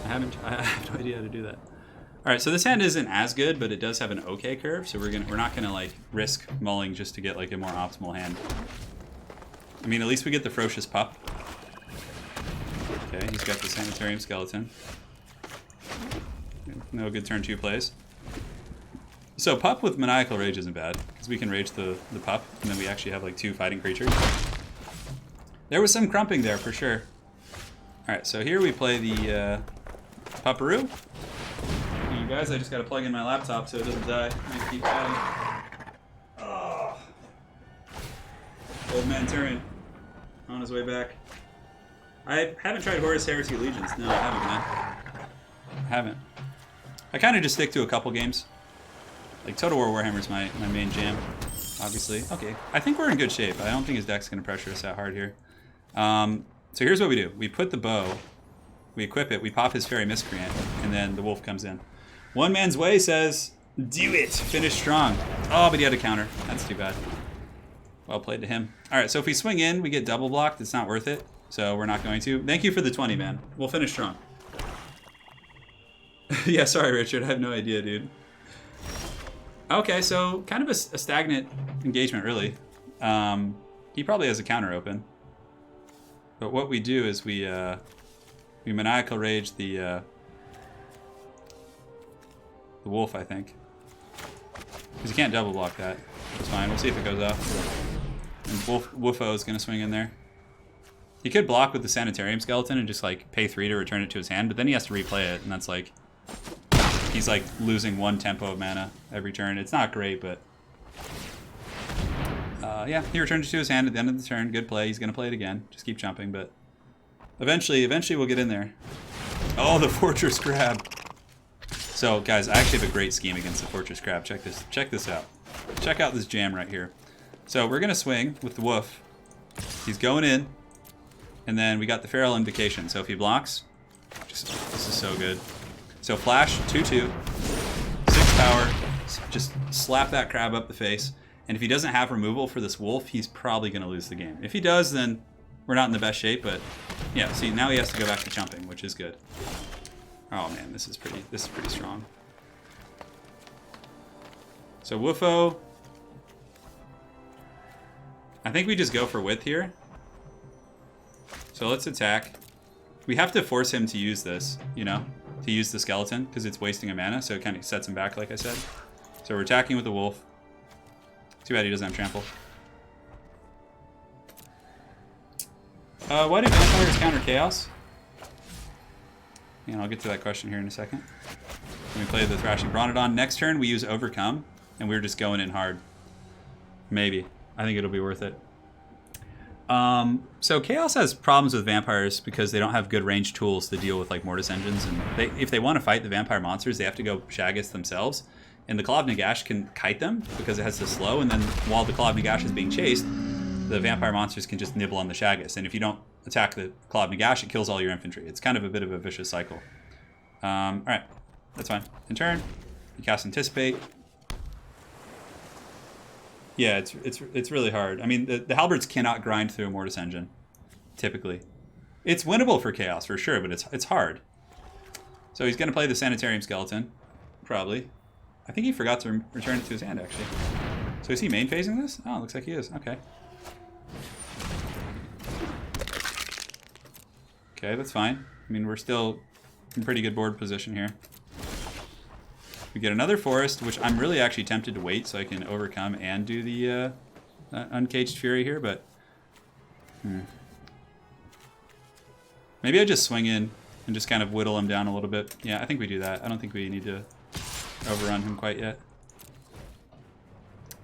I have no idea how to do that. All right, so this hand isn't as good, but it does have an okay curve, so we're not gonna like risk mulling just to get like a more optimal hand. I mean, at least we get the Ferocious Pup. Okay, he's got the Sanitarium Skeleton. No good turn 2 plays. So pup with Maniacal Rage isn't bad, because we can rage the pup, and then we actually have like 2 fighting creatures. There was some crumping there for sure. Alright, so here we play the Pupperoo. You guys, I just gotta plug in my laptop so it doesn't die. I keep adding. Oh. Old man Turin on his way back. I haven't tried Horus Heresy Legions. No, I haven't, man. I haven't. I kind of just stick to a couple games. Like Total War Warhammer's my main jam, obviously. Okay, I think we're in good shape. I don't think his deck's gonna pressure us that hard here. So here's what we do. We put the bow, we equip it, we pop his Fairy Miscreant, and then the wolf comes in. One Man's Way says, do it, finish strong. Oh, but he had a counter. That's too bad. Well played to him. All right, so if we swing in, we get double blocked. It's not worth it, so we're not going to. Thank you for the 20, man. We'll finish strong. Yeah, sorry, Richard. I have no idea, dude. Okay, so kind of a stagnant engagement, really. He probably has a counter open. But what we do is we Maniacal Rage the wolf, I think. Because you can't double block that. It's fine. We'll see if it goes off. And Woofo is going to swing in there. He could block with the Sanitarium Skeleton and just like pay 3 to return it to his hand, but then he has to replay it, and that's like... He's like losing 1 tempo of mana every turn. It's not great, but... yeah, he returns it to his hand at the end of the turn. Good play. He's going to play it again. Just keep jumping, but... Eventually we'll get in there. Oh, the Fortress Crab. So, guys, I actually have a great scheme against the Fortress Crab. Check this out. Check out this jam right here. So, we're going to swing with the Woof. He's going in. And then we got the Feral Invocation. So, if he blocks... this is so good. So, flash, 2/2. 6 power. Just slap that crab up the face. And if he doesn't have removal for this wolf, he's probably going to lose the game. If he does, then we're not in the best shape. But, yeah, see, now he has to go back to chumping, which is good. Oh man, this is pretty strong. So Woofo, I think we just go for width here. So let's attack. We have to force him to use this, you know, to use the skeleton because it's wasting a mana, so it kind of sets him back, like I said. So we're attacking with the wolf. Too bad he doesn't have trample. Why do vampires counter chaos? And I'll get to that question here in a second. When we play the Thrashing Bronodon. Next turn, we use Overcome, and we're just going in hard. Maybe. I think it'll be worth it. So Chaos has problems with vampires because they don't have good ranged tools to deal with like Mortis engines, and if they want to fight the vampire monsters, they have to go Shaggus themselves. And the Claw of Nagash can kite them because it has to slow, and then while the Claw of Nagash is being chased, the vampire monsters can just nibble on the Shaggus. And if you don't attack the Claw of Nagash, it kills all your infantry. It's kind of a bit of a vicious cycle. Alright, that's fine. In turn, you cast Anticipate. Yeah, it's really hard. I mean, the Halberds cannot grind through a Mortis engine, typically. It's winnable for Chaos, for sure, but it's hard. So he's going to play the Sanitarium Skeleton, probably. I think he forgot to return it to his hand, actually. So is he main phasing this? Oh, looks like he is. Okay. Okay, that's fine. I mean, we're still in pretty good board position here. We get another forest, which I'm really actually tempted to wait so I can overcome and do the Uncaged Fury here, but... Maybe I just swing in and just kind of whittle him down a little bit. Yeah, I think we do that. I don't think we need to overrun him quite yet.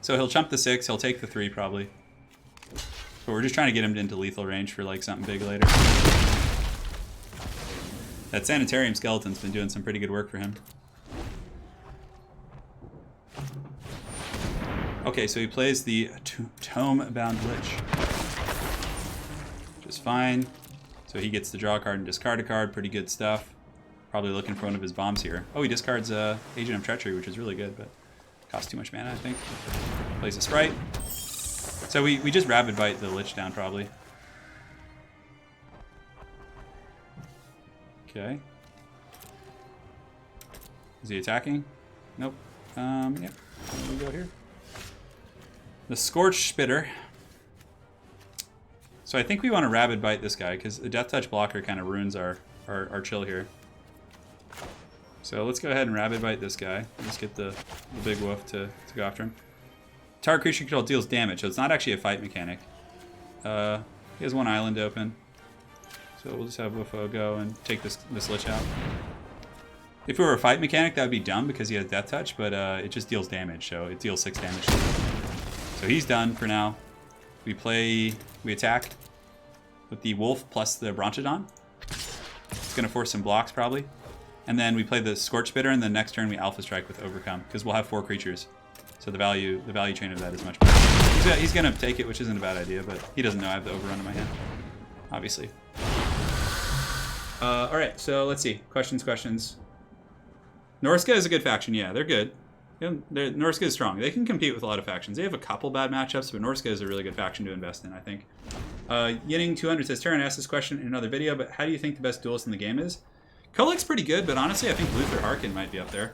So he'll chump the 6, he'll take the 3 probably. But we're just trying to get him into lethal range for like something big later. That Sanitarium Skeleton's been doing some pretty good work for him. Okay, so he plays the Tome-Bound Lich. Which is fine. So he gets to draw a card and discard a card. Pretty good stuff. Probably looking for one of his bombs here. Oh, he discards Agent of Treachery, which is really good, but costs too much mana, I think. Plays a Sprite. So we just Rabid Bite the Lich down, probably. Okay. Is he attacking? Nope. Yep. There we go here. The Scorched Spitter. So I think we want to Rabid Bite this guy, because the Death Touch blocker kind of ruins our chill here. So let's go ahead and Rabid Bite this guy. Let's get the big wolf to go after him. Target creature control deals damage, so it's not actually a fight mechanic. He has one island open. So we'll just have Woofo go and take this Lich out. If it were a fight mechanic, that would be dumb because he has Death Touch, but it just deals damage, so it deals 6 damage. So he's done for now. We attack with the Wolf plus the Bronchodon. It's going to force some blocks probably. And then we play the Scorch Bitter, and then next turn we Alpha Strike with Overcome, because we'll have 4 creatures. So the value chain of that is much better. He's going to take it, which isn't a bad idea, but he doesn't know I have the Overrun in my hand, obviously. Alright, so let's see. Questions. Norska is a good faction, yeah, they're good. Norska is strong. They can compete with a lot of factions. They have a couple bad matchups, but Norska is a really good faction to invest in, I think. Yinning200 says, Turn asked this question in another video, but how do you think the best duelist in the game is? Kolek's pretty good, but honestly, I think Luther Harkin might be up there.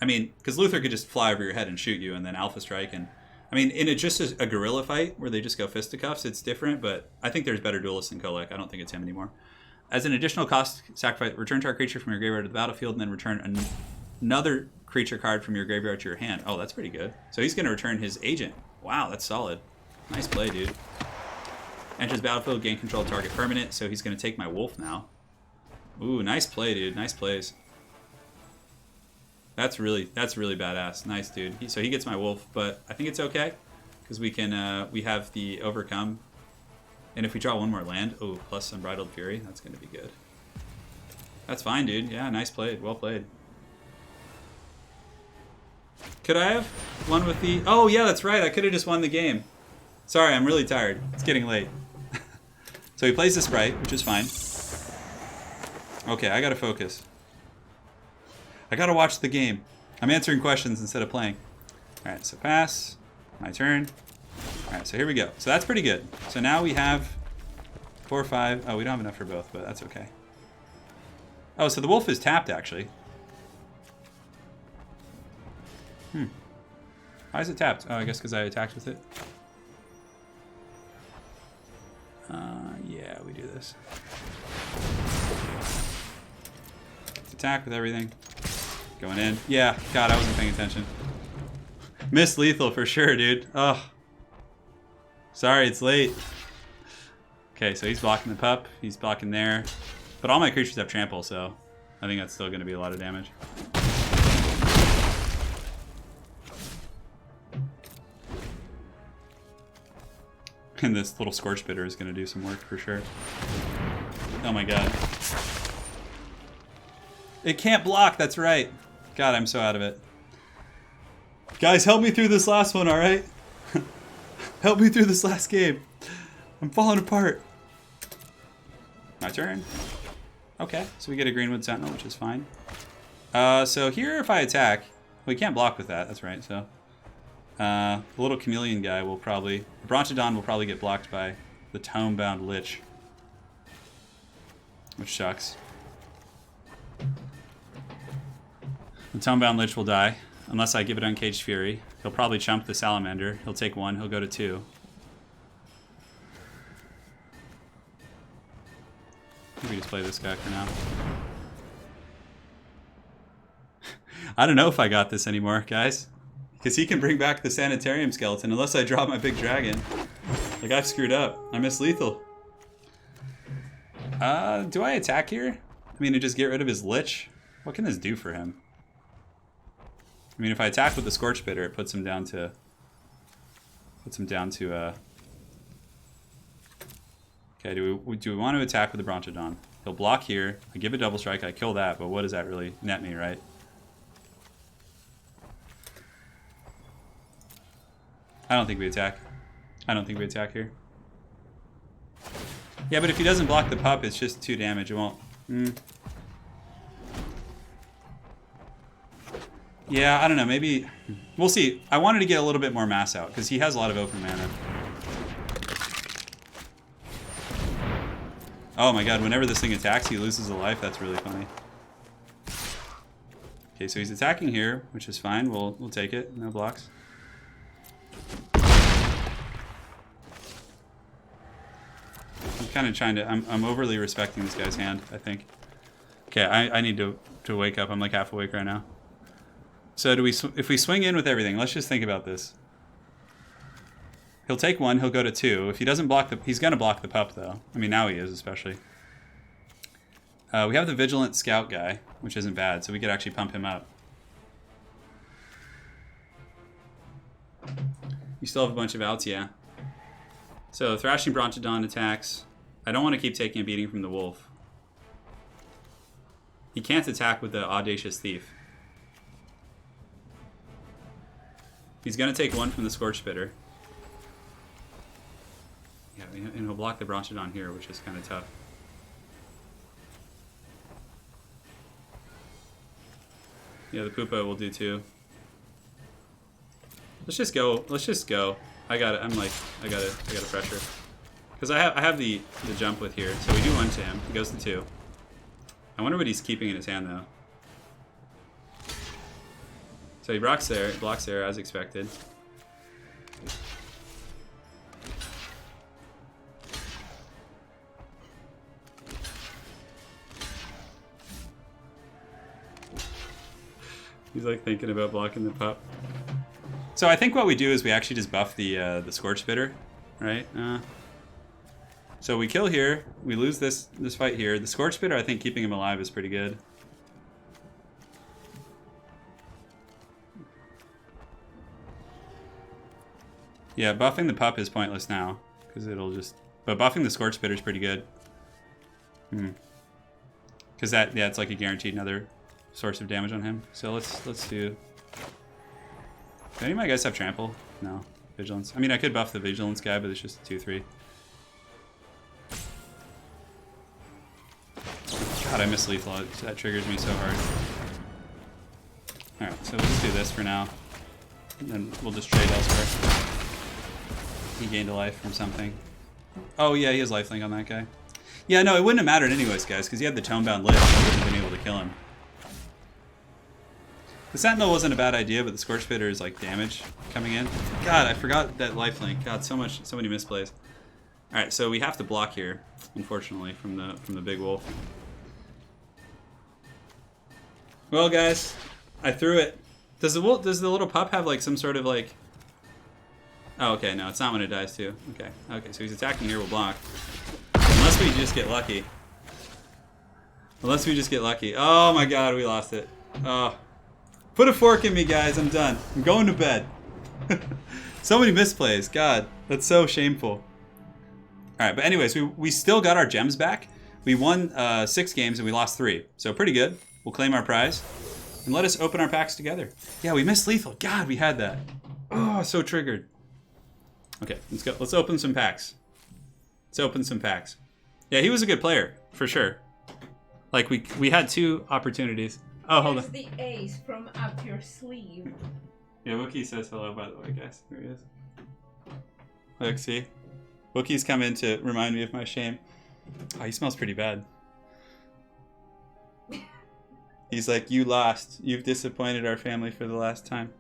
I mean, because Luther could just fly over your head and shoot you, and then Alpha Strike. And I mean, in just a guerrilla fight where they just go fisticuffs, it's different, but I think there's better duelists than Kolek. I don't think it's him anymore. As an additional cost sacrifice, return target creature from your graveyard to the battlefield, and then return another creature card from your graveyard to your hand. Oh, that's pretty good. So he's going to return his agent. Wow, that's solid. Nice play, dude. Enters battlefield, gain control of target permanent, so he's going to take my wolf now. Ooh, nice play, dude. Nice plays. That's really badass. Nice, dude. So he gets my wolf, but I think it's okay because we have the Overcome, and if we draw one more land, oh, plus Unbridled Fury, that's going to be good. That's fine, dude. Yeah, nice played. Well played. Could I have won with the... Oh, yeah, that's right. I could have just won the game. Sorry, I'm really tired. It's getting late. So he plays the Sprite, which is fine. Okay, I gotta focus. I gotta watch the game. I'm answering questions instead of playing. Alright, so pass. My turn. Alright, so here we go. So that's pretty good. So now we have 4 or 5. Oh, we don't have enough for both, but that's okay. Oh, so the wolf is tapped, actually. Why is it tapped? Oh, I guess because I attacked with it. Yeah, we do this. Let's attack with everything. Going in. Yeah, God, I wasn't paying attention. Missed lethal for sure, dude. Ugh. Sorry, it's late. Okay, so he's blocking the pup. He's blocking there. But all my creatures have trample, so I think that's still going to be a lot of damage. And this little Scorch Bitter is going to do some work for sure. Oh my god. It can't block, that's right. God, I'm so out of it. Guys, help me through this last one, alright? Help me through this last game. I'm falling apart. My turn. Okay, so we get a Greenwood Sentinel, which is fine. So here, if I attack, we can't block with that, that's right, so. The little chameleon guy will probably... The Bronchodon will probably get blocked by the Tomebound Lich. Which sucks. The Tomebound Lich will die, unless I give it Uncaged Fury. He'll probably chump the Salamander. He'll take 1, he'll go to 2. Maybe just play this guy for now. I don't know if I got this anymore, guys. Because he can bring back the Sanitarium Skeleton unless I draw my big dragon. Like, I've screwed up. I missed lethal. Do I attack here? I mean, to just get rid of his Lich? What can this do for him? I mean, if I attack with the Scorch Bitter, it puts him down to... Okay, do we want to attack with the Bronchodon? He'll block here. I give a double strike, I kill that, but what does that really net me, right? I don't think we attack. I don't think we attack here. Yeah, but if he doesn't block the pup, it's just 2 damage. It won't... Yeah, I don't know. Maybe... We'll see. I wanted to get a little bit more mass out, because he has a lot of open mana. Oh my god, whenever this thing attacks, he loses a life. That's really funny. Okay, so he's attacking here, which is fine. We'll take it. No blocks. kind of trying to... I'm overly respecting this guy's hand, I think. Okay, I need to wake up. I'm like half awake right now. So do we... If we swing in with everything, let's just think about this. He'll take 1, he'll go to 2. If he doesn't block the... He's going to block the pup, though. I mean, now he is, especially. We have the Vigilant Scout guy, which isn't bad, so we could actually pump him up. You still have a bunch of outs, yeah. So, Thrashing Brontodon attacks. I don't want to keep taking a beating from the Wolf. He can't attack with the Audacious Thief. He's going to take 1 from the Scorch Spitter. Yeah, and he'll block the Brontodon here, which is kind of tough. Yeah, the Poopa will do too. Let's just go. Let's just go. I got it. I got a pressure. Because I have the jump with here. So we do 1 to him. He goes to 2. I wonder what he's keeping in his hand though. So he blocks there as expected. He's like thinking about blocking the pup. So I think what we do is we actually just buff the Scorch Spitter, right? So we kill here, we lose this fight here. The Scorch Spitter, I think keeping him alive is pretty good. Yeah, buffing the pup is pointless now because it'll just. But buffing the Scorch Spitter is pretty good. Because it's like a guaranteed another source of damage on him. So let's do. Do any of my guys have trample? No. Vigilance. I mean, I could buff the Vigilance guy, but it's just a 2/3. God, I miss lethal. That triggers me so hard. Alright, so we'll just do this for now. And then we'll just trade elsewhere. He gained a life from something. Oh yeah, he has lifelink on that guy. Yeah, no, it wouldn't have mattered anyways, guys, because he had the Tomebound Lich. I wouldn't have been able to kill him. The Sentinel wasn't a bad idea, but the Scorch Spitter is like damage coming in. God, I forgot that lifelink. God, so many misplays. All right, so we have to block here, unfortunately, from the big wolf. Well, guys, I threw it. Does the little pup have like some sort of like? Oh, okay, no, it's not when it dies too. Okay, so he's attacking here. We'll block, unless we just get lucky. Unless we just get lucky. Oh my God, we lost it. Oh. Put a fork in me, guys. I'm done. I'm going to bed. So many misplays. God, that's so shameful. All right, but anyways, we still got our gems back. We won 6 games and we lost 3. So pretty good. We'll claim our prize. And let us open our packs together. Yeah, we missed lethal. God, we had that. Oh, so triggered. Okay, let's go. Let's open some packs. Let's open some packs. Yeah, he was a good player, for sure. Like, we had 2 opportunities. Oh, hold on. Here's the ace from up your sleeve. Yeah, Wookie says hello, by the way, guys. There he is. Look, see? Wookie's come in to remind me of my shame. Oh, he smells pretty bad. He's like, you lost. You've disappointed our family for the last time.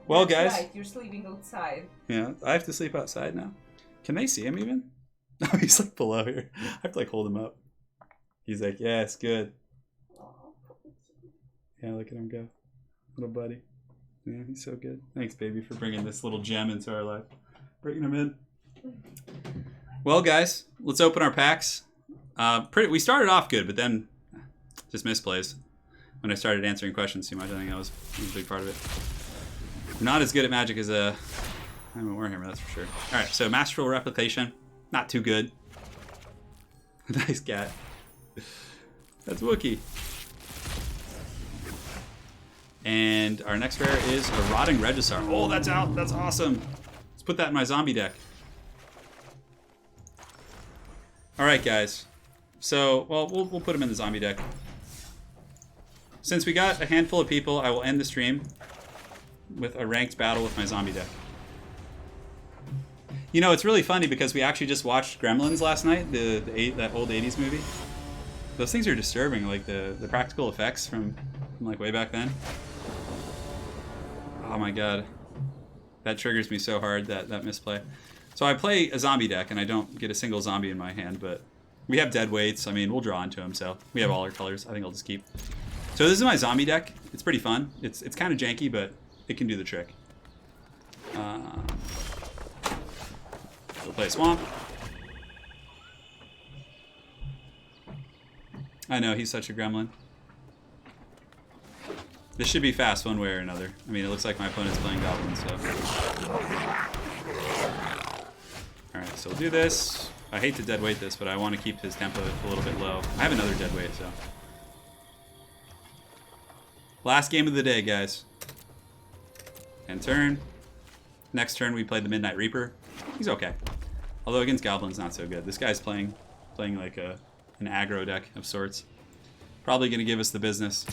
Well, That's guys. Right, you're sleeping outside. Yeah, I have to sleep outside now. Can they see him even? No, he's like below here. I have to like hold him up. He's like, yeah, it's good. Yeah, look at him go. Little buddy. Yeah, he's so good. Thanks, baby, for bringing this little gem into our life. Bringing him in. Well, guys, let's open our packs. We started off good, but then just misplays. When I started answering questions too much, I think that was a big part of it. I'm not as good at Magic as I'm a Warhammer, that's for sure. All right, so Masterful Replication. Not too good. Nice cat. That's Wookie. And our next rare is a Rotting Regisar. Oh, that's out. That's awesome. Let's put that in my zombie deck. All right, guys. So, well, we'll put him in the zombie deck. Since we got a handful of people, I will end the stream with a ranked battle with my zombie deck. You know, it's really funny because we actually just watched Gremlins last night, that old 80s movie. Those things are disturbing, like the practical effects from like way back then. Oh my God. That triggers me so hard, that misplay. So I play a zombie deck, and I don't get a single zombie in my hand, but we have dead weights. I mean, we'll draw into them, so we have all our colors. I think I'll just keep. So this is my zombie deck. It's pretty fun. It's kind of janky, but it can do the trick. We'll play a swamp. I know, he's such a gremlin. This should be fast one way or another. I mean, it looks like my opponent's playing goblins, so. Alright, so we'll do this. I hate to dead weight this, but I want to keep his tempo a little bit low. I have another dead weight, so. Last game of the day, guys. End turn. Next turn, we play the Midnight Reaper. He's okay. Although against goblins, not so good. This guy's playing like an aggro deck of sorts. Probably going to give us the business.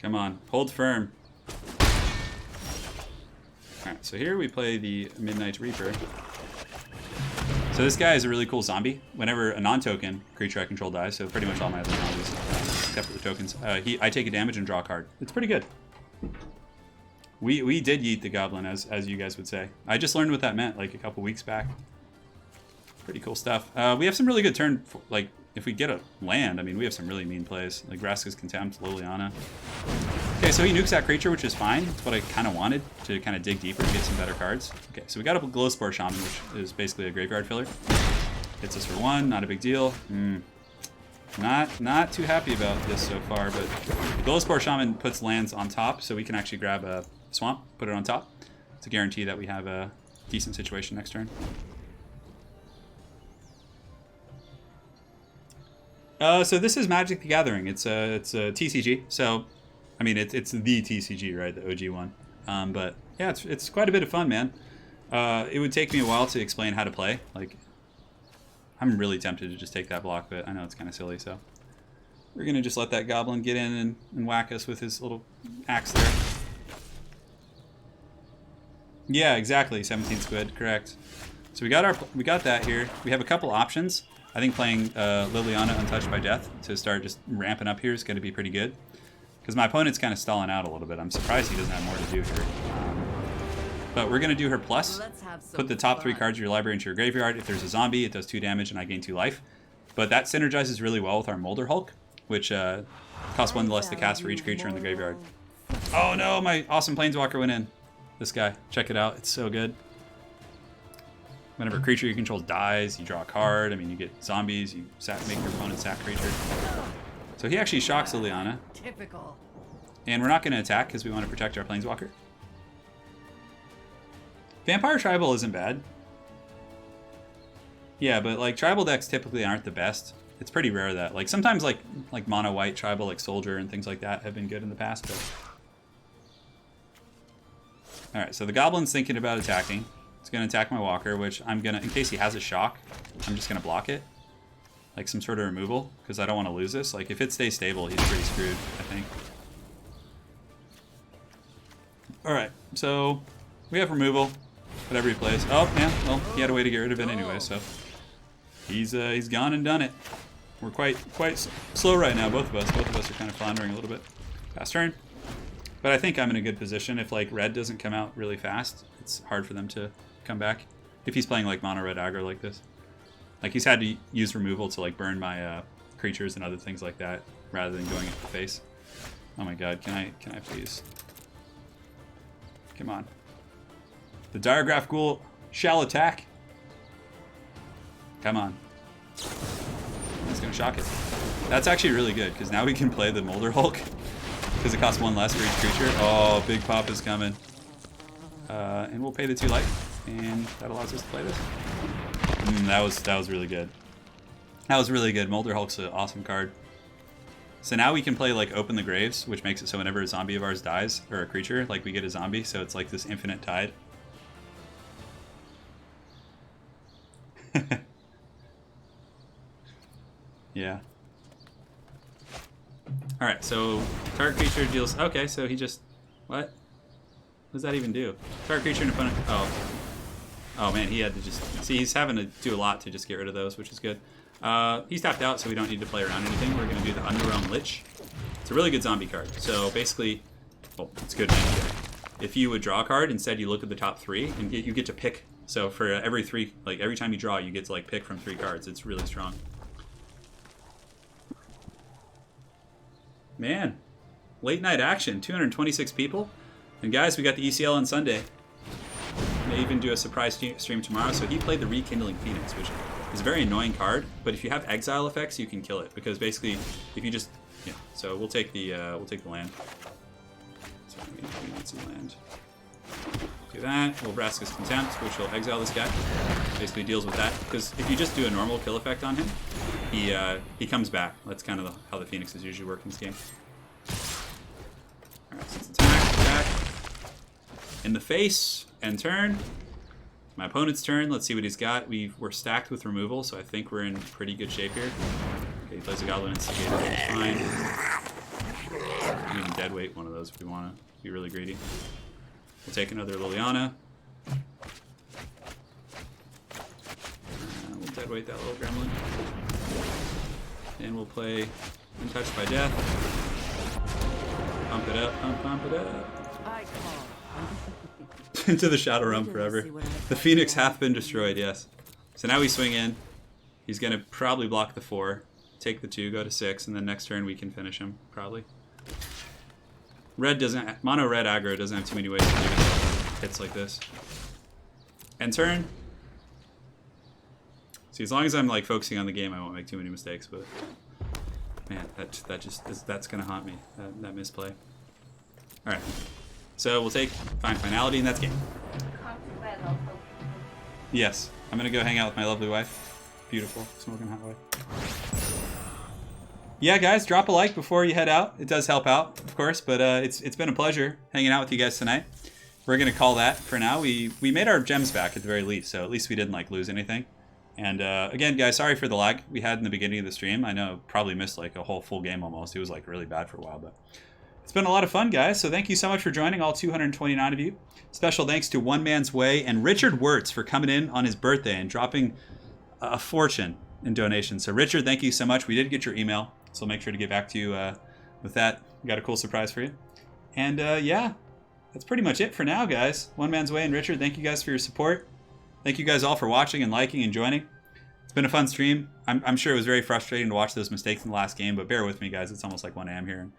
Come on, hold firm. Alright, so here we play the Midnight Reaper. So this guy is a really cool zombie. Whenever a non-token creature I control dies, so pretty much all my other zombies, except for the tokens, I take a damage and draw a card. It's pretty good. We did yeet the goblin, as you guys would say. I just learned what that meant like a couple weeks back. Pretty cool stuff. We have some really good turn, like, if we get a land, I mean, we have some really mean plays. Like Vraska's Contempt, Liliana. Okay, so he nukes that creature, which is fine. It's what I kind of wanted, to kind of dig deeper and get some better cards. Okay, so we got a Glowspore Shaman, which is basically a graveyard filler. Hits us for 1, not a big deal. Not too happy about this so far, but the Glowspore Shaman puts lands on top, so we can actually grab a swamp, put it on top, to guarantee that we have a decent situation next turn. So this is Magic the Gathering. It's a TCG. So, I mean, it's the TCG, right? The OG one. But yeah, it's quite a bit of fun, man. It would take me a while to explain how to play. Like, I'm really tempted to just take that block, but I know it's kind of silly. So we're gonna just let that goblin get in and whack us with his little axe there. Yeah, exactly. 17 squid, correct. So we got that here. We have a couple options. I think playing Liliana Untouched by Death to start just ramping up here is going to be pretty good. Because my opponent's kind of stalling out a little bit. I'm surprised he doesn't have more to do here. But we're going to do her plus. Put the top 3 cards of your library into your graveyard. If there's a zombie, it does 2 damage and I gain 2 life. But that synergizes really well with our Molder Hulk, which costs 1 less to cast for each creature in the graveyard. Oh no, my awesome Planeswalker went in. This guy, check it out. It's so good. Whenever a creature you control dies, you draw a card. I mean, you get zombies, you make your opponent sack creature. So he actually shocks Liliana. Typical. And we're not going to attack because we want to protect our Planeswalker. Vampire Tribal isn't bad. Yeah, but like tribal decks typically aren't the best. It's pretty rare that. Like sometimes like mono white tribal like Soldier and things like that have been good in the past. But... Alright, so the goblin's thinking about attacking. It's going to attack my walker, which I'm going to, in case he has a shock, I'm just going to block it. Like some sort of removal, because I don't want to lose this. Like if it stays stable, he's pretty screwed, I think. Alright, so we have removal. Whatever he plays. Oh, yeah, well, he had a way to get rid of it anyway, so. He's gone and done it. We're quite slow right now, both of us. Both of us are kind of floundering a little bit. Fast turn. But I think I'm in a good position. If like red doesn't come out really fast, it's hard for them to come back. If he's playing like mono red aggro like this. Like he's had to use removal to like burn my creatures and other things like that rather than going at the face. Oh my god, can I please? Come on. The Diregraph Ghoul shall attack. Come on. That's gonna shock it. That's actually really good because now we can play the Molder Hulk because it costs 1 less for each creature. Oh, big pop is coming. And we'll pay the 2 life, and that allows us to play this. That was really good. That was really good. Molder Hulk's an awesome card. So now we can play like Open the Graves, which makes it so whenever a zombie of ours dies, or a creature, like we get a zombie, so it's like this infinite tide. Yeah. Alright, so target creature deals... Okay, so he just... What? What does that even do? Target creature and opponent... Oh. Oh man, he had to just... See, he's having to do a lot to just get rid of those, which is good. He's tapped out, so we don't need to play around anything. We're going to do the Underrealm Lich. It's a really good zombie card. So basically... Well, it's good. if you would draw a card, instead you look at the top 3 and you get to pick. So for every 3, like every time you draw, you get to like pick from 3 cards. It's really strong. Man, late night action, 226 people. And guys, we got the ECL on Sunday. May even do a surprise stream tomorrow. So he played the Rekindling Phoenix, which is a very annoying card. But if you have exile effects, you can kill it, because basically, if you just so we'll take the land. So we need some land. Do that. We'll Vraska's Contempt, which will exile this guy. Basically deals with that, because if you just do a normal kill effect on him, he comes back. That's kind of how the Phoenixes usually work in this game. All right, so it's attack. In the face, end turn. My opponent's turn. Let's see what he's got. We're stacked with removal, so I think we're in pretty good shape here. Okay, he plays a Goblin Instigator. Fine. We can deadweight one of those if we want to be really greedy. We'll take another Liliana. We'll deadweight that little gremlin. And we'll play Untouched by Death. Pump it up, pump it up. Into the Shadow Realm forever. The Phoenix hath been destroyed, yes. So now we swing in. He's going to probably block the 4, take the 2, go to 6, and then next turn we can finish him, probably. Mono red aggro doesn't have too many ways to do hits like this. End turn. See, as long as I'm like focusing on the game, I won't make too many mistakes, but man, that's going to haunt me, that misplay. All right. So we'll take Finality, and that's game. Yes, I'm gonna go hang out with my lovely wife. Beautiful, smoking hot wife. Yeah, guys, drop a like before you head out. It does help out, of course, but it's been a pleasure hanging out with you guys tonight. We're gonna call that for now. We made our gems back at the very least, so at least we didn't like lose anything. And again, guys, sorry for the lag we had in the beginning of the stream. I know probably missed like a whole full game almost. It was like really bad for a while, but. It's been a lot of fun, guys, so thank you so much for joining, all 229 of you. Special thanks to One Man's Way and Richard Wirtz for coming in on his birthday and dropping a fortune in donations. So, Richard, thank you so much. We did get your email, so I'll make sure to get back to you with that. We got a cool surprise for you. And, yeah, that's pretty much it for now, guys. One Man's Way and Richard, thank you guys for your support. Thank you guys all for watching and liking and joining. It's been a fun stream. I'm sure it was very frustrating to watch those mistakes in the last game, but bear with me, guys. It's almost like 1 a.m. here.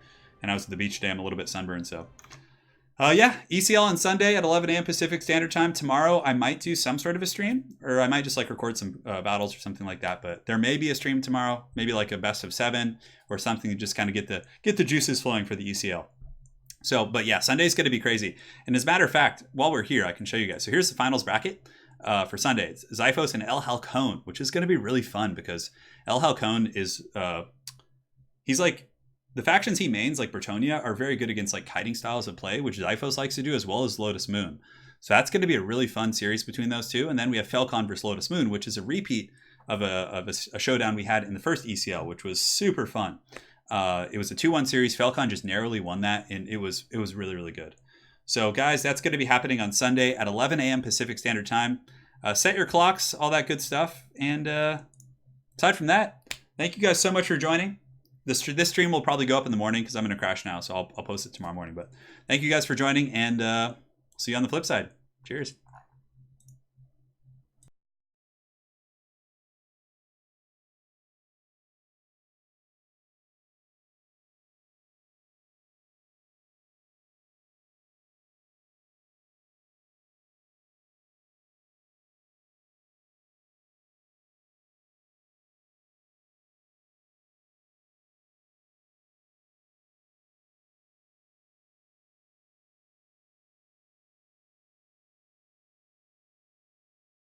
And I was at the beach today. I'm a little bit sunburned, so. Yeah, ECL on Sunday at 11 a.m. Pacific Standard Time. Tomorrow, I might do some sort of a stream, or I might just like record some battles or something like that. But there may be a stream tomorrow, maybe like a best of 7 or something to just kind of get the juices flowing for the ECL. So, but yeah, Sunday's going to be crazy. And as a matter of fact, while we're here, I can show you guys. So here's the finals bracket for Sunday. It's Zyphos and El Halcón, which is going to be really fun because El Halcón is he's like. The factions he mains, like Bretonnia, are very good against like kiting styles of play, which Zyphos likes to do, as well as Lotus Moon. So that's going to be a really fun series between those two. And then we have Falcon versus Lotus Moon, which is a repeat of a showdown we had in the first ECL, which was super fun. It was a 2-1 series. Falcon just narrowly won that, and it was really, really good. So guys, that's going to be happening on Sunday at 11 a.m. Pacific Standard Time. Set your clocks, all that good stuff. And aside from that, thank you guys so much for joining. This stream will probably go up in the morning because I'm going to crash now, so I'll post it tomorrow morning. But thank you guys for joining, and see you on the flip side. Cheers.